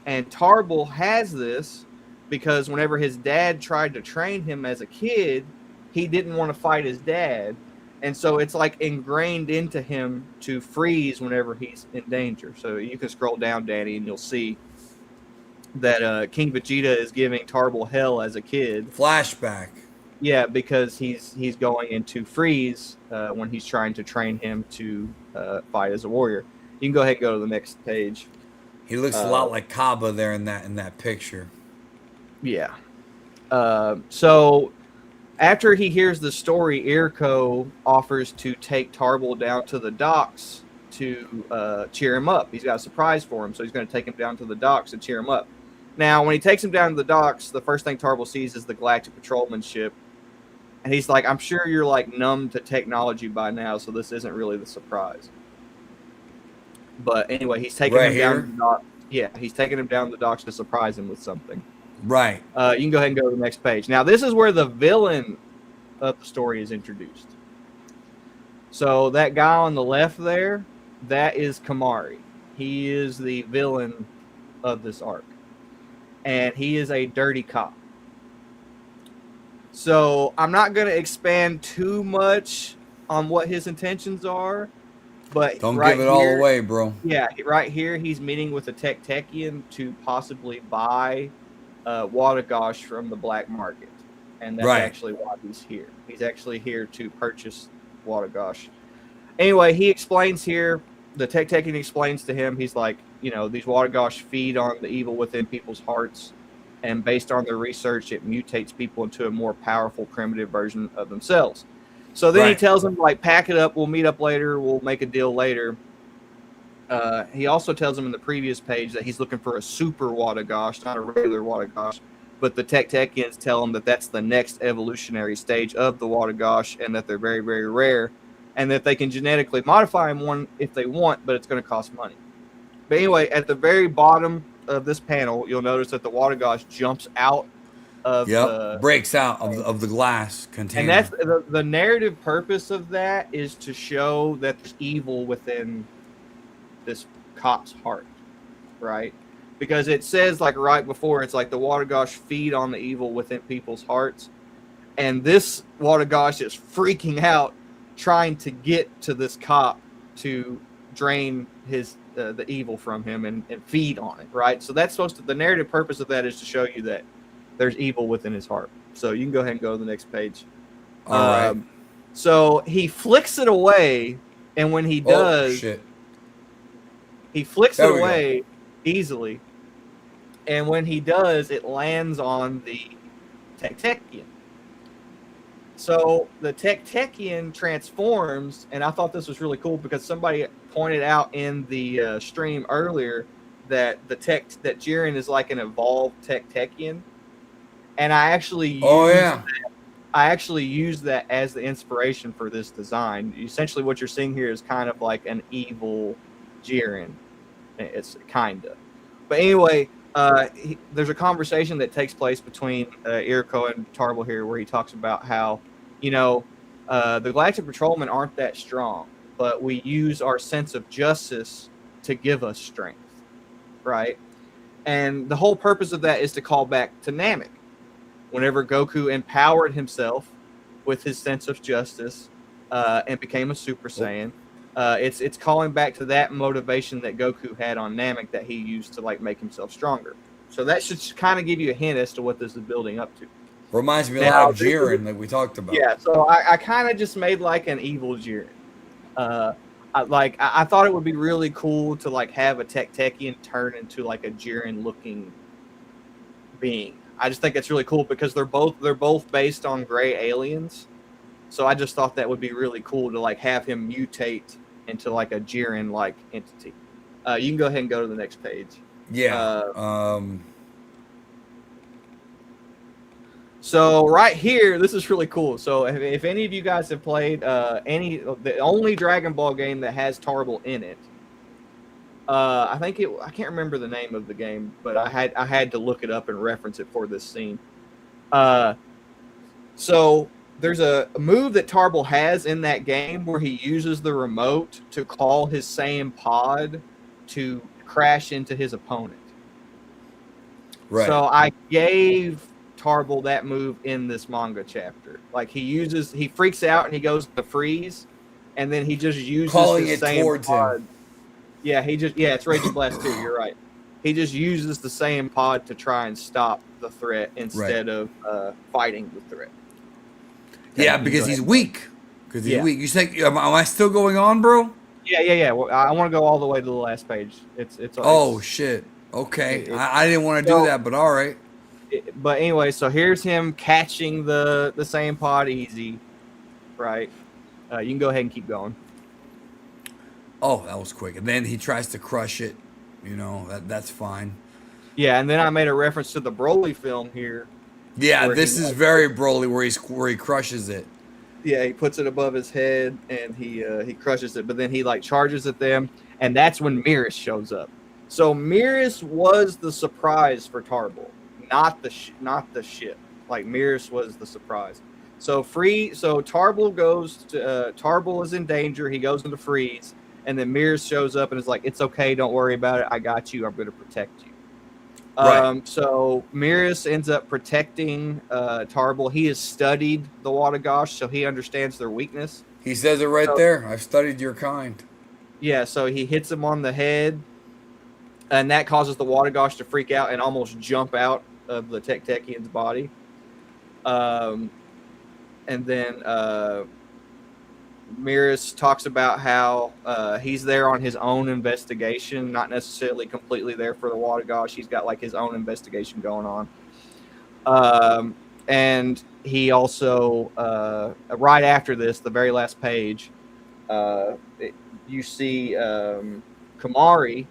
And Tarble has this because whenever his dad tried to train him as a kid, he didn't want to fight his dad. And so it's like ingrained into him to freeze whenever he's in danger. So you can scroll down, Danny, and you'll see that King Vegeta is giving Tarble hell as a kid.
Flashback.
Yeah, because he's going into freeze when he's trying to train him to fight as a warrior. You can go ahead and go to the next page.
He looks a lot like Kaba there in that picture.
Yeah. So after he hears the story, Irko offers to take Tarble down to the docks to cheer him up. He's got a surprise for him, so he's going to take him down to the docks and cheer him up. Now, when he takes him down to the docks, the first thing Tarble sees is the Galactic Patrolman ship. And he's like, I'm sure you're like numb to technology by now, so this isn't really the surprise. But anyway, he's taking him down to the docks. Yeah, he's taking him down to the docks to surprise him with something.
Right.
You can go ahead and go to the next page. Now, this is where the villain of the story is introduced. So that guy on the left there, that is Kamari. He is the villain of this arc. And he is a dirty cop. So I'm not going to expand too much on what his intentions are. But
don't give it all away, bro.
Yeah, right here he's meeting with a Tech-Techian to possibly buy Wadagosh from the black market. And that's actually why he's here. He's actually here to purchase Wadagosh. Anyway, he explains here, the Tech-Techian explains to him, he's like, these Wadagosh feed on the evil within people's hearts. And based on their research, it mutates people into a more powerful, primitive version of themselves. So then he tells him, like, pack it up. We'll meet up later. We'll make a deal later. He also tells him in the previous page that he's looking for a super Wadagosh, not a regular Wadagosh. But the Tech-Techians tell him that that's the next evolutionary stage of the Wadagosh and that they're very, very rare. And that they can genetically modify one if they want, but it's going to cost money. But anyway, at the very bottom of this panel, you'll notice that the Wadagosh jumps out of
breaks out of the glass container.
And that's the narrative purpose of that is to show that there's evil within this cop's heart, right? Because it says, like, right before, it's like the Wadagosh feed on the evil within people's hearts. And this Wadagosh is freaking out, trying to get to this cop to drain his the evil from him and feed on it, right? So that's the narrative purpose of that is to show you that there's evil within his heart. So you can go ahead and go to the next page.
All right.
So he flicks it away, and when he does,
shit.
he flicks
There
it
we go.
away easily. And when he does, it lands on the Tektekian. So the Tektekian transforms, and I thought this was really cool because somebody pointed out in the stream earlier that that Jiren is like an evolved Tektekian, and I actually used that as the inspiration for this design. Essentially, what you're seeing here is kind of like an evil Jiren. It's kinda, but anyway. There's a conversation that takes place between Iriko and Tarble here where he talks about how, the Galactic Patrolmen aren't that strong, but we use our sense of justice to give us strength, right? And the whole purpose of that is to call back to Namek. Whenever Goku empowered himself with his sense of justice and became a Super Saiyan, it's calling back to that motivation that Goku had on Namek that he used to like make himself stronger. So that should kind of give you a hint as to what this is building up to.
Reminds me a lot of Jiren that we talked about.
Yeah, so I kind of just made like an evil Jiren. I thought it would be really cool to like have a Tektekian turn into like a Jiren looking being. I just think it's really cool because they're both based on gray aliens. So I just thought that would be really cool to like have him mutate into like a Jiren like entity. You can go ahead and go to the next page.
Yeah.
So right here, this is really cool. So if any of you guys have played the only Dragon Ball game that has Tarble in it, I can't remember the name of the game, but I had to look it up and reference it for this scene. So there's a move that Tarble has in that game where he uses the remote to call his Saiyan pod to crash into his opponent.
Right.
So I gave Tarble that move in this manga chapter. Like he freaks out and he goes to freeze, and then he just uses
calling
his
it
Saiyan
towards
pod.
him.
Yeah, it's Raging Blast 2, you're right. He just uses the Saiyan pod to try and stop the threat instead of fighting the threat.
Yeah, because he's weak. Because he's weak. You say, am I still going on, bro?
Yeah. Well, I want to go all the way to the last page.
Shit. Okay. I didn't want to do that, but all right.
But anyway, so here's him catching the Saiyan pod easy, right? You can go ahead and keep going.
Oh, that was quick. And then he tries to crush it. That's fine.
Yeah, and then I made a reference to the Broly film here.
Yeah, this is very Broly where he crushes it.
Yeah, he puts it above his head and he crushes it, but then he like charges at them, and that's when Mirror shows up. So Mirror was the surprise for Tarble, not the ship. Like Mirror was the surprise. So Tarble goes to Tarble is in danger. He goes into freeze, and then Mirror shows up and is like, "It's okay, don't worry about it. I got you. I'm going to protect you."
Right.
So Mirror ends up protecting Tarble. He has studied the Watagosh, so he understands their weakness.
He says it right there. I've studied your kind.
Yeah, so he hits him on the head, and that causes the Watagosh to freak out and almost jump out of the Tektekian's body. And then Mirror talks about how he's there on his own investigation, not necessarily completely there for the Watagosh. He's got like his own investigation going on. And he also, right after this, the very last page, you see Kamari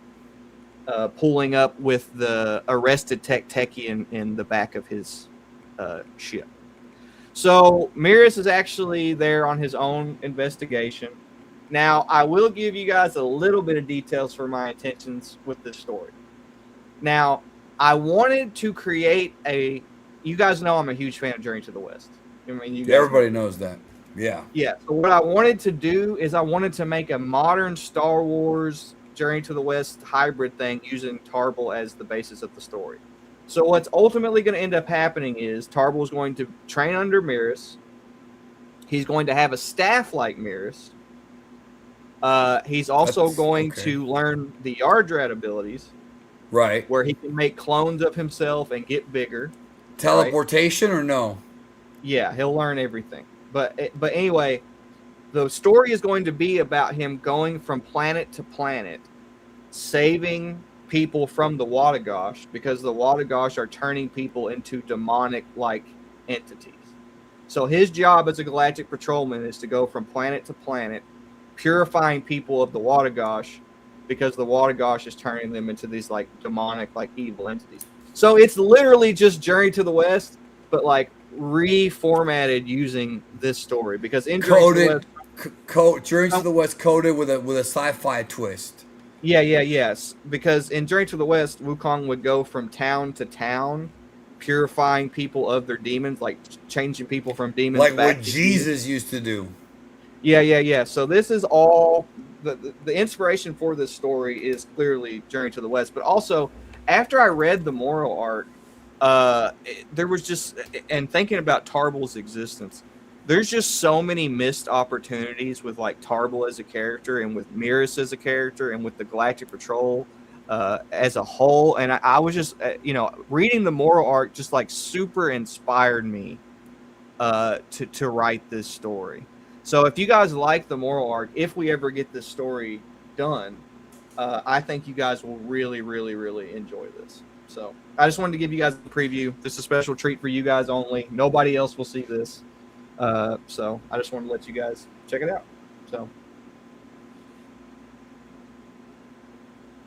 pulling up with the arrested Tektekian in the back of his ship. So Mirror is actually there on his own investigation. Now, I will give you guys a little bit of details for my intentions with this story. Now, I wanted to create you guys know I'm a huge fan of Journey to the West. I mean,
everybody knows that. Yeah.
Yeah. So what I wanted to do is I wanted to make a modern Star Wars Journey to the West hybrid thing using Tarble as the basis of the story. So what's ultimately going to end up happening is Tarble is going to train under Mirror. He's going to have a staff like Mirror. He's also going to learn the Yardrat abilities.
Right.
Where he can make clones of himself and get bigger.
Teleportation or no?
Yeah, he'll learn everything. But anyway, the story is going to be about him going from planet to planet, saving people from the Watagosh, because the Watagosh are turning people into demonic-like entities. So his job as a galactic patrolman is to go from planet to planet, purifying people of the Watagosh, because the Watagosh is turning them into these like demonic, like evil entities. So it's literally just Journey to the West, but like reformatted using this story. Because in Journey to the West,
Journey to the West coded with a sci-fi twist.
yes. Because in Journey to the West, Wukong would go from town to town, purifying people of their demons, like changing people from demons
like
back
what
to
Jesus used to do.
Yeah. So this is all the inspiration for this story is clearly Journey to the West, but also after I read the MORO arc, there was just, and thinking about Tarble's existence, there's just so many missed opportunities with like Tarble as a character, and with Miras as a character, and with the Galactic Patrol as a whole. And I was just, reading the MORO arc just like super inspired me to write this story. So if you guys like the MORO arc, if we ever get this story done, I think you guys will really, really, really enjoy this. So I just wanted to give you guys a preview. This is a special treat for you guys only. Nobody else will see this. So I just wanted to let you guys check it out. So,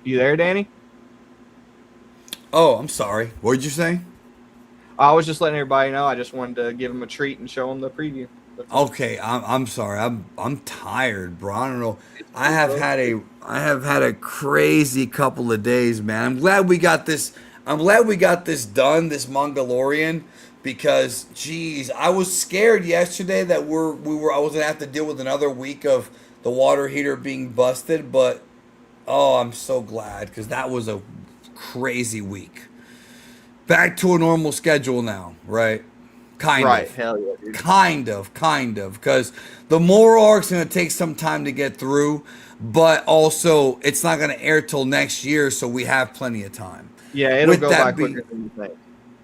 you there, Danny?
Oh, I'm sorry. What did you say?
I was just letting everybody know. I just wanted to give them a treat and show them the preview.
Okay, I'm sorry. I'm tired, bro. I don't know. I have had a crazy couple of days, man. I'm glad we got this. I'm glad we got this done, this Mangalorian, because geez, I was scared yesterday that I was gonna have to deal with another week of the water heater being busted, but oh, I'm so glad, because that was a crazy week. Back to a normal schedule now, right? Kind
Right,
of.
hell yeah, dude.
Kind of, because the MORO arc's going to take some time to get through, but also it's not going to air till next year, so we have plenty of time.
Yeah, it'll go by quicker than you think.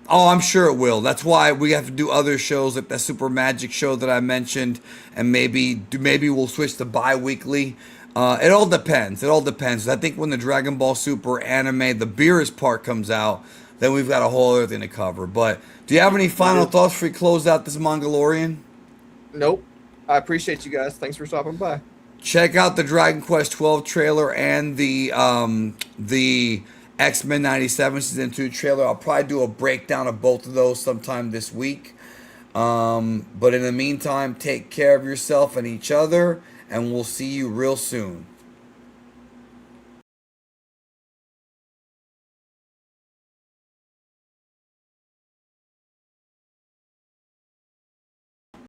Oh, I'm sure it will. That's why we have to do other shows like that Super Magic show that I mentioned, and maybe we'll switch to bi-weekly. It all depends. I think when the Dragon Ball Super anime, the Beerus part comes out, then we've got a whole other thing to cover. But do you have any final thoughts before we close out this Mangalorian?
Nope. I appreciate you guys. Thanks for stopping by.
Check out the Dragon Quest 12 trailer and the X-Men 97 Season 2 trailer. I'll probably do a breakdown of both of those sometime this week. But in the meantime, take care of yourself and each other, and we'll see you real soon.